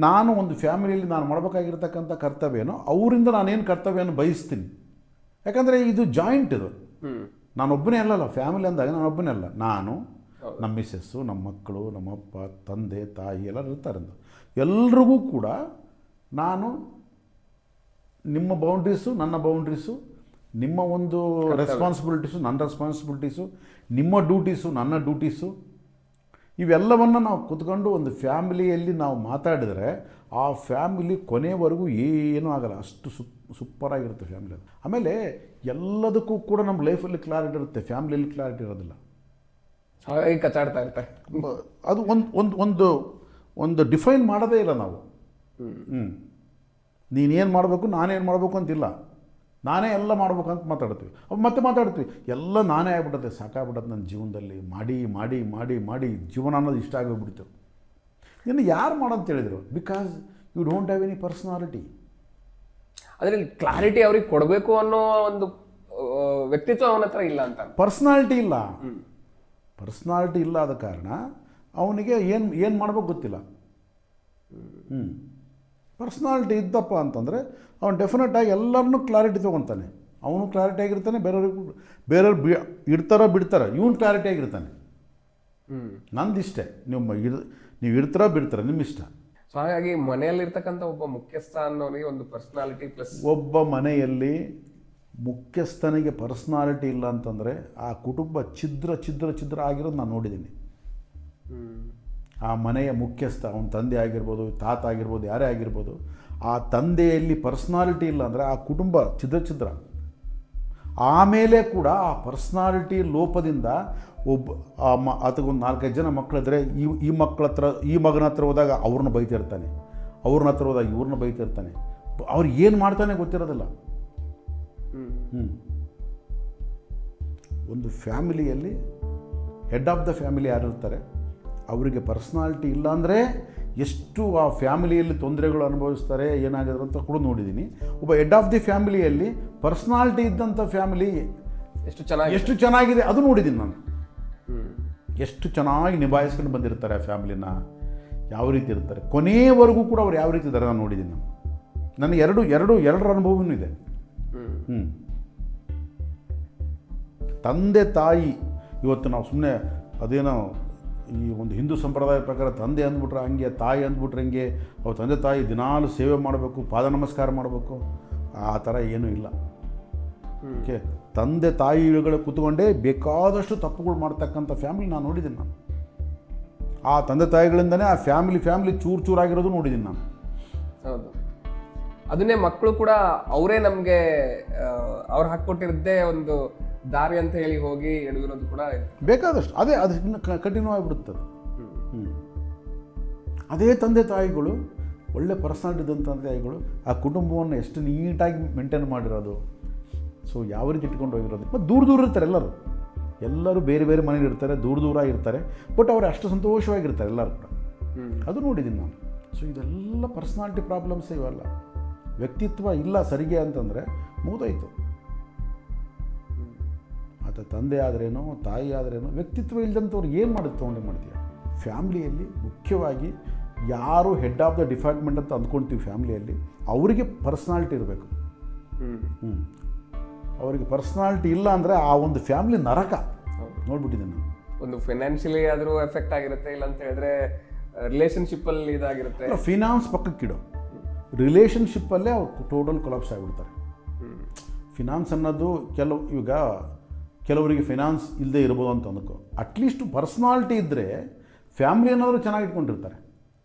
ನಾನು ಒಂದು ಫ್ಯಾಮಿಲಿಯಲ್ಲಿ ನಾನು ಮಾಡಬೇಕಾಗಿರ್ತಕ್ಕಂಥ ಕರ್ತವ್ಯ ಏನು, ಅವರಿಂದ ನಾನೇನು ಕರ್ತವ್ಯನ ಬಯಸ್ತೀನಿ. ಯಾಕಂದರೆ ಇದು ಜಾಯಿಂಟ್, ಇದು ನಾನೊಬ್ಬನೇ ಅಲ್ಲಲ್ಲ. ಫ್ಯಾಮಿಲಿ ಅಂದಾಗ ನಾನೊಬ್ಬನೇ ಅಲ್ಲ, ನಾನು, ನಮ್ಮ ಮಿಸ್ಸಸ್ಸು, ನಮ್ಮ ಮಕ್ಕಳು, ನಮ್ಮಪ್ಪ, ತಂದೆ, ತಾಯಿ ಎಲ್ಲರೂ ಇರ್ತಾರೆ. ಎಲ್ರಿಗೂ ಕೂಡ ನಾನು ನಿಮ್ಮ ಬೌಂಡ್ರೀಸು ನನ್ನ ಬೌಂಡ್ರೀಸು, ನಿಮ್ಮ ಒಂದು ರೆಸ್ಪಾನ್ಸಿಬಿಲಿಟೀಸು ನನ್ನ ರೆಸ್ಪಾನ್ಸಿಬಿಲಿಟೀಸು, ನಿಮ್ಮ ಡ್ಯೂಟೀಸು ನನ್ನ ಡ್ಯೂಟೀಸು, ಇವೆಲ್ಲವನ್ನು ನಾವು ಕೂತ್ಕೊಂಡು ಒಂದು ಫ್ಯಾಮಿಲಿಯಲ್ಲಿ ನಾವು ಮಾತಾಡಿದರೆ ಆ ಫ್ಯಾಮಿಲಿ ಕೊನೆವರೆಗೂ ಏನೂ ಆಗಲ್ಲ. ಅಷ್ಟು ಸೂಪರಾಗಿರುತ್ತೆ ಫ್ಯಾಮಿಲಿ. ಆಮೇಲೆ ಎಲ್ಲದಕ್ಕೂ ಕೂಡ ನಮ್ಮ ಲೈಫಲ್ಲಿ ಕ್ಲಾರಿಟಿ ಇರುತ್ತೆ, ಫ್ಯಾಮಿಲಿಯಲ್ಲಿ ಕ್ಲಾರಿಟಿ ಇರೋದಿಲ್ಲ. ಹಾಗಾಗಿ ಕಚಾಡ್ತಾ ಇರ್ತಾರೆ. ಅದು ಒಂದು ಒಂದು ಒಂದು ಡಿಫೈನ್ ಮಾಡೋದೇ ಇಲ್ಲ ನಾವು. ನೀನೇನು ಮಾಡಬೇಕು ನಾನೇನು ಮಾಡಬೇಕು ಅಂತಿಲ್ಲ, ನಾನೇ ಎಲ್ಲ ಮಾಡ್ಬೇಕು ಅಂತ ಮಾತಾಡ್ತೀವಿ. ಮತ್ತೆ ಮಾತಾಡ್ತೀವಿ, ಎಲ್ಲ ನಾನೇ ಆಗ್ಬಿಡುತ್ತೆ, ಸಾಕಾಗ್ಬಿಡುತ್ತೆ ನನ್ನ ಜೀವನದಲ್ಲಿ, ಮಾಡಿ ಮಾಡಿ ಮಾಡಿ ಮಾಡಿ ಜೀವನ ಅನ್ನೋದು ಇಷ್ಟ ಆಗೋಗ್ಬಿಡ್ತು. ನಿನ್ನ ಯಾರು ಮಾಡೋಂತ ಹೇಳಿದರು? Because you don't have any personality. ಅದರಲ್ಲಿ ಕ್ಲಾರಿಟಿ ಅವ್ರಿಗೆ ಕೊಡಬೇಕು ಅನ್ನೋ ಒಂದು ವ್ಯಕ್ತಿತ್ವ ಅವನ ಹತ್ರ ಇಲ್ಲ ಅಂತ. ಪರ್ಸನಾಲಿಟಿ ಇಲ್ಲ ಆದ ಕಾರಣ ಅವನಿಗೆ ಏನು ಮಾಡ್ಬೇಕು ಗೊತ್ತಿಲ್ಲ. ಪರ್ಸ್ನಾಲಿಟಿ ಇದ್ದಪ್ಪ ಅಂತಂದರೆ ಅವನು ಡೆಫಿನೆಟಾಗಿ ಎಲ್ಲರನ್ನೂ ಕ್ಲಾರಿಟಿ ತೊಗೊತಾನೆ. ಅವನು ಕ್ಲಾರಿಟಿ ಆಗಿರ್ತಾನೆ, ಬೇರೆಯವ್ರು ಇಡ್ತಾರೋ ಬಿಡ್ತಾರೆ, ಇವನು ಕ್ಲಾರಿಟಿ ಆಗಿರ್ತಾನೆ. ನಂದಿಷ್ಟೇ, ನೀವು ಇಡ್ತಾರೋ ಬಿಡ್ತಾರೆ, ನಿಮ್ಮ ಇಷ್ಟ. ಸೊ ಹಾಗಾಗಿ ಮನೆಯಲ್ಲಿರ್ತಕ್ಕಂಥ ಒಬ್ಬ ಮುಖ್ಯಸ್ಥ ಅನ್ನೋನಿಗೆ ಒಂದು ಪರ್ಸ್ನಾಲಿಟಿ ಪ್ಲಸ್, ಒಬ್ಬ ಮನೆಯಲ್ಲಿ ಮುಖ್ಯಸ್ಥನಿಗೆ ಪರ್ಸ್ನಾಲಿಟಿ ಇಲ್ಲ ಅಂತಂದರೆ ಆ ಕುಟುಂಬ ಛಿದ್ರ ಆಗಿರೋದು ನಾನು ನೋಡಿದ್ದೀನಿ. ಆ ಮನೆಯ ಮುಖ್ಯಸ್ಥ, ಅವನ ತಂದೆ ಆಗಿರ್ಬೋದು, ತಾತ ಆಗಿರ್ಬೋದು, ಯಾರೇ ಆಗಿರ್ಬೋದು, ಆ ತಂದೆಯಲ್ಲಿ ಪರ್ಸ್ನಾಲಿಟಿ ಇಲ್ಲ ಅಂದರೆ ಆ ಕುಟುಂಬ ಛಿದ್ರ. ಆಮೇಲೆ ಕೂಡ ಆ ಪರ್ಸ್ನಾಲಿಟಿ ಲೋಪದಿಂದ ಆತಗೊಂದು 4-5 ಜನ ಮಕ್ಕಳಿದ್ರೆ ಈ ಮಕ್ಕಳ ಹತ್ರ, ಈ ಮಗನ ಹತ್ರ ಹೋದಾಗ ಅವ್ರನ್ನ ಬೈತಿರ್ತಾನೆ, ಅವ್ರನ್ನ ಹತ್ರ ಹೋದಾಗ ಇವ್ರನ್ನ ಬೈತಿರ್ತಾನೆ. ಅವ್ರು ಏನು ಮಾಡ್ತಾನೆ ಗೊತ್ತಿರೋದಿಲ್ಲ. ಒಂದು ಫ್ಯಾಮಿಲಿಯಲ್ಲಿ ಹೆಡ್ ಆಫ್ ದ ಫ್ಯಾಮಿಲಿ ಯಾರು ಇರ್ತಾರೆ, ಅವರಿಗೆ ಪರ್ಸ್ನಾಲಿಟಿ ಇಲ್ಲ ಅಂದರೆ ಎಷ್ಟು ಆ ಫ್ಯಾಮಿಲಿಯಲ್ಲಿ ತೊಂದರೆಗಳು ಅನುಭವಿಸ್ತಾರೆ ಏನಾಗಿದ್ರು ಅಂತ ಕೂಡ ನೋಡಿದ್ದೀನಿ. ಒಬ್ಬ ಹೆಡ್ ಆಫ್ ದಿ ಫ್ಯಾಮಿಲಿಯಲ್ಲಿ ಪರ್ಸ್ನಾಲಿಟಿ ಇದ್ದಂಥ ಫ್ಯಾಮಿಲಿ ಎಷ್ಟು ಚೆನ್ನಾಗಿದೆ ಅದು ನೋಡಿದ್ದೀನಿ ನಾನು. ಎಷ್ಟು ಚೆನ್ನಾಗಿ ನಿಭಾಯಿಸ್ಕೊಂಡು ಬಂದಿರ್ತಾರೆ ಆ ಫ್ಯಾಮಿಲಿನ, ಯಾವ ರೀತಿ ಇರ್ತಾರೆ ಕೊನೆಯವರೆಗೂ ಕೂಡ ಅವ್ರು ಯಾವ ರೀತಿ ಇದ್ದಾರೆ ನಾನು ನೋಡಿದ್ದೀನಿ. ನನಗೆ ಎರಡರ ಅನುಭವವೂ ಇದೆ. ತಂದೆ ತಾಯಿ ಇವತ್ತು ನಾವು ಸುಮ್ಮನೆ ಅದೇನೋ ಈ ಒಂದು ಹಿಂದೂ ಸಂಪ್ರದಾಯ ಪ್ರಕಾರ ತಂದೆ ಅಂದ್ಬಿಟ್ರೆ ಹಂಗೆ, ತಾಯಿ ಅಂದ್ಬಿಟ್ರೆ ಹಂಗೆ, ಅವ್ರ ತಂದೆ ತಾಯಿ ದಿನಾಲು ಸೇವೆ ಮಾಡಬೇಕು, ಪಾದ ನಮಸ್ಕಾರ ಮಾಡಬೇಕು, ಆ ಥರ ಏನೂ ಇಲ್ಲ. ಓಕೆ, ತಂದೆ ತಾಯಿಗಳು ಕೂತ್ಕೊಂಡೇ ಬೇಕಾದಷ್ಟು ತಪ್ಪುಗಳು ಮಾಡ್ತಕ್ಕಂಥ ಫ್ಯಾಮಿಲಿ ನಾನು ನೋಡಿದ್ದೀನಿ. ನಾನು ಆ ತಂದೆ ತಾಯಿಗಳಿಂದನೇ ಆ ಫ್ಯಾಮಿಲಿ ಚೂರಾಗಿರೋದು ನೋಡಿದ್ದೀನಿ ನಾನು. ಹೌದು, ಅದನ್ನೇ ಮಕ್ಕಳು ಕೂಡ ಅವರೇ ನಮಗೆ ಅವ್ರು ಹಾಕ್ಕೊಟ್ಟಿರದ್ದೇ ಒಂದು ದಾರಿ ಅಂತ ಹೇಳಿ ಹೋಗಿ ಎಡವಿರೋದು ಕೂಡ ಬೇಕಾದಷ್ಟು. ಅದು ಇನ್ನು ಕಂಟಿನ್ಯೂ ಆಗಿಬಿಡುತ್ತದೆ. ಅದೇ ತಂದೆ ತಾಯಿಗಳು ಒಳ್ಳೆ ಪರ್ಸನಾಲಿಟಿ ಇದ್ದಂಥ ತಂದೆ ತಾಯಿಗಳು ಆ ಕುಟುಂಬವನ್ನು ಎಷ್ಟು ನೀಟಾಗಿ ಮೇಂಟೈನ್ ಮಾಡಿರೋದು. ಸೊ ಯಾವ ರೀತಿ ಇಟ್ಕೊಂಡು ಹೋಗಿರೋದು. ಮತ್ತು ದೂರ ಇರ್ತಾರೆ ಎಲ್ಲರೂ ಬೇರೆ ಬೇರೆ ಮನೇಲಿ ಇರ್ತಾರೆ, ದೂರ ಇರ್ತಾರೆ, ಬಟ್ ಅವರು ಅಷ್ಟು ಸಂತೋಷವಾಗಿರ್ತಾರೆ ಎಲ್ಲರೂ ಕೂಡ. ಅದು ನೋಡಿದ್ದೀನಿ ನಾನು. ಸೊ ಇದೆಲ್ಲ ಪರ್ಸ್ನಾಲಿಟಿ ಪ್ರಾಬ್ಲಮ್ಸ್ ಇವೆಲ್ಲ. ವ್ಯಕ್ತಿತ್ವ ಇಲ್ಲ ಸರಿಗೆ ಅಂತಂದರೆ ಮುಗಿದೋಯ್ತು. ಆತ ತಂದೆ ಆದ್ರೇನೋ ತಾಯಿ ಆದ್ರೇನೋ ವ್ಯಕ್ತಿತ್ವ ಇಲ್ಲದಂಥವ್ರು ಏನು ಮಾಡ್ತೀಯ. ಫ್ಯಾಮ್ಲಿಯಲ್ಲಿ ಮುಖ್ಯವಾಗಿ ಯಾರು ಹೆಡ್ ಆಫ್ ದ ಡಿಪಾರ್ಟ್ಮೆಂಟ್ ಅಂತ ಅಂದ್ಕೊಳ್ತೀವಿ ಫ್ಯಾಮ್ಲಿಯಲ್ಲಿ, ಅವರಿಗೆ ಪರ್ಸ್ನಾಲಿಟಿ ಇರಬೇಕು. ಅವರಿಗೆ ಪರ್ಸ್ನಾಲಿಟಿ ಇಲ್ಲ ಅಂದರೆ ಆ ಒಂದು ಫ್ಯಾಮಿಲಿ ನರಕ ನೋಡ್ಬಿಟ್ಟಿದ್ದೀನಿ ನಾನು. ಒಂದು ಫೈನಾನ್ಷಿಯಲಿ ಆದರೂ ಎಫೆಕ್ಟ್ ಆಗಿರುತ್ತೆ, ಇಲ್ಲ ಅಂತ ಹೇಳಿದ್ರೆ ರಿಲೇಷನ್ಶಿಪ್ಪಲ್ಲಿ ಇದಾಗಿರುತ್ತೆ. ಫಿನಾನ್ಸ್ ಪಕ್ಕಕ್ಕಿಡೋ, ರಿಲೇಷನ್ಶಿಪ್ಪಲ್ಲೇ ಅವ್ರು ಟೋಟಲ್ ಕೊಲಾಪ್ಸ್ ಆಗಿಬಿಡ್ತಾರೆ. ಫಿನಾನ್ಸ್ ಅನ್ನೋದು ಕೆಲವರಿಗೆ ಫಿನಾನ್ಸ್ ಇಲ್ಲದೆ ಇರ್ಬೋದು ಅಂತ ಅಂದ್ಕೋ, ಅಟ್ಲೀಸ್ಟ್ ಪರ್ಸ್ನಾಲಿಟಿ ಇದ್ದರೆ ಫ್ಯಾಮಿಲಿ ಏನಾದರೂ ಚೆನ್ನಾಗಿ ಇಟ್ಕೊಂಡಿರ್ತಾರೆ.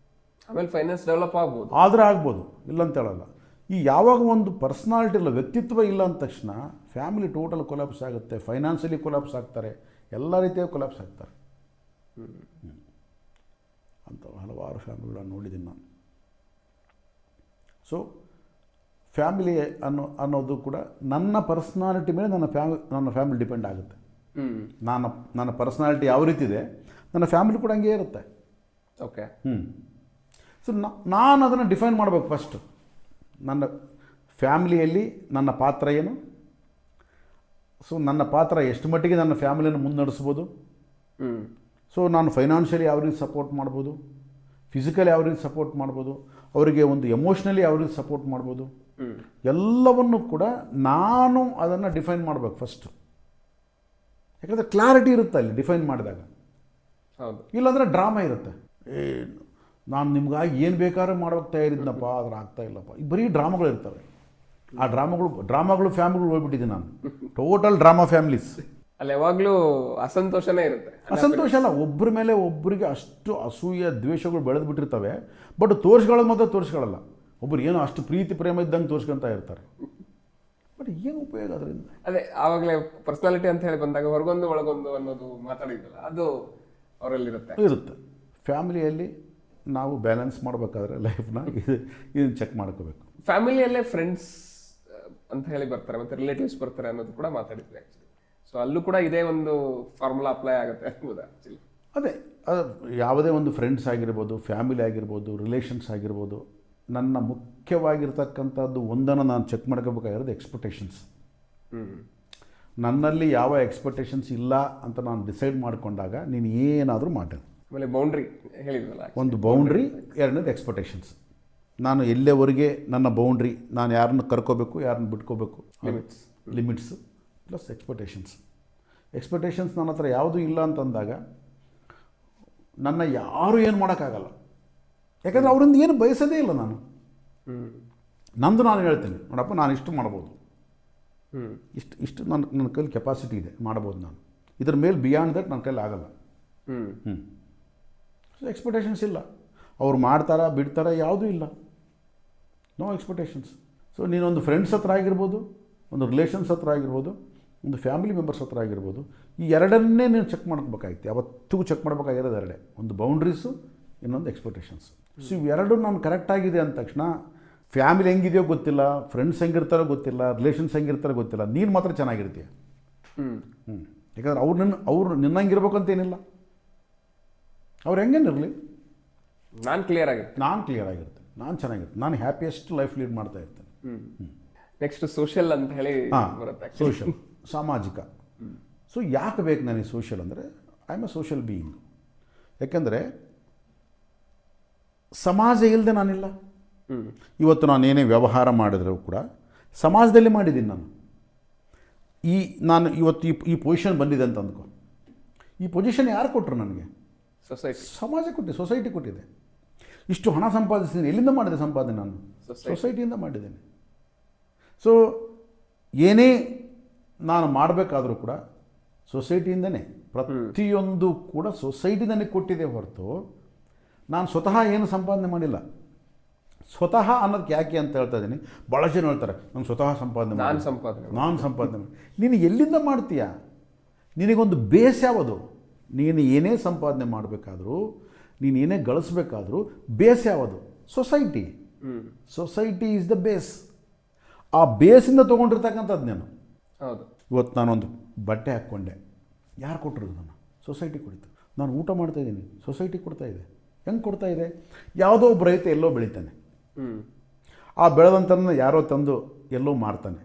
ಆಮೇಲೆ ಫೈನಾನ್ಸ್ ಡೆವಲಪ್ ಆಗ್ಬೋದು, ಆದರೆ ಆಗ್ಬೋದು, ಇಲ್ಲ ಅಂತ ಹೇಳಲ್ಲ. ಈ ಯಾವಾಗ ಒಂದು ಪರ್ಸ್ನಾಲಿಟಿ ಇಲ್ಲ, ವ್ಯಕ್ತಿತ್ವ ಇಲ್ಲ ಅಂದ ತಕ್ಷಣ ಫ್ಯಾಮಿಲಿ ಟೋಟಲ್ ಕೊಲಾಪ್ಸ್ ಆಗುತ್ತೆ, ಫೈನಾನ್ಷಿಯಲಿ ಕೊಲಾಪ್ಸ್ ಆಗ್ತಾರೆ, ಎಲ್ಲ ರೀತಿಯ ಕೊಲಾಪ್ಸ್ ಆಗ್ತಾರೆ. ಅಂತ ಹಲವಾರು ಫ್ಯಾಮಿಲಿಗಳನ್ನು ನೋಡಿದ್ದೀನಿ ನಾನು. ಸೊ ಫ್ಯಾಮಿಲಿ ಅನ್ನೋದು ಕೂಡ ನನ್ನ ಪರ್ಸ್ನಾಲಿಟಿ ಮೇಲೆ ನನ್ನ ಫ್ಯಾಮಿಲಿ ಡಿಪೆಂಡ್ ಆಗುತ್ತೆ. ನನ್ನ ಪರ್ಸ್ನಾಲಿಟಿ ಯಾವ ರೀತಿ ಇದೆ, ನನ್ನ ಫ್ಯಾಮಿಲಿ ಕೂಡ ಹಂಗೆ ಇರುತ್ತೆ. ಓಕೆ. ಸೊ ನಾನು ಅದನ್ನು ಡಿಫೈನ್ ಮಾಡಬೇಕು ಫಸ್ಟು. ನನ್ನ ಫ್ಯಾಮಿಲಿಯಲ್ಲಿ ನನ್ನ ಪಾತ್ರ ಏನು, ಸೊ ನನ್ನ ಪಾತ್ರ ಎಷ್ಟು ಮಟ್ಟಿಗೆ ನನ್ನ ಫ್ಯಾಮಿಲಿಯನ್ನು ಮುನ್ನಡೆಸ್ಬೋದು, ಸೊ ನಾನು ಫೈನಾನ್ಷಿಯಲಿ ಯಾವ ರೀತಿ ಸಪೋರ್ಟ್ ಮಾಡ್ಬೋದು, ಫಿಸಿಕಲಿ ಯಾವ ರೀತಿ ಸಪೋರ್ಟ್ ಮಾಡ್ಬೋದು, ಅವರಿಗೆ ಒಂದು ಎಮೋಷ್ನಲಿ ಯಾವ ರೀತಿ ಸಪೋರ್ಟ್ ಮಾಡ್ಬೋದು, ಎಲ್ಲವನ್ನು ಕೂಡ ನಾನು ಅದನ್ನು ಡಿಫೈನ್ ಮಾಡಬೇಕು ಫಸ್ಟು. ಯಾಕಂದರೆ ಕ್ಲಾರಿಟಿ ಇರುತ್ತೆ ಅಲ್ಲಿ ಡಿಫೈನ್ ಮಾಡಿದಾಗ. ಹೌದು, ಇಲ್ಲಾಂದರೆ ಡ್ರಾಮಾ ಇರುತ್ತೆ. ನಾನು ನಿಮ್ಗಾಗಿ ಏನು ಬೇಕಾದ್ರೂ ಮಾಡೋಕ್ಕೆ ತಯಾರಿದ್ನಪ್ಪ, ಆದ್ರೆ ಆಗ್ತಾ ಇಲ್ಲಪ್ಪ, ಬರೀ ಡ್ರಾಮಾಗಳು ಇರ್ತವೆ. ಆ ಡ್ರಾಮಾಗಳು ಫ್ಯಾಮಿಲಿಗಳು ಹೋಗ್ಬಿಟ್ಟಿದ್ದೀನಿ ನಾನು. Total drama families. ಅಲ್ಲಿ ಯಾವಾಗಲೂ ಅಸಂತೋಷನೇ ಇರುತ್ತೆ. ಅಸಂತೋಷ ಅಲ್ಲ, ಒಬ್ಬರ ಮೇಲೆ ಒಬ್ಬರಿಗೆ ಅಷ್ಟು ಅಸೂಯೆ ದ್ವೇಷಗಳು ಬೆಳೆದು ಬಿಟ್ಟಿರ್ತವೆ. ಬಟ್ ತೋರಿಸ್ಕೊಳ್ಳೋದು ಮಾತ್ರ ತೋರಿಸ್ಕೊಳ್ಳಲ್ಲ. ಒಬ್ಬರು ಏನೋ ಅಷ್ಟು ಪ್ರೀತಿ ಪ್ರೇಮ ಇದ್ದಂಗೆ ತೋರಿಸ್ಕೊತಾ ಇರ್ತಾರೆ. ಬಟ್ ಏನು ಉಪಯೋಗ ಅದರಿಂದ? ಅದೇ ಆವಾಗಲೇ ಪರ್ಸನಾಲಿಟಿ ಅಂತ ಹೇಳಿ ಬಂದಾಗ ಹೊರಗೊಂದು ಒಳಗೊಂದು ಅನ್ನೋದು ಮಾತಾಡಿದ್ರಲ್ಲ, ಅದು ಇರುತ್ತೆ. ಫ್ಯಾಮಿಲಿಯಲ್ಲಿ ನಾವು ಬ್ಯಾಲೆನ್ಸ್ ಮಾಡಬೇಕಾದ್ರೆ ಲೈಫ್ನ ಇದನ್ನು ಚೆಕ್ ಮಾಡ್ಕೋಬೇಕು. ಫ್ಯಾಮಿಲಿಯಲ್ಲೇ ಫ್ರೆಂಡ್ಸ್ ಅಂತ ಹೇಳಿ ಬರ್ತಾರೆ, ಮತ್ತು ರಿಲೇಟಿವ್ಸ್ ಬರ್ತಾರೆ ಅನ್ನೋದು ಕೂಡ ಮಾತಾಡಿದ್ವಿ ಆ್ಯಕ್ಚುಲಿ. ಸೊ ಅಲ್ಲೂ ಕೂಡ ಇದೇ ಒಂದು ಫಾರ್ಮುಲಾ ಅಪ್ಲೈ ಆಗುತ್ತೆ ಅನ್ಬೋದಾ ಆ್ಯಕ್ಚುಲಿ? ಅದೇ, ಯಾವುದೇ ಒಂದು ಫ್ರೆಂಡ್ಸ್ ಆಗಿರ್ಬೋದು, ಫ್ಯಾಮಿಲಿ ಆಗಿರ್ಬೋದು, ರಿಲೇಷನ್ಸ್ ಆಗಿರ್ಬೋದು, ನನ್ನ ಮುಖ್ಯವಾಗಿರ್ತಕ್ಕಂಥದ್ದು ಒಂದನ್ನು ನಾನು ಚೆಕ್ ಮಾಡ್ಕೋಬೇಕಾಗಿರೋದು ಎಕ್ಸ್ಪೆಕ್ಟೇಷನ್ಸ್. ನನ್ನಲ್ಲಿ ಯಾವ ಎಕ್ಸ್ಪೆಕ್ಟೇಷನ್ಸ್ ಇಲ್ಲ ಅಂತ ನಾನು ಡಿಸೈಡ್ ಮಾಡಿಕೊಂಡಾಗ ನೀನು ಏನಾದರೂ ಮಾಡೋದು. ಆಮೇಲೆ ಬೌಂಡ್ರಿ ಹೇಳಿದ್ವಲ್ಲ, ಒಂದು ಬೌಂಡ್ರಿ, ಎರಡನೇದು ಎಕ್ಸ್ಪೆಕ್ಟೇಷನ್ಸ್. ನಾನು ಎಲ್ಲೆವರೆಗೆ ನನ್ನ ಬೌಂಡ್ರಿ, ನಾನು ಯಾರನ್ನು ಕರ್ಕೋಬೇಕು, ಯಾರನ್ನು ಬಿಟ್ಕೋಬೇಕು, ಲಿಮಿಟ್ಸ್ ಪ್ಲಸ್ ಎಕ್ಸ್ಪೆಕ್ಟೇಷನ್ಸ್ ನನ್ನ ಹತ್ರ ಯಾವುದೂ ಇಲ್ಲ ಅಂತಂದಾಗ ನನ್ನ ಯಾರೂ ಏನು ಮಾಡೋಕ್ಕಾಗಲ್ಲ. ಯಾಕಂದರೆ ಅವರಿಂದ ಏನು ಬಯಸೋದೇ ಇಲ್ಲ ನಾನು. ನಾನು ಹೇಳ್ತೀನಿ, ನೋಡಪ್ಪ ನಾನು ಇಷ್ಟು ಮಾಡ್ಬೋದು, ಇಷ್ಟು ನನ್ನ ಕೈಲಿ ಕೆಪಾಸಿಟಿ ಇದೆ, ಮಾಡ್ಬೋದು ನಾನು. ಇದ್ರ ಮೇಲೆ ಬಿಯಾಂಡ್ ದಟ್ ನನ್ನ ಕೈಲಿ ಆಗಲ್ಲ. ಸೊ ಎಕ್ಸ್ಪೆಕ್ಟೇಷನ್ಸ್ ಇಲ್ಲ. ಅವ್ರು ಮಾಡ್ತಾರಾ ಬಿಡ್ತಾರಾ ಯಾವುದೂ ಇಲ್ಲ, ನೋ ಎಕ್ಸ್ಪೆಕ್ಟೇಷನ್ಸ್. ಸೊ ನೀನೊಂದು ಫ್ರೆಂಡ್ಸ್ ಹತ್ರ ಆಗಿರ್ಬೋದು, ಒಂದು ರಿಲೇಷನ್ಸ್ ಹತ್ರ ಆಗಿರ್ಬೋದು, ಒಂದು ಫ್ಯಾಮಿಲಿ ಮೆಂಬರ್ಸ್ ಹತ್ರ ಆಗಿರ್ಬೋದು, ಈ ಎರಡನ್ನೇ ನೀನು ಚೆಕ್ ಮಾಡ್ಬೇಕಾಗಿತ್ತು. ಯಾವತ್ತಿಗೂ ಚೆಕ್ ಮಾಡಬೇಕಾಗಿರೋದು ಎರಡೇ, ಒಂದು ಬೌಂಡ್ರೀಸು, ಇನ್ನೊಂದು ಎಕ್ಸ್ಪೆಕ್ಟೇಷನ್ಸ್. ಸೊ ಇವೆರಡು ನಾನು ಕರೆಕ್ಟಾಗಿದೆ ಅಂದ ತಕ್ಷಣ ಫ್ಯಾಮಿಲಿ ಹೆಂಗಿದೆಯೋ ಗೊತ್ತಿಲ್ಲ, ಫ್ರೆಂಡ್ಸ್ ಹೆಂಗಿರ್ತಾರೋ ಗೊತ್ತಿಲ್ಲ, ರಿಲೇಷನ್ಸ್ ಹೆಂಗಿರ್ತಾರೋ ಗೊತ್ತಿಲ್ಲ, ನೀನು ಮಾತ್ರ ಚೆನ್ನಾಗಿರ್ತೀಯ. ಯಾಕಂದ್ರೆ ಅವ್ರು ನಿನ್ನಂಗಿರ್ಬೇಕು ಅಂತೇನಿಲ್ಲ. ಅವ್ರು ಹೆಂಗೇನಿರಲಿ, ನಾನು ಕ್ಲಿಯರ್ ಆಗಿರ್ತೀನಿ. ನಾನು ಕ್ಲಿಯರ್ ಆಗಿರ್ತೇನೆ, ನಾನು ಚೆನ್ನಾಗಿರ್ತೇನೆ, ನಾನು ಹ್ಯಾಪಿಯೆಸ್ಟ್ ಲೈಫ್ ಲೀಡ್ ಮಾಡ್ತಾ ಇರ್ತೇನೆ. ನೆಕ್ಸ್ಟ್ ಸೋಷಿಯಲ್ ಅಂತ ಹೇಳಿ ಬರುತ್ತೆ. ಸೋಷಿಯಲ್, ಸಾಮಾಜಿಕ. ಸೊ ಯಾಕೆ ಬೇಕು ನನಗೆ ಸೋಷಿಯಲ್ ಅಂದರೆ, I am A social being. ಯಾಕೆಂದರೆ ಸಮಾಜ ಇಲ್ಲದೆ ನಾನಿಲ್ಲ. ಇವತ್ತು ನಾನು ಏನೇ ವ್ಯವಹಾರ ಮಾಡಿದರೂ ಕೂಡ ಸಮಾಜದಲ್ಲಿ ಮಾಡಿದ್ದೀನಿ ನಾನು. ನಾನು ಇವತ್ತು ಈ ಪೊಸಿಷನ್ ಬಂದಿದೆ ಅಂತ ಅಂದ್ಕೊ. ಈ ಪೊಸಿಷನ್ ಯಾರು ಕೊಟ್ಟರು ನನಗೆ? ಸೊಸೈಟಿ, ಸಮಾಜ ಕೊಟ್ಟಿದೆ, ಸೊಸೈಟಿ ಕೊಟ್ಟಿದೆ. ಇಷ್ಟು ಹಣ ಸಂಪಾದಿಸಿದ್ದೀನಿ, ಎಲ್ಲಿಂದ ಮಾಡಿದೆ ಸಂಪಾದನೆ? ನಾನು ಸೊಸೈಟಿಯಿಂದ ಮಾಡಿದ್ದೇನೆ. ಸೊ ಏನೇ ನಾನು ಮಾಡಬೇಕಾದ್ರೂ ಕೂಡ ಸೊಸೈಟಿಯಿಂದನೇ, ಪ್ರತಿಯೊಂದು ಕೂಡ ಸೊಸೈಟಿ ನನಗೆ ಕೊಟ್ಟಿದೆ ಹೊರತು ನಾನು ಸ್ವತಃ ಏನು ಸಂಪಾದನೆ ಮಾಡಿಲ್ಲ. ಸ್ವತಃ ಅನ್ನೋದಕ್ಕೆ ಯಾಕೆ ಅಂತ ಹೇಳ್ತಾ ಇದ್ದೀನಿ. ಭಾಳ ಜನ ಹೇಳ್ತಾರೆ ನಾನು ಸ್ವತಃ ಸಂಪಾದನೆ ನಾನು ಸಂಪಾದನೆ ಮಾಡಿ. ನೀನು ಎಲ್ಲಿಂದ ಮಾಡ್ತೀಯ? ನಿನಗೊಂದು ಬೇಸ್ ಯಾವುದು? ನೀನು ಏನೇ ಸಂಪಾದನೆ ಮಾಡಬೇಕಾದ್ರೂ, ನೀನು ಏನೇ ಗಳಿಸ್ಬೇಕಾದ್ರೂ ಬೇಸ್ ಯಾವುದು? Society. Society is the base. ಆ ಬೇಸಿಂದ ತೊಗೊಂಡಿರ್ತಕ್ಕಂಥದ್ದು ನಾನು. ಹೌದು. ಇವತ್ತು ನಾನೊಂದು ಬಟ್ಟೆ ಹಾಕ್ಕೊಂಡೆ, ಯಾರು ಕೊಟ್ಟಿರೋದು? ನಾನು ಸೊಸೈಟಿ ಕೊಡ್ತು. ನಾನು ಊಟ ಮಾಡ್ತಾಯಿದ್ದೀನಿ, ಸೊಸೈಟಿ ಕೊಡ್ತಾ ಇದೆ. ಹೆಂಗೆ ಕೊಡ್ತಾ ಇದೆ? ಯಾವುದೋ ಒಬ್ಬ ರೈತ ಎಲ್ಲೋ ಬೆಳಿತಾನೆ, ಆ ಬೆಳೆದಂಥನ್ನ ಯಾರೋ ತಂದು ಎಲ್ಲೋ ಮಾರ್ತಾನೆ,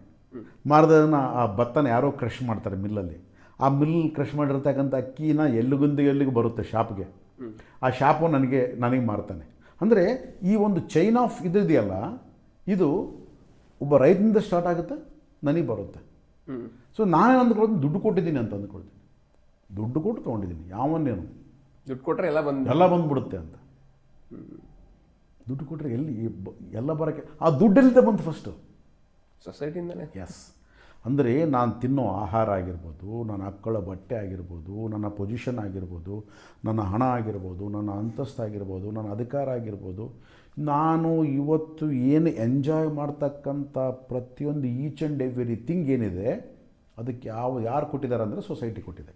ಮಾರ್ದನ್ನ ಆ ಭತ್ತನ ಯಾರೋ ಕ್ರಷ್ ಮಾಡ್ತಾರೆ ಮಿಲ್ಲಲ್ಲಿ. ಆ ಮಿಲ್ ಕ್ರಷ್ ಮಾಡಿರ್ತಕ್ಕಂಥ ಅಕ್ಕಿನ ಎಲ್ಲಿಗೆ ಬರುತ್ತೆ ಶಾಪ್ಗೆ, ಆ ಶಾಪು ನನಗೆ ಮಾರ್ತಾನೆ. ಅಂದರೆ ಈ ಒಂದು ಚೈನ್ ಆಫ್ ಇದೆಯಲ್ಲ, ಇದು ಒಬ್ಬ ರೈತನಿಂದ ಸ್ಟಾರ್ಟ್ ಆಗುತ್ತೆ, ನನಗೆ ಬರುತ್ತೆ. ಸೊ ನಾನೇ ಅಂದ್ಕೊಳ್ತೀನಿ ದುಡ್ಡು ಕೊಟ್ಟಿದ್ದೀನಿ ಅಂತ ಅಂದ್ಕೊಳ್ತೀನಿ. ದುಡ್ಡು ಕೊಟ್ಟು ತೊಗೊಂಡಿದ್ದೀನಿ. ಯಾವನ್ನೇನು ದುಡ್ಡು ಕೊಟ್ಟರೆ ಎಲ್ಲ ಬಂದ್ಬಿಡುತ್ತೆ ಅಂತ. ದುಡ್ಡು ಕೊಟ್ಟರೆ ಎಲ್ಲ ಬರೋಕ್ಕೆ ಆ ದುಡ್ಡೆಲ್ಲಿಂದ ಬಂತು? ಫಸ್ಟು ಸೊಸೈಟಿಯಿಂದಲೇ. ಎಸ್. ಅಂದರೆ ನಾನು ತಿನ್ನೋ ಆಹಾರ ಆಗಿರ್ಬೋದು, ನಾನು ಹಾಕ್ಕೊಳ್ಳೋ ಬಟ್ಟೆ ಆಗಿರ್ಬೋದು, ನನ್ನ ಪೊಸಿಷನ್ ಆಗಿರ್ಬೋದು, ನನ್ನ ಹಣ ಆಗಿರ್ಬೋದು, ನನ್ನ ಅಂತಸ್ತು ಆಗಿರ್ಬೋದು, ನನ್ನ ಅಧಿಕಾರ ಆಗಿರ್ಬೋದು, ನಾನು ಇವತ್ತು ಏನು ಎಂಜಾಯ್ ಮಾಡ್ತಕ್ಕಂಥ ಪ್ರತಿಯೊಂದು ಈಚ್ ಆ್ಯಂಡ್ ಎವ್ರಿಥಿಂಗ್ ಏನಿದೆ, ಅದಕ್ಕೆ ಯಾರು ಕೊಟ್ಟಿದ್ದಾರೆ ಅಂದರೆ ಸೊಸೈಟಿ ಕೊಟ್ಟಿದೆ.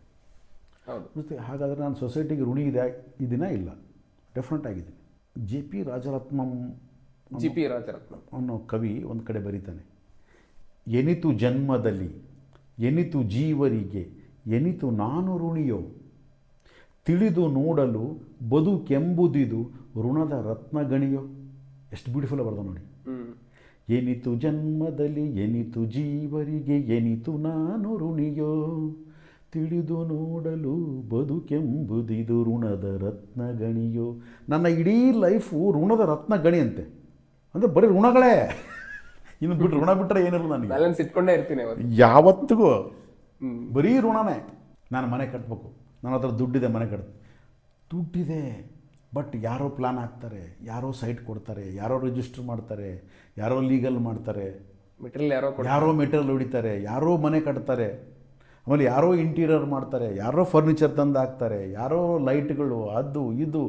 ಮತ್ತು ಹಾಗಾದರೆ ನಾನು ಸೊಸೈಟಿಗೆ ಋಣಿ ಇದೀನಾ? ಇಲ್ಲ, ಡೆಫಿನೆಟ್ ಆಗಿದ್ದೀನಿ. ಜಿ ಪಿ ರಾಜರತ್ನಂ ಅನ್ನೋ ಕವಿ ಒಂದು ಕಡೆ ಬರೀತಾನೆ, ಎನಿತು ಜನ್ಮದಲ್ಲಿ ಎನಿತು ಜೀವರಿಗೆ ಎನಿತು ನಾನು ಋಣಿಯೋ, ತಿಳಿದು ನೋಡಲು ಬದುಕೆಂಬುದಿದು ಋಣದ ರತ್ನಗಣಿಯೋ. ಎಷ್ಟು ಬ್ಯೂಟಿಫುಲ್ ಬರ್ದ ನೋಡಿ. ಎನಿತು ಜನ್ಮದಲ್ಲಿ ಎನಿತು ಜೀವರಿಗೆ ಎನಿತು ನಾನು ಋಣಿಯೋ, ತಿಳಿದು ನೋಡಲು ಬದುಕೆಂಬುದಿದು ಋಣದ ರತ್ನಗಣಿಯೋ. ನನ್ನ ಇಡೀ ಲೈಫು ಋಣದ ರತ್ನಗಣಿ ಅಂತೆ. ಅಂದರೆ ಬರೀ ಋಣಗಳೇ, ಇನ್ನು ಬಿಟ್ಟು ಋಣ ಬಿಟ್ಟರೆ ಏನಿಲ್ಲ ನನಗೆ. ಬ್ಯಾಲೆನ್ಸ್ ಇಟ್ಕೊಂಡೇ ಇರ್ತೀನಿ ಯಾವತ್ತಿಗೂ ಬರೀ ಋಣನೇ. ನಾನು ಮನೆ ಕಟ್ಟಬೇಕು, ನನ್ನ ಹತ್ರ ದುಡ್ಡಿದೆ, ಮನೆ ದುಡ್ಡಿದೆ, ಬಟ್ ಯಾರೋ ಪ್ಲ್ಯಾನ್ ಹಾಕ್ತಾರೆ, ಯಾರೋ ಸೈಟ್ ಕೊಡ್ತಾರೆ, ಯಾರೋ ರಿಜಿಸ್ಟರ್ ಮಾಡ್ತಾರೆ, ಯಾರೋ ಲೀಗಲ್ ಮಾಡ್ತಾರೆ, ಯಾರೋ ಮೆಟೀರಿಯಲ್ ಹೊಡಿತಾರೆ, ಯಾರೋ ಮನೆ ಕಟ್ತಾರೆ, ಆಮೇಲೆ ಯಾರೋ ಇಂಟೀರಿಯರ್ ಮಾಡ್ತಾರೆ, ಯಾರೋ ಫರ್ನಿಚರ್ ತಂದು ಹಾಕ್ತಾರೆ, ಯಾರೋ ಲೈಟ್ಗಳು, ಅದು ಇದು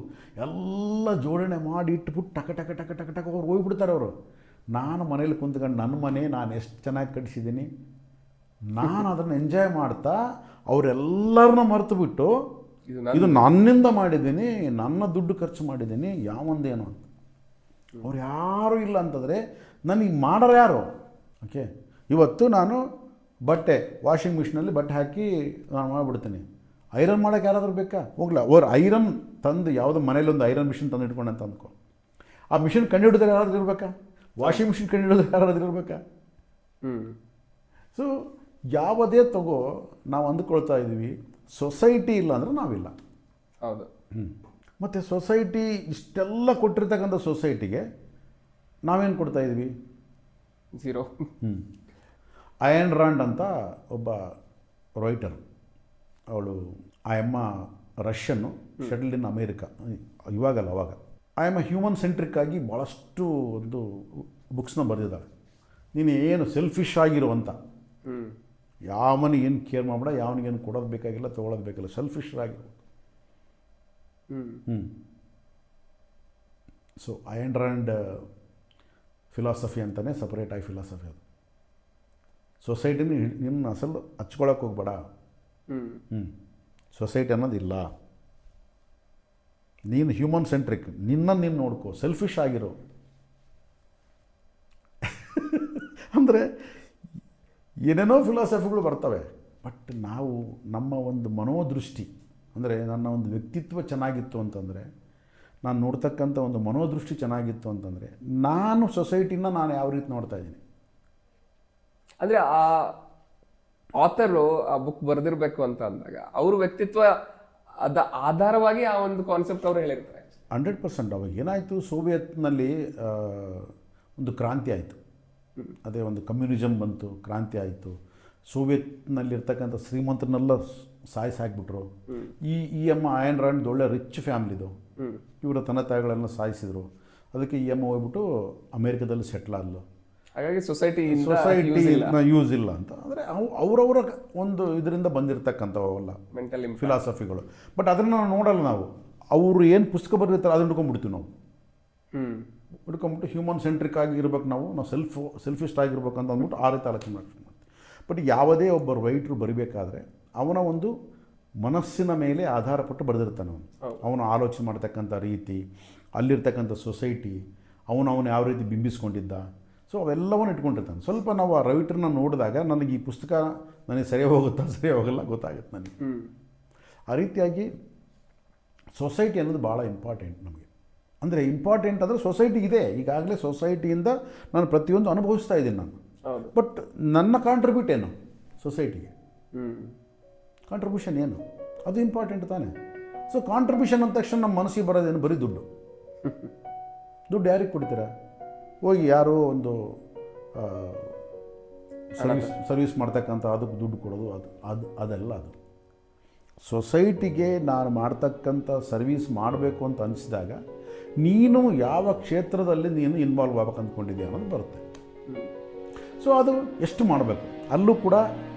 ಎಲ್ಲ ಜೋಡಣೆ ಮಾಡಿ ಇಟ್ಬಿಟ್ಟು ಟಕ ಟಕ ಟಕ ಟಕ ಟಕ ಅವ್ರು ಹೋಗ್ಬಿಡ್ತಾರೆ. ಅವರು ನಾನು ಮನೇಲಿ ಕುಂತ್ಕೊಂಡು ನನ್ನ ಮನೆ ನಾನು ಎಷ್ಟು ಚೆನ್ನಾಗಿ ಕಟ್ಟಿಸಿದ್ದೀನಿ, ನಾನು ಅದನ್ನು ಎಂಜಾಯ್ ಮಾಡ್ತಾ ಅವರೆಲ್ಲರನ್ನ ಮರೆತು ಬಿಟ್ಟು ಇದು ನನ್ನಿಂದ ಮಾಡಿದ್ದೀನಿ, ನನ್ನ ದುಡ್ಡು ಖರ್ಚು ಮಾಡಿದ್ದೀನಿ, ಯಾವೊಂದೇನು ಅಂತ. ಅವ್ರು ಯಾರೂ ಇಲ್ಲ ಅಂತಂದರೆ ನನಗೆ ಮಾಡೋರು ಯಾರು? ಓಕೆ, ಇವತ್ತು ನಾನು ಬಟ್ಟೆ ವಾಷಿಂಗ್ ಮಿಷಿನಲ್ಲಿ ಬಟ್ಟೆ ಹಾಕಿ ನಾನು ಮಾಡಿಬಿಡ್ತೀನಿ. ಐರನ್ ಮಾಡೋಕ್ಕೆ ಯಾರಾದರೂ ಬೇಕಾ? ಹೋಗ್ಲ, ಅವ್ರು ಐರನ್ ತಂದು ಯಾವುದೋ ಮನೇಲಿ ಒಂದು ಐರನ್ ಮಿಷಿನ್ ತಂದು ಇಟ್ಕೊಂಡೆ ಅಂತ ಅಂದ್ಕೊ. ಆ ಮಿಷಿನ್ ಕಂಡುಹಿಡಿದ್ರೆ ಯಾರಾದ್ರೂ ಇರಬೇಕಾ? ವಾಷಿಂಗ್ ಮಿಷಿನ್ ಕಂಡುಹಿಡಿದ್ರೆ ಯಾರಾದ್ರೂ ಇರಬೇಕಾ? ಸೊ ಯಾವುದೇ ತಗೋ ನಾವು ಅಂದ್ಕೊಳ್ತಾ ಇದ್ದೀವಿ ಸೊಸೈಟಿ ಇಲ್ಲ ಅಂದರೆ ನಾವಿಲ್ಲ. ಹೌದು. ಮತ್ತು ಸೊಸೈಟಿ ಇಷ್ಟೆಲ್ಲ ಕೊಟ್ಟಿರ್ತಕ್ಕಂಥ ಸೊಸೈಟಿಗೆ ನಾವೇನು ಕೊಡ್ತಾ ಇದ್ವಿ? ಝೀರೋ. ಅಯನ್ ರಾಂಡ್ ಅಂತ ಒಬ್ಬ ರೈಟರ್, ಅವಳು ಆ ಅಮ್ಮ ರಷ್ಯನ್ನು, ಶೆಟಲ್ಡ್ ಇನ್ ಅಮೇರಿಕಾ, ಇವಾಗಲ್ಲ ಅವಾಗ. ಆ ಅಮ್ಮ ಹ್ಯೂಮನ್ ಸೆಂಟ್ರಿಕ್ ಆಗಿ ಭಾಳಷ್ಟು ಒಂದು ಬುಕ್ಸ್ನ ಬರೆದಿದ್ದಾಳೆ. ನೀನು ಏನು ಸೆಲ್ಫಿಶ್ ಆಗಿರುವಂಥ, ಯಾವನಿಗೆ ಏನು ಕೇರ್ ಮಾಡಬೇಡ, ಯಾವನಿಗೇನು ಕೊಡೋದು ಬೇಕಾಗಿಲ್ಲ, ತೊಗೊಳೋದು ಬೇಕಿಲ್ಲ, ಸೆಲ್ಫಿಶ್ ಆಗಿರ್ಬೋದು. ಸೊ ಅಯನ್ ರಾಂಡ್ ಫಿಲಾಸಫಿ ಅಂತಲೇ ಸಪ್ರೇಟ್ ಆಗಿ ಫಿಲಾಸಫಿ ಅದು. ಸೊಸೈಟಿನ ನಿನ್ನ ಅಸಲು ಹಚ್ಕೊಳಕ್ಕೆ ಹೋಗ್ಬೇಡ. ಸೊಸೈಟಿ ಅನ್ನೋದಿಲ್ಲ. ನೀನು ಹ್ಯೂಮನ್ ಸೆಂಟ್ರಿಕ್, ನಿನ್ನನ್ನು ನೀನು ನೋಡ್ಕೋ, ಸೆಲ್ಫಿಶ್ ಆಗಿರೋ. ಅಂದರೆ ಏನೇನೋ ಫಿಲಾಸಫಿಗಳು ಬರ್ತವೆ, ಬಟ್ ನಾವು ನಮ್ಮ ಒಂದು ಮನೋದೃಷ್ಟಿ, ಅಂದರೆ ನನ್ನ ಒಂದು ವ್ಯಕ್ತಿತ್ವ ಚೆನ್ನಾಗಿತ್ತು ಅಂತಂದರೆ ನಾನು ನೋಡ್ತಕ್ಕಂಥ ಒಂದು ಮನೋದೃಷ್ಟಿ ಚೆನ್ನಾಗಿತ್ತು ಅಂತಂದರೆ ನಾನು ಸೊಸೈಟಿನ ನಾನು ಯಾವ ರೀತಿ ನೋಡ್ತಾ ಇದ್ದೀನಿ. ಅಂದ್ರೆ ಆ ಆಥರು ಆ ಬುಕ್ ಬರೆದಿರ್ಬೇಕು ಅಂತ ಅಂದಾಗ ಅವ್ರ ವ್ಯಕ್ತಿತ್ವ ಅದ ಆಧಾರವಾಗಿ ಆ ಒಂದು ಕಾನ್ಸೆಪ್ಟ್ ಅವ್ರು ಹೇಳಿರ್ತಾರೆ. 100%. ಅವಾಗ ಏನಾಯಿತು, ಸೋವಿಯತ್ನಲ್ಲಿ ಒಂದು ಕ್ರಾಂತಿ ಆಯಿತು, ಅದೇ ಒಂದು ಕಮ್ಯುನಿಸಮ್ ಬಂತು, ಕ್ರಾಂತಿ ಆಯಿತು. ಸೋವಿಯತ್ನಲ್ಲಿರ್ತಕ್ಕಂಥ ಶ್ರೀಮಂತರನ್ನೆಲ್ಲ ಸಾಯಿಸಾಕ್ಬಿಟ್ರು. ಈ ಎಮ್ ಆಯನ್ ರಾಂಡ್ ಒಳ್ಳೆ ರಿಚ್ ಫ್ಯಾಮಿಲಿದು, ಇವರ ತಂದೆ ತಾಯಿಗಳನ್ನ ಸಾಯಿಸಿದ್ರು. ಅದಕ್ಕೆ ಈ ಎಮ್ ಹೋಗ್ಬಿಟ್ಟು ಅಮೇರಿಕಾದಲ್ಲಿ ಸೆಟ್ಲ್ ಆದ್ಲು. ಹಾಗಾಗಿ ಸೊಸೈಟಿ ಯೂಸ್ ಇಲ್ಲ ಅಂತ. ಅಂದರೆ ಅವರವರ ಒಂದು ಇದರಿಂದ ಬಂದಿರತಕ್ಕಂಥವಲ್ಲ ಮೆಂಟಲ್ ಫಿಲಾಸಫಿಗಳು. ಬಟ್ ಅದನ್ನು ನಾವು ನೋಡಲ್ಲ. ನಾವು ಅವರು ಏನು ಪುಸ್ತಕ ಬರೆದಿರ್ತಾರೆ ಅದನ್ನು ಹಿಡ್ಕೊಂಡ್ಬಿಡ್ತೀವಿ ನಾವು. ಹಿಡ್ಕೊಂಬಿಟ್ಟು ಹ್ಯೂಮನ್ ಸೆಂಟ್ರಿಕ್ ಆಗಿ ಇರ್ಬೇಕು, ನಾವು ಸೆಲ್ಫಿಸ್ಟ್ ಆಗಿರ್ಬೇಕು ಅಂತ ಅಂದ್ಬಿಟ್ಟು ಆ ರೀತಿ ಆಲೋಚನೆ ಮಾಡ್ತೀವಿ. ಬಟ್ ಯಾವುದೇ ಒಬ್ಬ ರೈಟ್ರು ಬರಿಬೇಕಾದ್ರೆ ಅವನ ಒಂದು ಮನಸ್ಸಿನ ಮೇಲೆ ಆಧಾರಪಟ್ಟು ಬರೆದಿರ್ತಾನೆ. ಅವನು ಆಲೋಚನೆ ಮಾಡ್ತಕ್ಕಂಥ ರೀತಿ, ಅಲ್ಲಿರ್ತಕ್ಕಂಥ ಸೊಸೈಟಿ, ಅವನು ಯಾವ ರೀತಿ ಬಿಂಬಿಸ್ಕೊಂಡಿದ್ದ, ಸೊ ಅವೆಲ್ಲವನ್ನು ಇಟ್ಕೊಂಡಿರ್ತಾನೆ. ಸ್ವಲ್ಪ ನಾವು ಆ ರೈಟ್ರನ್ನ ನೋಡಿದಾಗ ನನಗೆ ಈ ಪುಸ್ತಕ ನನಗೆ ಸರಿ ಹೋಗುತ್ತಾ ಸರಿ ಹೋಗಲ್ಲ ಗೊತ್ತಾಗುತ್ತೆ ನನಗೆ. ಆ ರೀತಿಯಾಗಿ ಸೊಸೈಟಿ ಅನ್ನೋದು ಭಾಳ ಇಂಪಾರ್ಟೆಂಟ್ ನಮಗೆ. ಅಂದರೆ ಇಂಪಾರ್ಟೆಂಟ್ ಅಂದರೆ ಸೊಸೈಟಿ ಇದೆ, ಈಗಾಗಲೇ ಸೊಸೈಟಿಯಿಂದ ನಾನು ಪ್ರತಿಯೊಂದು ಅನುಭವಿಸ್ತಾ ಇದ್ದೀನಿ ನಾನು. ಬಟ್ ನನ್ನ ಕಾಂಟ್ರಿಬ್ಯೂಟ್ ಏನು ಸೊಸೈಟಿಗೆ, ಕಾಂಟ್ರಿಬ್ಯೂಷನ್ ಏನು, ಅದು ಇಂಪಾರ್ಟೆಂಟ್ ತಾನೇ. ಸೊ ಕಾಂಟ್ರಿಬ್ಯೂಷನ್ ಅಂದ ತಕ್ಷಣ ನಮ್ಮ ಮನಸ್ಸಿಗೆ ಬರೋದೇನು, ಬರೀ ದುಡ್ಡು ಯಾರಿಗೆ ಕೊಡ್ತೀರಾ? ಹೋಗಿ ಯಾರೋ ಒಂದು ಸರ್ವಿಸ್ ಮಾಡ್ತಕ್ಕಂಥ ಅದಕ್ಕೆ ದುಡ್ಡು ಕೊಡೋದು, ಅದೆಲ್ಲ ಅದು ಸೊಸೈಟಿಗೆ ನಾನು ಮಾಡ್ತಕ್ಕಂಥ ಸರ್ವಿಸ್ ಮಾಡಬೇಕು ಅಂತ ಅನಿಸಿದಾಗ ನೀನು ಯಾವ ಕ್ಷೇತ್ರದಲ್ಲಿ ನೀನು ಇನ್ವಾಲ್ವ್ ಆಗ್ಬೇಕು ಅಂದ್ಕೊಂಡಿದ್ದೀಯ ಅನ್ನೋದು ಬರುತ್ತೆ. ಸೊ ಅದು ಎಷ್ಟು ಮಾಡಬೇಕು, ಅಲ್ಲೂ ಕೂಡ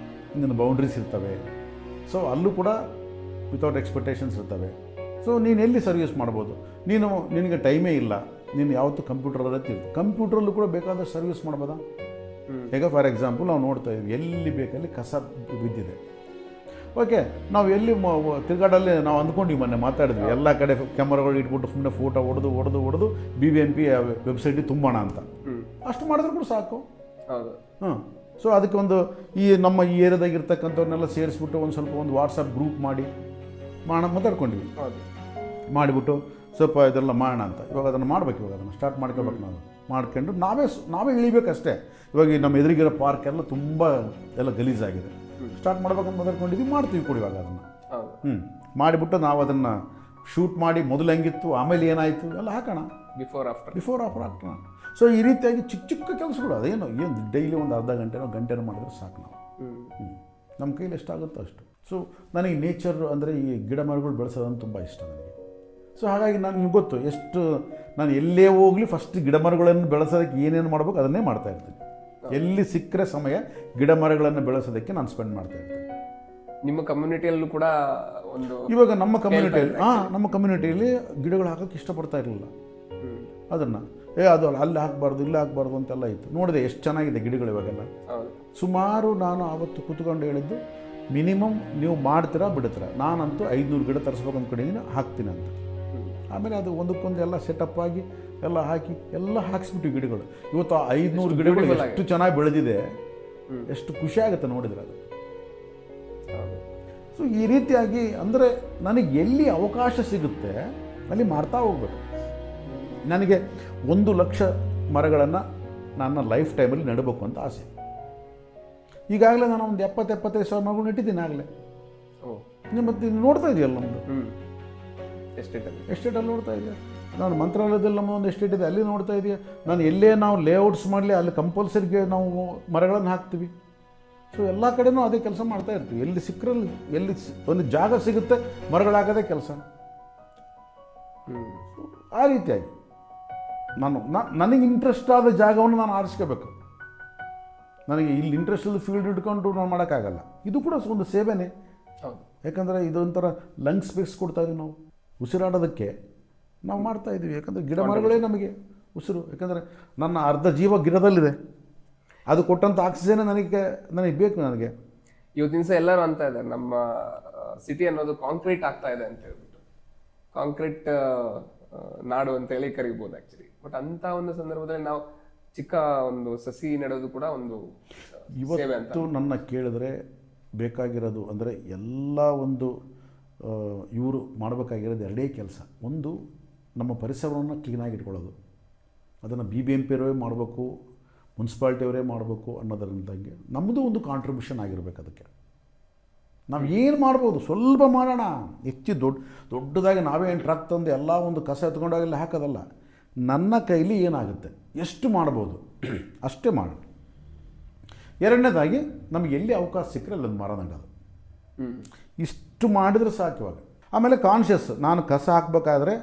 ನಿನ್ನ ಬೌಂಡ್ರೀಸ್ ಇರ್ತವೆ. ಸೊ ಅಲ್ಲೂ ಕೂಡ ವಿತೌಟ್ ಎಕ್ಸ್ಪೆಕ್ಟೇಷನ್ಸ್ ಇರ್ತವೆ. ಸೊ ನೀನು ಎಲ್ಲಿ ಸರ್ವಿಸ್ ಮಾಡ್ಬೋದು, ನಿನಗೆ ಟೈಮೇ ಇಲ್ಲ, ನೀನು ಯಾವತ್ತೂ ಕಂಪ್ಯೂಟರಲ್ಲೇ ತಿರ್ತು, ಕಂಪ್ಯೂಟ್ರಲ್ಲೂ ಕೂಡ ಬೇಕಾದಷ್ಟು ಸರ್ವಿಸ್ ಮಾಡ್ಬೋದಾ? ಈಗ ಫಾರ್ ಎಕ್ಸಾಂಪಲ್ ನಾವು ನೋಡ್ತಾ ಇದ್ವಿ, ಎಲ್ಲಿ ಬೇಕಲ್ಲಿ ಕಸ ಬಿದ್ದಿದೆ. ಓಕೆ, ನಾವು ಎಲ್ಲಿ ತಿರುಗಾಡಲ್ಲಿ ನಾವು ಅಂದ್ಕೊಂಡ್ವಿ, ಮೊನ್ನೆ ಮಾತಾಡಿದ್ವಿ, ಎಲ್ಲ ಕಡೆ ಕ್ಯಾಮರಾಗಳು ಇಟ್ಬಿಟ್ಟು ಸುಮ್ಮನೆ ಫೋಟೋ ಹೊಡೆದು BBMP ವೆಬ್ಸೈಟಿಗೆ ತುಂಬೋಣ ಅಂತ. ಅಷ್ಟು ಮಾಡಿದ್ರು ಕೂಡ ಸಾಕು. ಸೊ ಅದಕ್ಕೆ ಒಂದು ನಮ್ಮ ಈ ಏರಿಯಾದಾಗ ಇರ್ತಕ್ಕಂಥವ್ರನ್ನೆಲ್ಲ ಸೇರಿಸ್ಬಿಟ್ಟು ಒಂದು ವಾಟ್ಸಪ್ ಗ್ರೂಪ್ ಮಾಡಿ ಮಾತಾಡ್ಕೊಂಡ್ವಿ. ಮಾಡಿಬಿಟ್ಟು ಸ್ವಲ್ಪ ಇದೆಲ್ಲ ಮಾಡೋಣ ಅಂತ. ಇವಾಗ ಅದನ್ನು ಮಾಡ್ಬೇಕು, ಇವಾಗ ಅದನ್ನು ಸ್ಟಾರ್ಟ್ ಮಾಡ್ಕೋಬೇಕು. ನಾವು ಮಾಡ್ಕೊಂಡು ನಾವೇ ಇಳಿಬೇಕಷ್ಟೇ. ಇವಾಗ ನಮ್ಮ ಎದುರಿಗಿರೋ ಪಾರ್ಕ್ ಎಲ್ಲ ತುಂಬ ಎಲ್ಲ ಗಲೀಜಾಗಿದೆ, ಸ್ಟಾರ್ಟ್ ಮಾಡ್ಬೇಕಂತ ಮಾತಾಡ್ಕೊಂಡಿದ್ವಿ, ಮಾಡ್ತೀವಿ ಕೂಡ ಇವಾಗ ಅದನ್ನು. ಮಾಡಿಬಿಟ್ಟು ನಾವು ಅದನ್ನು ಶೂಟ್ ಮಾಡಿ ಮೊದಲು ಹೆಂಗಿತ್ತು ಆಮೇಲೆ ಏನಾಯಿತು ಎಲ್ಲ ಹಾಕೋಣ, ಬಿಫೋರ್ ಆಫ್ಟರ್ ಹಾಕೋಣ. ಸೊ ಈ ರೀತಿಯಾಗಿ ಚಿಕ್ಕ ಕೆಲಸಗಳು, ಅದೇನು ಡೈಲಿ ಒಂದು ಅರ್ಧ ಗಂಟೆನೋ ಮಾಡಿದ್ರೆ ಸಾಕು ನಾವು. ನಮ್ಮ ಕೈಲಿ ಎಷ್ಟಾಗುತ್ತೋ ಅಷ್ಟು. ಸೊ ನನಗೆ ನೇಚರ್ ಅಂದರೆ ಈ ಗಿಡ ಮರಗಳು ಬೆಳೆಸೋದಂತ ತುಂಬ ಇಷ್ಟ ನನಗೆ. ಸೊ ಹಾಗಾಗಿ ನನಗೆ ಗೊತ್ತು ಎಷ್ಟು ನಾನು ಎಲ್ಲೇ ಹೋಗಲಿ ಫಸ್ಟ್ ಗಿಡ ಮರಗಳನ್ನು ಬೆಳೆಸೋದಕ್ಕೆ ಏನೇನು ಮಾಡಬೇಕು ಅದನ್ನೇ ಮಾಡ್ತಾಯಿರ್ತೀನಿ. ಎಲ್ಲಿ ಸಿಕ್ಕರೆ ಸಮಯ ಗಿಡ ಮರಗಳನ್ನು ಬೆಳೆಸೋದಕ್ಕೆ ನಾನು ಸ್ಪೆಂಡ್ ಮಾಡ್ತಾಯಿರ್ತೀನಿ. ನಿಮ್ಮ ಕಮ್ಯುನಿಟಿಯಲ್ಲೂ ಕೂಡ ಇವಾಗ ನಮ್ಮ ಕಮ್ಯುನಿಟಿಯಲ್ಲಿ ಗಿಡಗಳು ಹಾಕೋಕ್ಕೆ ಇಷ್ಟಪಡ್ತಾ ಇರಲಿಲ್ಲ. ಅದನ್ನು ಅದು ಅಲ್ಲಿ ಹಾಕಬಾರ್ದು ಇಲ್ಲಿ ಹಾಕಬಾರ್ದು ಅಂತೆಲ್ಲ ಇತ್ತು. ನೋಡಿದೆ ಎಷ್ಟು ಚೆನ್ನಾಗಿದೆ ಗಿಡಗಳು ಇವಾಗೆಲ್ಲ. ಸುಮಾರು ನಾನು ಆವತ್ತು ಕೂತ್ಕೊಂಡು ಹೇಳಿದ್ದು, ಮಿನಿಮಮ್ ನೀವು ಮಾಡ್ತೀರಾ ಬಿಡ್ತೀರಾ, ನಾನಂತೂ 500 ಗಿಡ ತರಿಸ್ಬೇಕು ಅಂದ್ಕೊಂಡಿದ್ದೀನಿ, ಹಾಕ್ತೀನಿ ಅಂತ. ಆಮೇಲೆ ಅದು ಒಂದಕ್ಕೊಂದು ಎಲ್ಲ ಸೆಟಪ್ ಆಗಿ ಎಲ್ಲ ಹಾಕಿಸ್ಬಿಟ್ಟು ಗಿಡಗಳು. ಇವತ್ತು ಆ 500 ಗಿಡಗಳು ಎಷ್ಟು ಚೆನ್ನಾಗಿ ಬೆಳೆದಿದೆ, ಎಷ್ಟು ಖುಷಿ ಆಗುತ್ತೆ ನೋಡಿದ್ರೆ ಅದು. ಸೊ ಈ ರೀತಿಯಾಗಿ ಅಂದರೆ ನನಗೆ ಎಲ್ಲಿ ಅವಕಾಶ ಸಿಗುತ್ತೆ ಅಲ್ಲಿ ಮಾಡ್ತಾ ಹೋಗ್ಬೇಕು. ನನಗೆ 1 ಲಕ್ಷ ಮರಗಳನ್ನು ನನ್ನ ಲೈಫ್ ಟೈಮಲ್ಲಿ ನೆಡಬೇಕು ಅಂತ ಆಸೆ. ಈಗಾಗಲೇ ನಾನು ಒಂದು 70-75 ಸಾವಿರ ಮರಗಳು ನೆಟ್ಟಿದ್ದೀನಿ ಆಗಲೇ. ಮತ್ತು ನೋಡ್ತಾ ಇದೆಯಲ್ಲ ನಮ್ಮದು ಎಸ್ಟೇಟಲ್ಲಿ ನೋಡ್ತಾ ಇದೆಯಾ, ನಾನು ಮಂತ್ರಾಲಯದಲ್ಲಿ ನಮ್ಮ ಒಂದು ಎಸ್ಟೇಟ್ ಇದೆ ಅಲ್ಲಿ ನೋಡ್ತಾ ಇದೆಯಾ. ನಾನು ಎಲ್ಲೇ ನಾವು ಲೇಔಟ್ಸ್ ಮಾಡಲಿ ಅಲ್ಲಿ ಕಂಪಲ್ಸರಿಗೆ ನಾವು ಮರಗಳನ್ನು ಹಾಕ್ತೀವಿ. ಸೊ ಎಲ್ಲ ಕಡೆನೂ ಅದೇ ಕೆಲಸ ಮಾಡ್ತಾ ಇರ್ತೀವಿ. ಎಲ್ಲಿ ಸಿಕ್ಕರಲ್ಲಿ ಎಲ್ಲಿ ಒಂದು ಜಾಗ ಸಿಗುತ್ತೆ ಮರಗಳು ಹಾಕೋದೇ ಕೆಲಸ. ಆ ರೀತಿಯಾಗಿ ನನಗೆ ಇಂಟ್ರೆಸ್ಟ್ ಆದ ಜಾಗವನ್ನು ನಾನು ಆರಿಸ್ಕೋಬೇಕು. ನನಗೆ ಇಲ್ಲಿ ಇಂಟ್ರೆಸ್ಟ್ ಇಲ್ಲದ ಫೀಲ್ಡ್ ಇಟ್ಕೊಂಡು ನಾನು ಮಾಡೋಕ್ಕಾಗಲ್ಲ. ಇದು ಕೂಡ ಒಂದು ಸೇವೆನೇ. ಯಾಕಂದರೆ ಇದೊಂಥರ ಲಂಗ್ಸ್ ಸ್ಪೇಸ್ ಕೊಡ್ತಾ ಇದೀವಿ ನಾವು, ಉಸಿರಾಡೋದಕ್ಕೆ ನಾವು ಮಾಡ್ತಾಯಿದ್ದೀವಿ. ಯಾಕಂದರೆ ಗಿಡ ಮರಗಳೇ ನಮಗೆ ಉಸಿರು. ಯಾಕಂದರೆ ನನ್ನ ಅರ್ಧ ಜೀವ ಗಿಡದಲ್ಲಿದೆ, ಅದು ಕೊಟ್ಟಂಥ ಆಕ್ಸಿಜನ್ ನನಗೆ ಬೇಕು. ನನಗೆ ಇವತ್ತಿನ ದಿವಸ ಎಲ್ಲರೂ ಅಂತ ಇದ್ದಾರೆ, ನಮ್ಮ ಸಿಟಿ ಅನ್ನೋದು ಕಾಂಕ್ರೀಟ್ ಆಗ್ತಾ ಇದೆ ಅಂತ ಹೇಳ್ಬಿಟ್ಟು, ಕಾಂಕ್ರೀಟ್ ನಾಡು ಅಂತೇಳಿ ಕರಿಬೋದು ಆ್ಯಕ್ಚುಲಿ. ಬಟ್ ಅಂಥ ಒಂದು ಸಂದರ್ಭದಲ್ಲಿ ನಾವು ಚಿಕ್ಕ ಒಂದು ಸಸಿ ನೆಡೋದು ಕೂಡ ಒಂದು ಇವತ್ತು ನನ್ನ ಕೇಳಿದ್ರೆ ಬೇಕಾಗಿರೋದು ಅಂದರೆ ಎಲ್ಲ ಒಂದು ಇವರು ಮಾಡಬೇಕಾಗಿರೋದು 2 ಕೆಲಸ. ಒಂದು ನಮ್ಮ ಪರಿಸರವನ್ನು ಕ್ಲೀನಾಗಿ ಇಟ್ಕೊಳ್ಳೋದು. ಅದನ್ನು BBMP ಅವರೇ ಮಾಡಬೇಕು, ಮುನ್ಸಿಪಾಲ್ಟಿಯವರೇ ಮಾಡಬೇಕು ಅನ್ನೋದರಿಂದಾಗಿ ನಮ್ಮದು ಒಂದು ಕಾಂಟ್ರಿಬ್ಯೂಷನ್ ಆಗಿರಬೇಕು. ಅದಕ್ಕೆ ನಾವು ಏನು ಮಾಡ್ಬೋದು, ಸ್ವಲ್ಪ ಮಾಡೋಣ. ಹೆಚ್ಚು ದೊಡ್ಡದಾಗಿ ನಾವೇ ಟ್ರಕ್ ತಂದು ಎಲ್ಲ ಒಂದು ಕಸ ಎತ್ಕೊಂಡಾಗೆಲ್ಲ ಹಾಕೋದಲ್ಲ. ನನ್ನ ಕೈಲಿ ಏನಾಗುತ್ತೆ, ಎಷ್ಟು ಮಾಡ್ಬೋದು ಅಷ್ಟೇ ಮಾಡೋಣ. ಎರಡನೇದಾಗಿ ನಮಗೆ ಎಲ್ಲಿ ಅವಕಾಶ ಸಿಕ್ಕರೆ ಅಲ್ಲೊಂದು ಮರ ನೆಡೋದು. ಇಷ್ಟು ಮಾಡಿದರೆ ಸಾಕು ಇವಾಗ. ಆಮೇಲೆ ಕಾನ್ಷಿಯಸ್, ನಾನು ಕಸ ಹಾಕಬೇಕಾದ್ರೆ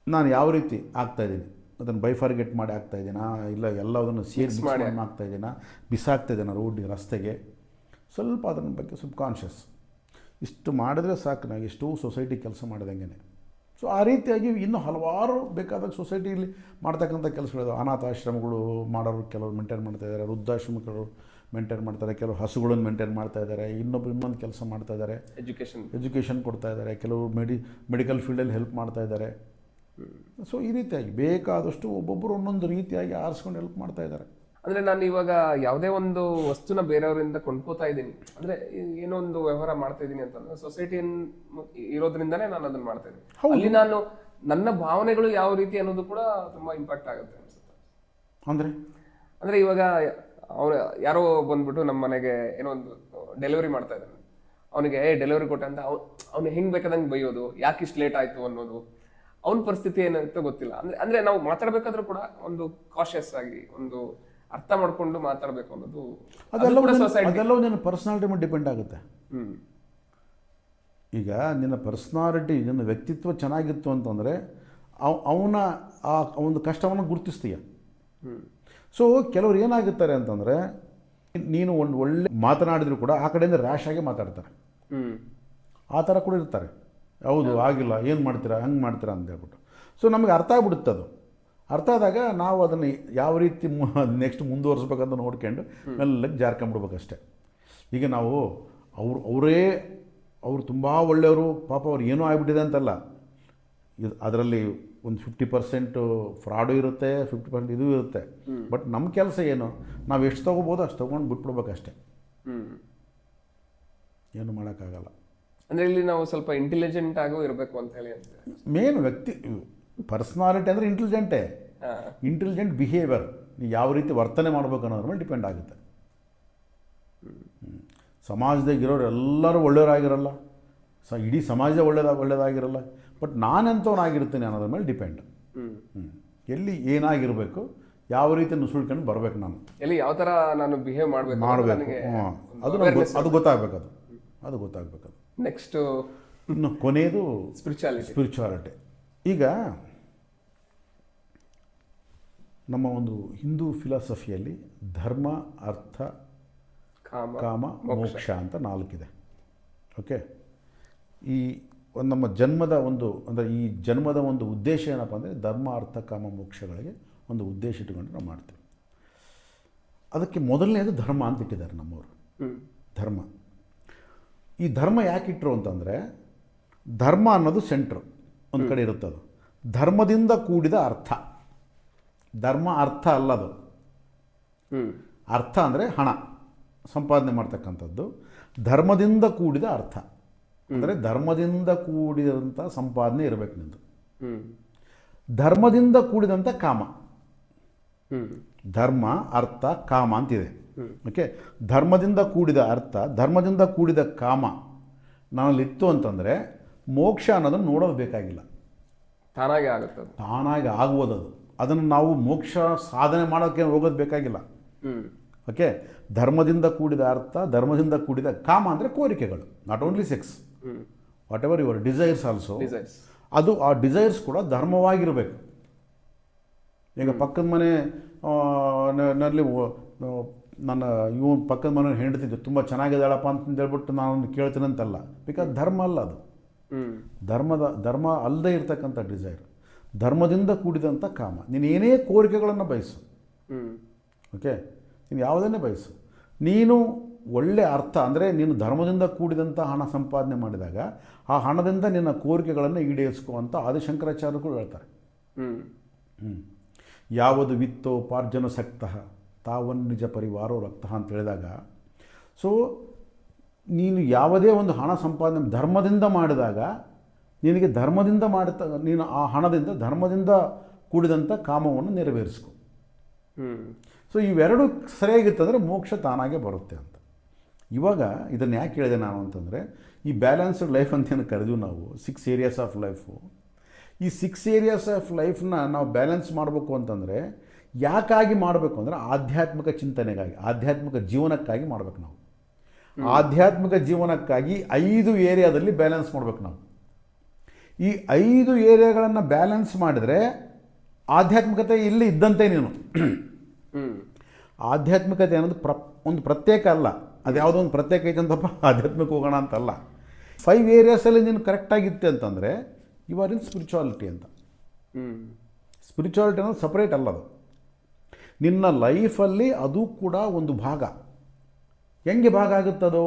ನಾನು ಯಾವ ರೀತಿ ಆಗ್ತಾಯಿದ್ದೀನಿ, ಅದನ್ನು ಬೈಫಾರ್ಗೆಟ್ ಮಾಡಿ ಆಗ್ತಾಯಿದ್ದೀನಾ, ಇಲ್ಲ ಎಲ್ಲದನ್ನು ಸೇರಿ ಮಾಡಿ ಆಗ್ತಾಯಿದ್ದೀನಾ, ಬಿಸಾಕ್ತಾಯಿದ್ದೀನಾ ರಸ್ತೆಗೆ, ಸ್ವಲ್ಪ ಅದರ ಬಗ್ಗೆ ಸ್ವಲ್ಪ ಕಾನ್ಷಿಯಸ್. ಇಷ್ಟು ಮಾಡಿದ್ರೆ ಸಾಕು. ನಾವು ಎಷ್ಟೋ ಸೊಸೈಟಿ ಕೆಲಸ ಮಾಡಿದಂಗೆ. ಸೊ ಆ ರೀತಿಯಾಗಿ ಇನ್ನೂ ಹಲವಾರು ಬೇಕಾದಾಗ ಸೊಸೈಟಿಯಲ್ಲಿ ಮಾಡ್ತಕ್ಕಂಥ ಕೆಲಸಗಳಿದೆ. ಅನಾಥಾಶ್ರಮಗಳು ಮಾಡೋರು ಕೆಲವರು ಮೇಂಟೈನ್ ಮಾಡ್ತಾಯಿದ್ದಾರೆ, ವೃದ್ಧಾಶ್ರಮಗಳು ಮೇಂಟೈನ್ ಮಾಡ್ತಾರೆ, ಕೆಲವರು ಹಸುಗಳನ್ನು ಮೇಂಟೈನ್ ಮಾಡ್ತಾಯಿದ್ದಾರೆ, ಇನ್ನೊಂದು ಕೆಲಸ ಮಾಡ್ತಾಯಿದ್ದಾರೆ, ಎಜುಕೇಷನ್ ಕೊಡ್ತಾಯಿದ್ದಾರೆ, ಕೆಲವರು ಮೆಡಿಕಲ್ ಫೀಲ್ಡಲ್ಲಿ ಹೆಲ್ಪ್ ಮಾಡ್ತಾಯಿದ್ದಾರೆ. ಸೊ ಈ ರೀತಿಯಾಗಿ ಬೇಕಾದಷ್ಟು ಒಬ್ಬೊಬ್ಬರು ಒಂದೊಂದು ರೀತಿಯಾಗಿ ಆರಿಸ್ಕೊಂಡು ಹೆಲ್ಪ್ ಮಾಡ್ತಾಯಿದ್ದಾರೆ. ಅಂದರೆ ನಾನು ಇವಾಗ ಯಾವುದೇ ಒಂದು ವಸ್ತುನ ಬೇರೆಯವರಿಂದ ಕೊಂಡ್ಕೋತಾ ಇದ್ದೀನಿ ಅಂದರೆ ಏನೋ ಒಂದು ವ್ಯವಹಾರ ಮಾಡ್ತಾ ಇದ್ದೀನಿ ಅಂತಂದ್ರೆ ಸೊಸೈಟಿ ಇರೋದ್ರಿಂದನೇ ನಾನು ಅದನ್ನು ಮಾಡ್ತಾ ಇದ್ದೀನಿ. ಅಲ್ಲಿ ನಾನು ನನ್ನ ಭಾವನೆಗಳು ಯಾವ ರೀತಿ ಅನ್ನೋದು ಕೂಡ ತುಂಬಾ ಇಂಪ್ಯಾಕ್ಟ್ ಆಗುತ್ತೆ ಅನ್ಸುತ್ತೆ. ಅಂದರೆ ಇವಾಗ ಅವ್ರು ಯಾರೋ ಬಂದ್ಬಿಟ್ಟು ನಮ್ಮ ಮನೆಗೆ ಏನೋ ಒಂದು ಡೆಲಿವರಿ ಮಾಡ್ತಾ ಇದ್ದಾನೆ, ಅವನಿಗೆ ಡೆಲಿವರಿ ಕೊಟ್ಟೆ ಅಂತ ಅವ್ನು ಹೆಂಗ್ ಬೇಕಾದಂಗೆ ಬೈಯೋದು, ಯಾಕೆ ಇಷ್ಟು ಲೇಟ್ ಆಯ್ತು ಅನ್ನೋದು, ಅವನ ಪರಿಸ್ಥಿತಿ ಏನಾಗುತ್ತೆ ಗೊತ್ತಿಲ್ಲ. ಅಂದ್ರೆ ನಾವು ಮಾತಾಡ್ಬೇಕಾದ್ರೂ ಕೂಡ ಒಂದು ಕಾಶಿಯಸ್ ಆಗಿ ಒಂದು ಅರ್ಥ ಮಾಡ್ಕೊಂಡು ಮಾತಾಡಬೇಕು ಅನ್ನೋದು ಅದೆಲ್ಲವೂ ನಿನ್ನ ಪರ್ಸನಾಲಿಟಿ ಮೇಲೆ ಡಿಪೆಂಡ್ ಆಗುತ್ತೆ. ಈಗ ನಿನ್ನ ಪರ್ಸನಾಲಿಟಿ, ನಿನ್ನ ವ್ಯಕ್ತಿತ್ವ ಚೆನ್ನಾಗಿತ್ತು ಅಂತಂದರೆ ಅವನ ಆ ಒಂದು ಕಷ್ಟವನ್ನು ಗುರುತಿಸ್ತೀಯ. ಸೊ ಕೆಲವ್ರು ಏನಾಗುತ್ತಾರೆ ಅಂತಂದರೆ, ನೀನು ಒಂದು ಒಳ್ಳೆ ಮಾತನಾಡಿದ್ರು ಕೂಡ ಆ ಕಡೆಯಿಂದ ರ್ಯಾಶ್ ಆಗಿ ಮಾತಾಡ್ತಾರೆ. ಆ ಥರ ಕೂಡ ಇರ್ತಾರೆ. ಹೌದು ಆಗಿಲ್ಲ, ಏನು ಮಾಡ್ತೀರಾ, ಹಂಗೆ ಮಾಡ್ತೀರಾ ಅಂತ ಹೇಳ್ಬಿಟ್ಟು. ಸೊ ನಮಗೆ ಅರ್ಥ ಆಗ್ಬಿಡುತ್ತೆ. ಅದು ಅರ್ಥ ಆದಾಗ ನಾವು ಅದನ್ನು ಯಾವ ರೀತಿ ನೆಕ್ಸ್ಟ್ ಮುಂದುವರಿಸ್ಬೇಕಂತ ನೋಡ್ಕೊಂಡು ಮೆಲ್ಲಗೆ ಜಾರ್ಕೊಂಬಿಡ್ಬೇಕಷ್ಟೆ. ಈಗ ನಾವು ಅವರು ತುಂಬ ಒಳ್ಳೆಯವರು, ಪಾಪ ಅವ್ರು ಏನೂ ಆಗಿಬಿಟ್ಟಿದೆ ಅಂತಲ್ಲ, ಅದರಲ್ಲಿ ಒಂದು 50% ಫ್ರಾಡು ಇರುತ್ತೆ, 50% ಇದು ಇರುತ್ತೆ. ಬಟ್ ನಮ್ಮ ಕೆಲಸ ಏನು, ನಾವು ಎಷ್ಟು ತೊಗೋಬೋದು ಅಷ್ಟು ತೊಗೊಂಡು ಬಿಟ್ಬಿಡ್ಬೇಕಷ್ಟೆ, ಏನು ಮಾಡೋಕ್ಕಾಗಲ್ಲ. ಅಂದರೆ ಇಲ್ಲಿ ನಾವು ಸ್ವಲ್ಪ ಇಂಟೆಲಿಜೆಂಟ್ ಆಗೋ ಇರಬೇಕು ಅಂತ ಹೇಳಿ. ಮೇನ್ ವ್ಯಕ್ತಿ ಪರ್ಸನಾಲಿಟಿ ಅಂದರೆ ಇಂಟೆಲಿಜೆಂಟ್ ಬಿಹೇವಿಯರ್, ನೀವು ಯಾವ ರೀತಿ ವರ್ತನೆ ಮಾಡಬೇಕು ಅನ್ನೋದ್ರ ಮೇಲೆ ಡಿಪೆಂಡ್ ಆಗುತ್ತೆ. ಸಮಾಜದಾಗಿರೋರು ಎಲ್ಲರೂ ಒಳ್ಳೆಯವರಾಗಿರಲ್ಲ, ಇಡೀ ಸಮಾಜ ಒಳ್ಳೆಯದಾಗಿರಲ್ಲ. ಬಟ್ ನಾನೆಂಥವನಾಗಿರ್ತೀನಿ ಅನ್ನೋದ್ರ ಮೇಲೆ ಡಿಪೆಂಡ್. ಎಲ್ಲಿ ಏನಾಗಿರಬೇಕು, ಯಾವ ರೀತಿ ನುಸುಳ್ಕೊಂಡು ಬರಬೇಕು, ನಾನು ಎಲ್ಲಿ ಯಾವ ಥರ ನಾನು ಬಿಹೇವ್ ಮಾಡಬೇಕು ಅದು ಗೊತ್ತಾಗಬೇಕು. ಅದು ಗೊತ್ತಾಗಬೇಕು. ನೆಕ್ಸ್ಟ್ ಇನ್ನು ಕೊನೆಯದು ಸ್ಪಿರಿಚುವಾಲಿಟಿ. ಈಗ ನಮ್ಮ ಒಂದು ಹಿಂದೂ ಫಿಲಾಸಫಿಯಲ್ಲಿ ಧರ್ಮ, ಅರ್ಥ, ಕಾಮ, ಮೋಕ್ಷ ಅಂತ 4 ಇದೆ. ಓಕೆ, ಈ ನಮ್ಮ ಜನ್ಮದ ಈ ಜನ್ಮದ ಒಂದು ಉದ್ದೇಶ ಏನಪ್ಪ ಅಂದರೆ ಧರ್ಮ, ಅರ್ಥ, ಕಾಮ, ಮೋಕ್ಷಗಳಿಗೆ ಒಂದು ಉದ್ದೇಶ ಇಟ್ಟುಕೊಂಡು ನಾವು ಮಾಡ್ತೀವಿ. ಅದಕ್ಕೆ ಮೊದಲನೇದು ಧರ್ಮ ಅಂತ ಇಟ್ಟಿದ್ದಾರೆ ನಮ್ಮವರು. ಧರ್ಮ, ಈ ಧರ್ಮ ಯಾಕೆ ಇಟ್ಟರು ಅಂತಂದರೆ, ಧರ್ಮ ಅನ್ನೋದು ಸೆಂಟ್ರ್ ಒಂದು ಕಡೆ ಇರುತ್ತೆ. ಅದು ಧರ್ಮದಿಂದ ಕೂಡಿದ ಅರ್ಥ. ಧರ್ಮ ಅರ್ಥ ಅಲ್ಲದು. ಅರ್ಥ ಅಂದರೆ ಹಣ ಸಂಪಾದನೆ ಮಾಡ್ತಕ್ಕಂಥದ್ದು. ಧರ್ಮದಿಂದ ಕೂಡಿದ ಅರ್ಥ ಅಂದರೆ ಧರ್ಮದಿಂದ ಕೂಡಿದಂಥ ಸಂಪಾದನೆ ಇರಬೇಕು ನಿಂದು. ಧರ್ಮದಿಂದ ಕೂಡಿದಂಥ ಕಾಮ. ಧರ್ಮ, ಅರ್ಥ, ಕಾಮ ಅಂತಿದೆ. ಓಕೆ, ಧರ್ಮದಿಂದ ಕೂಡಿದ ಅರ್ಥ, ಧರ್ಮದಿಂದ ಕೂಡಿದ ಕಾಮ ನನ್ನಲ್ಲಿತ್ತು ಅಂತಂದರೆ ಮೋಕ್ಷ ಅನ್ನೋದನ್ನು ನೋಡೋದು ಬೇಕಾಗಿಲ್ಲ, ತಾನಾಗೆ ಆಗುತ್ತೆ. ತಾನಾಗಿ ಆಗುವುದದು. ಅದನ್ನು ನಾವು ಮೋಕ್ಷ ಸಾಧನೆ ಮಾಡೋಕ್ಕೆ ಹೋಗೋದು ಬೇಕಾಗಿಲ್ಲ. ಓಕೆ, ಧರ್ಮದಿಂದ ಕೂಡಿದ ಅರ್ಥ, ಧರ್ಮದಿಂದ ಕೂಡಿದ ಕಾಮ ಅಂದರೆ ಕೋರಿಕೆಗಳು, not only sex, what ever your desires also. ಅದು ಆ ಡಿಸೈರ್ಸ್ ಕೂಡ ಧರ್ಮವಾಗಿರಬೇಕು. ಈಗ ಪಕ್ಕದ ಮನೆ ನಲ್ಲಿ ನನ್ನ ಪಕ್ಕದ ಮನೆ ಹೆಂಡ್ತಿದ್ದು ತುಂಬ ಚೆನ್ನಾಗಿದ್ದಾಳಪ್ಪ ಅಂತ ಹೇಳ್ಬಿಟ್ಟು ನಾನು ಕೇಳ್ತೀನಿ ಅಂತಲ್ಲ, ಬಿಕಾಸ್ ಧರ್ಮ ಅಲ್ಲ ಅದು. ಧರ್ಮ ಅಲ್ಲದೆ ಇರ್ತಕ್ಕಂಥ ಡಿಸೈರ್, ಧರ್ಮದಿಂದ ಕೂಡಿದಂಥ ಕಾಮ. ನೀನು ಏನೇ ಕೋರಿಕೆಗಳನ್ನು ಬಯಸು, ಓಕೆ, ನೀನು ಯಾವುದನ್ನೇ ಬಯಸು, ನೀನು ಒಳ್ಳೆ ಅರ್ಥ ಅಂದರೆ ನೀನು ಧರ್ಮದಿಂದ ಕೂಡಿದಂಥ ಹಣ ಸಂಪಾದನೆ ಮಾಡಿದಾಗ ಆ ಹಣದಿಂದ ನಿನ್ನ ಕೋರಿಕೆಗಳನ್ನು ಈಡೇರಿಸ್ಕೋ ಅಂತ ಆದಿಶಂಕರಾಚಾರ್ಯರು ಹೇಳ್ತಾರೆ. ಯಾವುದು ವಿತ್ತೋಪಾರ್ಜನ ಸಕ್ತಃ ತಾವನ್ ನಿಜ ಪರಿವಾರೋ ರಕ್ತಃ ಅಂತ ಹೇಳಿದಾಗ, ಸೊ ನೀನು ಯಾವುದೇ ಒಂದು ಹಣ ಸಂಪಾದನೆ ಧರ್ಮದಿಂದ ಮಾಡಿದಾಗ ನಿನಗೆ ಧರ್ಮದಿಂದ ನೀನು ಆ ಹಣದಿಂದ ಧರ್ಮದಿಂದ ಕೂಡಿದಂಥ ಕಾಮವನ್ನು ನೆರವೇರಿಸ್ಕೊ. ಸೊ ಇವೆರಡು ಸರಿಯಾಗಿತ್ತಂದರೆ ಮೋಕ್ಷ ತಾನಾಗೆ ಬರುತ್ತೆ ಅಂತ. ಇವಾಗ ಇದನ್ನು ಯಾಕೆ ಹೇಳಿದೆ ನಾನು ಅಂತಂದರೆ, ಈ ಬ್ಯಾಲೆನ್ಸ್ಡ್ ಲೈಫ್ ಅಂತೇನು ಕರೆದು ನಾವು 6 ಏರಿಯಾಸ್ ಆಫ್ ಲೈಫು, ಈ 6 ಏರಿಯಾಸ್ ಆಫ್ ಲೈಫ್ನ ನಾವು ಬ್ಯಾಲೆನ್ಸ್ ಮಾಡಬೇಕು ಅಂತಂದರೆ ಯಾಕಾಗಿ ಮಾಡಬೇಕು ಅಂದರೆ ಆಧ್ಯಾತ್ಮಿಕ ಚಿಂತನೆಗಾಗಿ, ಆಧ್ಯಾತ್ಮಿಕ ಜೀವನಕ್ಕಾಗಿ ಮಾಡಬೇಕು ನಾವು. ಆಧ್ಯಾತ್ಮಿಕ ಜೀವನಕ್ಕಾಗಿ 5 ಏರಿಯಾದಲ್ಲಿ ಬ್ಯಾಲೆನ್ಸ್ ಮಾಡಬೇಕು ನಾವು. ಈ 5 ಏರಿಯಾಗಳನ್ನು ಬ್ಯಾಲೆನ್ಸ್ ಮಾಡಿದರೆ ಆಧ್ಯಾತ್ಮಿಕತೆ ಇಲ್ಲಿ ಇದ್ದಂತೆ. ನೀನು ಆಧ್ಯಾತ್ಮಿಕತೆ ಅನ್ನೋದು ಒಂದು ಪ್ರತ್ಯೇಕ ಅಲ್ಲ, ಅದು ಯಾವುದೋ ಒಂದು ಪ್ರತ್ಯೇಕ ಐತೆ ಅಂತಪ್ಪ ಆಧ್ಯಾತ್ಮಿಕ ಹೋಗೋಣ ಅಂತಲ್ಲ. 5 ಏರಿಯಾಸಲ್ಲಿ ನೀನು ಕರೆಕ್ಟಾಗಿತ್ತೆ ಅಂತಂದರೆ ಯು ಆರ್ ಇನ್ ಸ್ಪಿರಿಚುವಾಲಿಟಿ ಅಂತ. ಸ್ಪಿರಿಚುವಾಲಿಟಿ ಅನ್ನೋದು ಸಪ್ರೇಟ್ ಅಲ್ಲ, ಅದು ನಿನ್ನ ಲೈಫಲ್ಲಿ ಅದು ಕೂಡ ಒಂದು ಭಾಗ. ಹೆಂಗೆ ಭಾಗ ಆಗುತ್ತದು?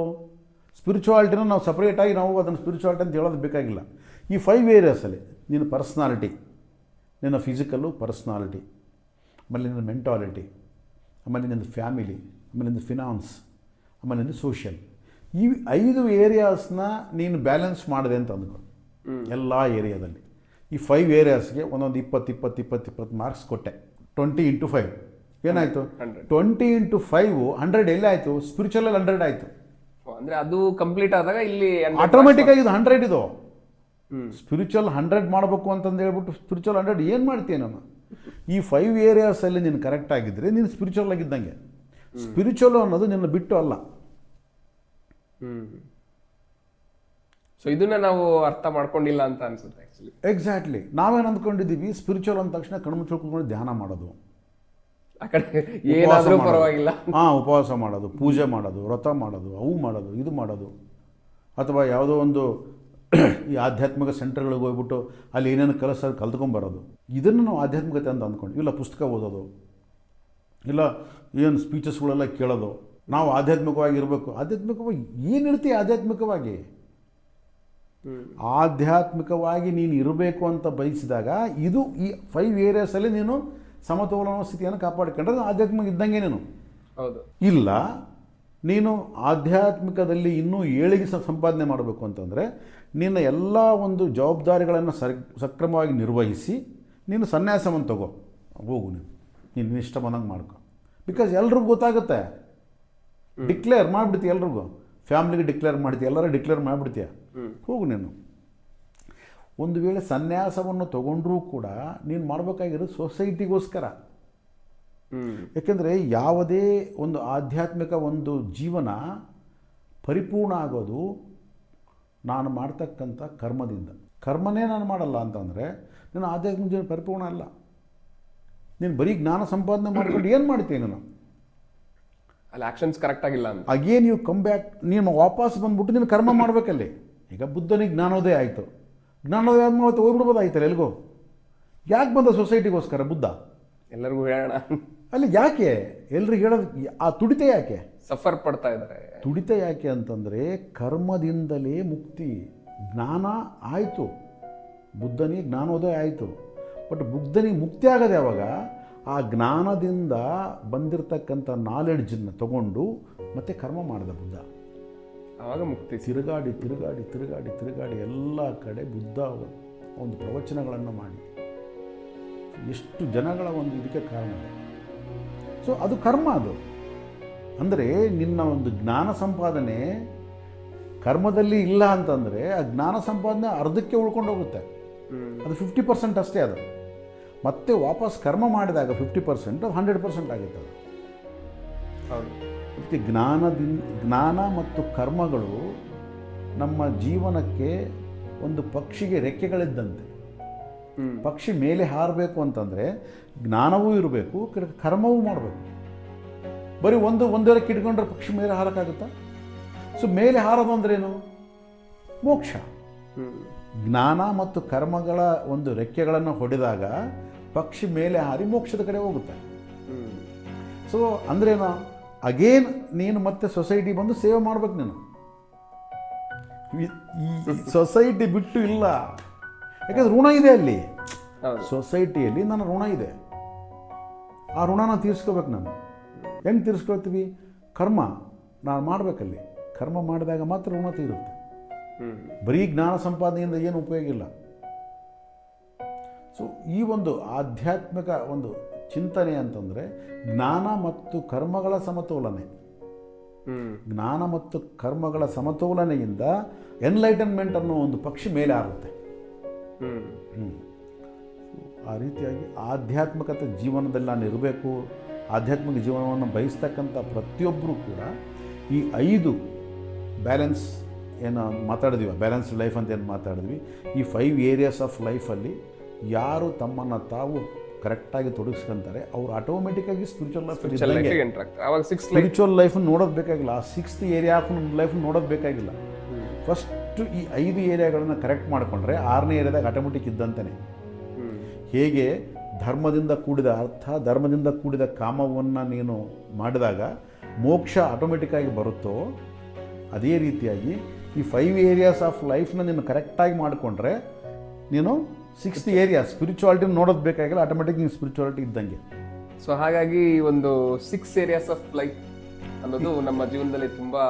ಸ್ಪಿರಿಚುವಾಲಿಟಿನ ನಾವು ಸಪ್ರೇಟಾಗಿ ನಾವು ಅದನ್ನು ಸ್ಪಿರಿಚುವಾಲಿಟಿ ಅಂತ ಹೇಳೋದು ಬೇಕಾಗಿಲ್ಲ. ಈ 5 ಏರಿಯಾಸಲ್ಲಿ ನಿನ್ನ ಪರ್ಸ್ನಾಲಿಟಿ, ನಿನ್ನ ಫಿಸಿಕಲ್ಲು ಪರ್ಸ್ನಾಲಿಟಿ, ಆಮೇಲೆ ನಿನ್ನ ಮೆಂಟಾಲಿಟಿ, ಆಮೇಲೆ ನಿನ್ನ ಫ್ಯಾಮಿಲಿ, ಆಮೇಲೆ ನಿನ್ನ ಫಿನಾನ್ಸ್, ಆಮೇಲೆ ನಿನ್ನ ಸೋಷಿಯಲ್, ಈ 5 ಏರಿಯಾಸ್ನ ನೀನು ಬ್ಯಾಲೆನ್ಸ್ ಮಾಡಿದೆ ಅಂತ ಅಂದ್ಕೊ. ಎಲ್ಲ ಏರಿಯಾದಲ್ಲಿ ಈ 5 ಏರಿಯಾಸ್ಗೆ ಒಂದೊಂದು 20 ಮಾರ್ಕ್ಸ್ ಕೊಟ್ಟೆ. 20 × 5 ಏನಾಯಿತು? 20 × 5 100 ಎಲ್ಲಿ ಆಯಿತು? ಸ್ಪಿರಿಚುವಲಲ್ಲಿ 100 ಆಯಿತು. ಅಂದರೆ ಅದು ಕಂಪ್ಲೀಟ್ ಆದಾಗ ಇಲ್ಲಿ ಆಟೋಮೆಟಿಕ್ಕಾಗಿ ಇದು 100 ಇದು. ಸ್ಪಿರಿಚುವಲ್ 100 ಮಾಡಬೇಕು ಅಂತಂದು ಹೇಳ್ಬಿಟ್ಟು ಸ್ಪಿರಿಚುವಲ್ 100 ಏನು ಮಾಡ್ತೀಯ ನಾನು? ಈ 5 ಏರಿಯಾಸಲ್ಲಿ ನೀನು ಕರೆಕ್ಟ್ ಆಗಿದ್ದರೆ ನೀನು ಸ್ಪಿರಿಚುವಲ್ ಆಗಿದ್ದಂಗೆ. ಸ್ಪಿರಿಚುವಲ್ ಅನ್ನೋದು ನಿನ್ನ ಬಿಟ್ಟು ಅಲ್ಲ. ಸೊ ಇದನ್ನ ನಾವು ಅರ್ಥ ಮಾಡ್ಕೊಂಡಿಲ್ಲ ಅಂತ ಅನ್ಸುತ್ತೆ ಆ್ಯಕ್ಚುಲಿ. ಎಕ್ಸಾಕ್ಟ್ಲಿ. ನಾವೇನು ಅಂದ್ಕೊಂಡಿದ್ದೀವಿ, ಸ್ಪಿರಿಚುವಲ್ ಅಂದ ತಕ್ಷಣ ಕಣ್ಮುಚ್ಕೊಂಡು ಧ್ಯಾನ ಮಾಡೋದು, ಆ ಕಡೆ ಏನಾದರೂ ಪರವಾಗಿಲ್ಲ, ಉಪವಾಸ ಮಾಡೋದು, ಪೂಜೆ ಮಾಡೋದು, ವ್ರತ ಮಾಡೋದು, ಅವು ಮಾಡೋದು, ಇದು ಮಾಡೋದು, ಅಥವಾ ಯಾವುದೋ ಒಂದು ಈ ಆಧ್ಯಾತ್ಮಿಕ ಸೆಂಟರ್ಗಳಿಗೆ ಹೋಗ್ಬಿಟ್ಟು ಅಲ್ಲಿ ಏನೇನು ಕಲ್ತ್ಕೊಂಬರೋದು, ಇದನ್ನು ನಾವು ಆಧ್ಯಾತ್ಮಿಕತೆ ಅಂತ ಅಂದ್ಕೊಂಡು. ಇಲ್ಲ ಪುಸ್ತಕ ಓದೋದು, ಇಲ್ಲ ಏನು ಸ್ಪೀಚಸ್ಗಳೆಲ್ಲ ಕೇಳೋದು, ನಾವು ಆಧ್ಯಾತ್ಮಿಕವಾಗಿ ಇರಬೇಕು. ಆಧ್ಯಾತ್ಮಿಕವಾಗಿ ಏನು ಇರ್ತೀಯ? ಆಧ್ಯಾತ್ಮಿಕವಾಗಿ ಆಧ್ಯಾತ್ಮಿಕವಾಗಿ ನೀನು ಇರಬೇಕು ಅಂತ ಬಯಸಿದಾಗ ಇದು ಈ 5 ಏರಿಯಾಸಲ್ಲಿ ನೀನು ಸಮತೋಲನ ಸ್ಥಿತಿಯನ್ನು ಕಾಪಾಡಿಕೊಂಡ್ರೆ ಆಧ್ಯಾತ್ಮಿಕ ಇದ್ದಂಗೆ ನೀನು. ಹೌದು. ಇಲ್ಲ ನೀನು ಆಧ್ಯಾತ್ಮಿಕದಲ್ಲಿ ಇನ್ನೂ ಏಳಿಗೆ ಸಂಪಾದನೆ ಮಾಡಬೇಕು ಅಂತಂದರೆ ನಿನ್ನ ಎಲ್ಲ ಒಂದು ಜವಾಬ್ದಾರಿಗಳನ್ನು ಸಕ್ರಮವಾಗಿ ನಿರ್ವಹಿಸಿ ನೀನು ಸನ್ಯಾಸವನ್ನು ತಗೋ, ಹೋಗು, ನೀನು ಇಷ್ಟ ಬಂದಂಗೆ ಮಾಡ್ಕೊ. ಬಿಕಾಸ್ ಎಲ್ರಿಗೂ ಗೊತ್ತಾಗುತ್ತೆ, ಡಿಕ್ಲೇರ್ ಮಾಡಿಬಿಡ್ತೀಯ, ಎಲ್ರಿಗೂ ಫ್ಯಾಮ್ಲಿಗೆ ಡಿಕ್ಲೇರ್ ಮಾಡ್ತೀಯ, ಎಲ್ಲರೂ ಡಿಕ್ಲೇರ್ ಮಾಡಿಬಿಡ್ತೀಯ, ಹೋಗು ನೀನು. ಒಂದು ವೇಳೆ ಸನ್ಯಾಸವನ್ನು ತಗೊಂಡ್ರೂ ಕೂಡ ನೀನು ಮಾಡಬೇಕಾಗಿರೋದು ಸೊಸೈಟಿಗೋಸ್ಕರ. ಯಾಕೆಂದರೆ ಯಾವುದೇ ಒಂದು ಆಧ್ಯಾತ್ಮಿಕ ಒಂದು ಜೀವನ ಪರಿಪೂರ್ಣ ಆಗೋದು ನಾನು ಮಾಡ್ತಕ್ಕಂಥ ಕರ್ಮದಿಂದ. ಕರ್ಮನೇ ನಾನು ಮಾಡಲ್ಲ ಅಂತಂದರೆ ನೀನು ಆಧ್ಯಾತ್ಮಿಕ ಜೀವನ ಪರಿಪೂರ್ಣ ಅಲ್ಲ. ನೀನು ಬರೀ ಜ್ಞಾನ ಸಂಪಾದನೆ ಮಾಡ್ಕೊಂಡು ಏನು ಮಾಡ್ತೀನಿ ನಾನು? ಅಲ್ಲಿ ಆ್ಯಕ್ಷನ್ಸ್ ಕರೆಕ್ಟ್ ಆಗಿಲ್ಲ ಅಂತ. ಅಗೇನ್ ಯು ಕಮ್ ಬ್ಯಾಕ್, ನೀನು ವಾಪಸ್ ಬಂದ್ಬಿಟ್ಟು ನೀನು ಕರ್ಮ ಮಾಡಬೇಕಲ್ಲಿ. ಈಗ ಬುದ್ಧನಿಗೆ ಜ್ಞಾನೋದಯ ಆಯಿತು, ಜ್ಞಾನೋದಯ ಆದ್ಮೇಲೆ ಹೋಗ್ಬಿಡ್ಬೋದಾಯ್ತಲ್ಲ ಎಲ್ಗೋ. ಯಾಕೆ ಬಂದ ಸೊಸೈಟಿಗೋಸ್ಕರ ಬುದ್ಧ? ಎಲ್ಲರಿಗೂ ಹೇಳೋಣ ಅಲ್ಲಿ. ಯಾಕೆ ಎಲ್ರಿಗೆ ಹೇಳೋದು? ಆ ತುಡಿತ ಯಾಕೆ? ಸಫರ್ ಪಡ್ತಾ ಇದ್ದಾರೆ. ತುಡಿತ ಯಾಕೆ ಅಂತಂದರೆ ಕರ್ಮದಿಂದಲೇ ಮುಕ್ತಿ. ಜ್ಞಾನ ಆಯಿತು, ಬುದ್ಧನಿಗೆ ಜ್ಞಾನೋದಯ ಆಯಿತು, ಬಟ್ ಬುದ್ಧನಿಗೆ ಮುಕ್ತಿ ಆಗೋದು ಯಾವಾಗ? ಆ ಜ್ಞಾನದಿಂದ ಬಂದಿರತಕ್ಕಂಥ ನಾಲೆಡ್ಜನ್ನು ತಗೊಂಡು ಮತ್ತೆ ಕರ್ಮ ಮಾಡಿದ ಬುದ್ಧ. ಆವಾಗ ಮುಕ್ತಿ. ತಿರುಗಾಡಿ ತಿರುಗಾಡಿ ತಿರುಗಾಡಿ ತಿರುಗಾಡಿ ಎಲ್ಲ ಕಡೆ ಬುದ್ಧ ಒಂದು ಪ್ರವಚನಗಳನ್ನು ಮಾಡಿ ಎಷ್ಟು ಜನಗಳ ಒಂದು ಇದಕ್ಕೆ ಕಾರಣ. ಸೊ ಅದು ಕರ್ಮ. ಅದು ಅಂದರೆ ನಿನ್ನ ಒಂದು ಜ್ಞಾನ ಸಂಪಾದನೆ ಕರ್ಮದಲ್ಲಿ ಇಲ್ಲ ಅಂತಂದರೆ ಆ ಜ್ಞಾನ ಸಂಪಾದನೆ ಅರ್ಧಕ್ಕೆ ಉಳ್ಕೊಂಡು ಹೋಗುತ್ತೆ. ಅದು 50% ಅಷ್ಟೇ. ಅದು ಮತ್ತೆ ವಾಪಸ್ ಕರ್ಮ ಮಾಡಿದಾಗ 50% ಅದು 100% ಆಗುತ್ತೆ. ಅದು ಅದಕ್ಕೆ ಜ್ಞಾನ ಮತ್ತು ಕರ್ಮಗಳು ನಮ್ಮ ಜೀವನಕ್ಕೆ ಒಂದು ಪಕ್ಷಿಗೆ ರೆಕ್ಕೆಗಳಿದ್ದಂತೆ. ಪಕ್ಷಿ ಮೇಲೆ ಹಾರಬೇಕು ಅಂತಂದರೆ ಜ್ಞಾನವೂ ಇರಬೇಕು, ಕರ್ಮವೂ ಮಾಡಬೇಕು. ಬರೀ ಒಂದೇ ರೆಕ್ಕೆ ಇಟ್ಕೊಂಡ್ರೆ ಪಕ್ಷಿ ಮೇಲೆ ಹಾರಕ್ಕಾಗುತ್ತಾ? ಸೊ ಮೇಲೆ ಹಾರೋದು ಅಂದ್ರೇನು? ಮೋಕ್ಷ. ಜ್ಞಾನ ಮತ್ತು ಕರ್ಮಗಳ ಒಂದು ರೆಕ್ಕೆಗಳನ್ನು ಹೊಡೆದಾಗ ಪಕ್ಷಿ ಮೇಲೆ ಹಾರಿ ಮೋಕ್ಷದ ಕಡೆ ಹೋಗುತ್ತೆ. ಸೊ ಅಂದ್ರೇನು? ಅಗೇನ್ ನೀನು ಮತ್ತೆ ಸೊಸೈಟಿ ಬಂದು ಸೇವೆ ಮಾಡ್ಬೇಕು. ನೀನು ಈ ಸೊಸೈಟಿ ಬಿಟ್ಟು ಇಲ್ಲ, ಯಾಕಂದ್ರೆ ಋಣ ಇದೆ ಅಲ್ಲಿ. ಸೊಸೈಟಿಯಲ್ಲಿ ನನ್ನ ಋಣ ಇದೆ, ಆ ಋಣನ ತೀರಿಸ್ಕೋಬೇಕು ನಾನು. ಹೆಂಗೆ ತೀರಿಸ್ಕೊಳ್ತೀವಿ? ಕರ್ಮ ನಾನು ಮಾಡಬೇಕಲ್ಲಿ. ಕರ್ಮ ಮಾಡಿದಾಗ ಮಾತ್ರ ಋಣ ತೀರುತ್ತೆ. ಬರೀ ಜ್ಞಾನ ಸಂಪಾದನೆಯಿಂದ ಏನು ಉಪಯೋಗ ಇಲ್ಲ. ಸೊ ಈ ಒಂದು ಆಧ್ಯಾತ್ಮಿಕ ಒಂದು ಚಿಂತನೆ ಅಂತಂದರೆ ಜ್ಞಾನ ಮತ್ತು ಕರ್ಮಗಳ ಸಮತೋಲನೆ. ಜ್ಞಾನ ಮತ್ತು ಕರ್ಮಗಳ ಸಮತೋಲನೆಯಿಂದ ಎನ್ಲೈಟನ್ಮೆಂಟ್ ಅನ್ನೋ ಒಂದು ಪಕ್ಷಿ ಮೇಲೆ ಆರುತ್ತೆ. ಆ ರೀತಿಯಾಗಿ ಆಧ್ಯಾತ್ಮಿಕತೆ ಜೀವನದಲ್ಲಿ ನಾನು ಇರಬೇಕು, ಆಧ್ಯಾತ್ಮಿಕ ಜೀವನವನ್ನು ಬಯಸ್ತಕ್ಕಂಥ ಪ್ರತಿಯೊಬ್ಬರೂ ಕೂಡ ಈ 5 ಬ್ಯಾಲೆನ್ಸ್ ಏನು ಮಾತಾಡಿದ್ವಿ, ಬ್ಯಾಲೆನ್ಸ್ ಲೈಫ್ ಅಂತ ಏನು ಮಾತಾಡಿದ್ವಿ, ಈ 5 ಏರಿಯಾಸ್ ಆಫ್ ಲೈಫಲ್ಲಿ ಯಾರು ತಮ್ಮನ್ನು ತಾವು ಕರೆಕ್ಟಾಗಿ ತೊಡಗಿಸ್ಕೊಂತಾರೆ ಅವ್ರು ಆಟೋಮೆಟಿಕ್ಕಾಗಿ ಸ್ಪಿರಿಚುವಲ್ ಲೈಫ್ ನೋಡೋದು ಬೇಕಾಗಿಲ್ಲ. ಆ 6th ಏರಿಯಾ ಆಫ್ ಲೈಫ್ ನೋಡೋದು ಬೇಕಾಗಿಲ್ಲ. ಫಸ್ಟು ಈ 5 ಏರಿಯಾಗಳನ್ನು ಕರೆಕ್ಟ್ ಮಾಡಿಕೊಂಡ್ರೆ 6ನೇ ಏರಿಯಾದಾಗ ಆಟೋಮೆಟಿಕ್ ಇದ್ದಂತಾನೆ. ಹೇಗೆ ಧರ್ಮದಿಂದ ಕೂಡಿದ ಅರ್ಥ, ಧರ್ಮದಿಂದ ಕೂಡಿದ ಕಾಮವನ್ನು ನೀನು ಮಾಡಿದಾಗ ಮೋಕ್ಷ ಆಟೋಮೆಟಿಕ್ಕಾಗಿ ಬರುತ್ತೋ, ಅದೇ ರೀತಿಯಾಗಿ ಈ 5 ಏರಿಯಾಸ್ ಆಫ್ ಲೈಫ್ನ ನೀನು ಕರೆಕ್ಟಾಗಿ ಮಾಡಿಕೊಂಡ್ರೆ ನೀನು 6th ಏರಿಯಾ ಸ್ಪಿರಿಚುವಾಲಿಟಿ ನೋಡೋದು ಬೇಕಾಗಿಲ್ಲ, ಆಟೋಮೆಟಿಕ್ ನೀನು ಸ್ಪಿರಿಚುವಾಲಿಟಿ ಇದ್ದಂಗೆ. ಸೊ ಹಾಗಾಗಿ ಒಂದು 6 ಏರಿಯಾಸ್ ಆಫ್ ಲೈಫ್ ಅನ್ನೋದು ನಮ್ಮ ಜೀವನದಲ್ಲಿ ತುಂಬಾ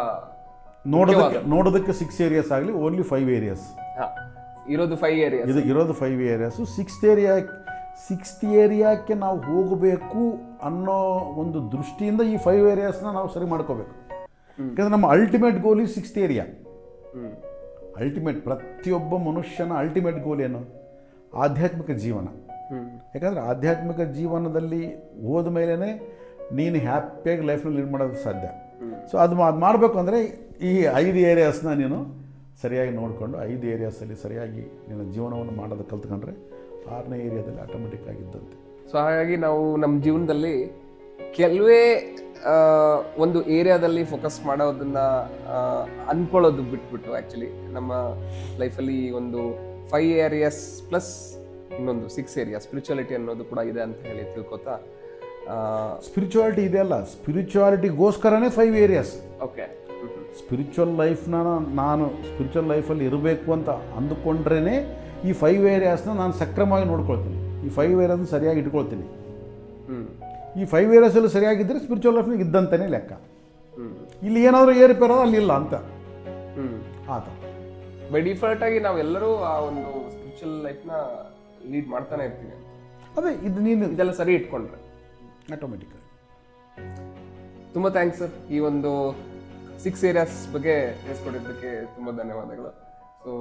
ನೋಡೋದಕ್ಕೆ 6 ಏರಿಯಾಸ್ ಆಗಲಿ, ಓನ್ಲಿ 5 ಏರಿಯಾಸ್ ಇರೋದು. 5 ಏರಿಯಾಸ್ ಇದು ಇರೋದು 5 ಏರಿಯಾಸು. 6th ಏರಿಯಾಕ್ಕೆ ನಾವು ಹೋಗಬೇಕು ಅನ್ನೋ ಒಂದು ದೃಷ್ಟಿಯಿಂದ ಈ 5 ಏರಿಯಾಸ್ನ ನಾವು ಸರಿ ಮಾಡ್ಕೋಬೇಕು. ಯಾಕಂದರೆ ನಮ್ಮ ಅಲ್ಟಿಮೇಟ್ ಗೋಲ್ ಈ 6th ಏರಿಯಾ. ಅಲ್ಟಿಮೇಟ್ ಪ್ರತಿಯೊಬ್ಬ ಮನುಷ್ಯನ ಅಲ್ಟಿಮೇಟ್ ಗೋಲ್ ಏನು? ಆಧ್ಯಾತ್ಮಿಕ ಜೀವನ. ಯಾಕಂದರೆ ಆಧ್ಯಾತ್ಮಿಕ ಜೀವನದಲ್ಲಿ ಹೋದ ಮೇಲೇ ನೀನು ಹ್ಯಾಪಿಯಾಗಿ ಲೈಫ್ನ ಲೀಡ್ ಮಾಡೋದು ಸಾಧ್ಯ. ಸೊ ಅದು ಮಾಡಬೇಕು ಅಂದರೆ ಈ 5 ಏರಿಯಾಸ್ನ ನೀನು ಸರಿಯಾಗಿ ನೋಡಿಕೊಂಡು 5 ಏರಿಯಾಸಲ್ಲಿ ಸರಿಯಾಗಿ ನಿನ್ನ ಜೀವನವನ್ನು ಮಾಡೋದು ಕಲ್ತ್ಕೊಂಡ್ರೆ 6ನೇ ಏರಿಯಾದಲ್ಲಿ ಆಟೋಮೆಟಿಕ್ ಆಗಿದ್ದಂತೆ. ಸೊ ಹಾಗಾಗಿ ನಾವು ನಮ್ಮ ಜೀವನದಲ್ಲಿ ಕೆಲವೇ ಒಂದು ಏರಿಯಾದಲ್ಲಿ ಫೋಕಸ್ ಮಾಡೋದನ್ನ ಅನ್ಕೊಳ್ಳೋದು ಬಿಟ್ಬಿಟ್ಟು ಆ್ಯಕ್ಚುಲಿ ನಮ್ಮ ಲೈಫಲ್ಲಿ ಒಂದು 5 ಏರಿಯಾಸ್ ಪ್ಲಸ್ ಇನ್ನೊಂದು 6 ಏರಿಯಾ ಸ್ಪಿರಿಚುವಾಲಿಟಿ ಅನ್ನೋದು ಕೂಡ ಇದೆ ಅಂತ ಹೇಳಿ ತಿಳ್ಕೊತಾ, ಸ್ಪಿರಿಚುವಾಲಿಟಿ ಇದೆ ಅಲ್ಲ, ಸ್ಪಿರಿಚುವಾಲಿಟಿಗೋಸ್ಕರನೇ 5 ಏರಿಯಾಸ್. ಓಕೆ, ಸ್ಪಿರಿಚುವಲ್ ಲೈಫ್ನ ನಾನು ಸ್ಪಿರಿಚುವಲ್ ಲೈಫಲ್ಲಿ ಇರಬೇಕು ಅಂತ ಅಂದುಕೊಂಡ್ರೇ ಈ 5 ಏರಿಯಾಸ್ನ ನಾನು ಸಕ್ರಮವಾಗಿ ನೋಡ್ಕೊಳ್ತೀನಿ. ಈ 5 ಏರಿಯಾಸ್ನ ಸರಿಯಾಗಿ ಇಟ್ಕೊಳ್ತೀನಿ. ಈ 5 ಏರಿಯಾಸಲ್ಲಿ ಸರಿಯಾಗಿದ್ದರೆ ಸ್ಪಿರಿಚುವಲ್ ಲೈಫ್ನಾಗ ಇದ್ದಂತಲೇ ಲೆಕ್ಕ. ಇಲ್ಲಿ ಏನಾದರೂ ಏರಿಪೇರೋ ಅಲ್ಲಿ ಇಲ್ಲ ಅಂತ ಆತ. ಬೈ ಡಿಫಾಲ್ಟ್ ಆಗಿ ನಾವೆಲ್ಲರೂ ಆ ಒಂದು ಸ್ಪಿರಿಚುವಲ್ ಲೈಫ್ನ ಲೀಡ್ ಮಾಡ್ತಾನೆ ಇರ್ತೀವಿ. ಅದೇ ಇದು ನೀನು ಇದೆಲ್ಲ ಸರಿ ಇಟ್ಕೊಂಡ್ರೆ ಆಟೋಮೆಟಿಕ್. ತುಂಬ ಥ್ಯಾಂಕ್ಸ್ ಸರ್, ಈ ಒಂದು 6 ಏರಿಯಾಸ್ ಬಗ್ಗೆ ತಿಳಿಸ್ಕೊಟ್ಟಿದ್ದಕ್ಕೆ ತುಂಬ ಧನ್ಯವಾದಗಳು. ಸೊ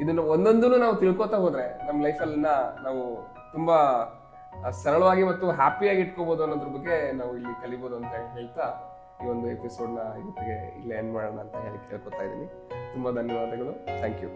ಇದನ್ನು ಒಂದೊಂದೂ ನಾವು ತಿಳ್ಕೊತಾ ಹೋದರೆ ನಮ್ಮ ಲೈಫಲ್ಲಿನ ನಾವು ತುಂಬ ಸರಳವಾಗಿ ಮತ್ತು ಹ್ಯಾಪಿಯಾಗಿ ಇಟ್ಕೋಬೋದು ಅನ್ನೋದ್ರ ಬಗ್ಗೆ ನಾವು ಇಲ್ಲಿ ಕಲಿಬೋದು ಅಂತ ಹೇಳ್ತಾ ಈ ಒಂದು ಎಪಿಸೋಡ್ನ ಇವತ್ತಿಗೆ ಇಲ್ಲೇ ಎಂಡ್ ಮಾಡೋಣ ಅಂತ ಹೇಳಿ ಕೇಳ್ಕೊತಾ ಇದ್ದೀನಿ. ತುಂಬ ಧನ್ಯವಾದಗಳು. Thank you.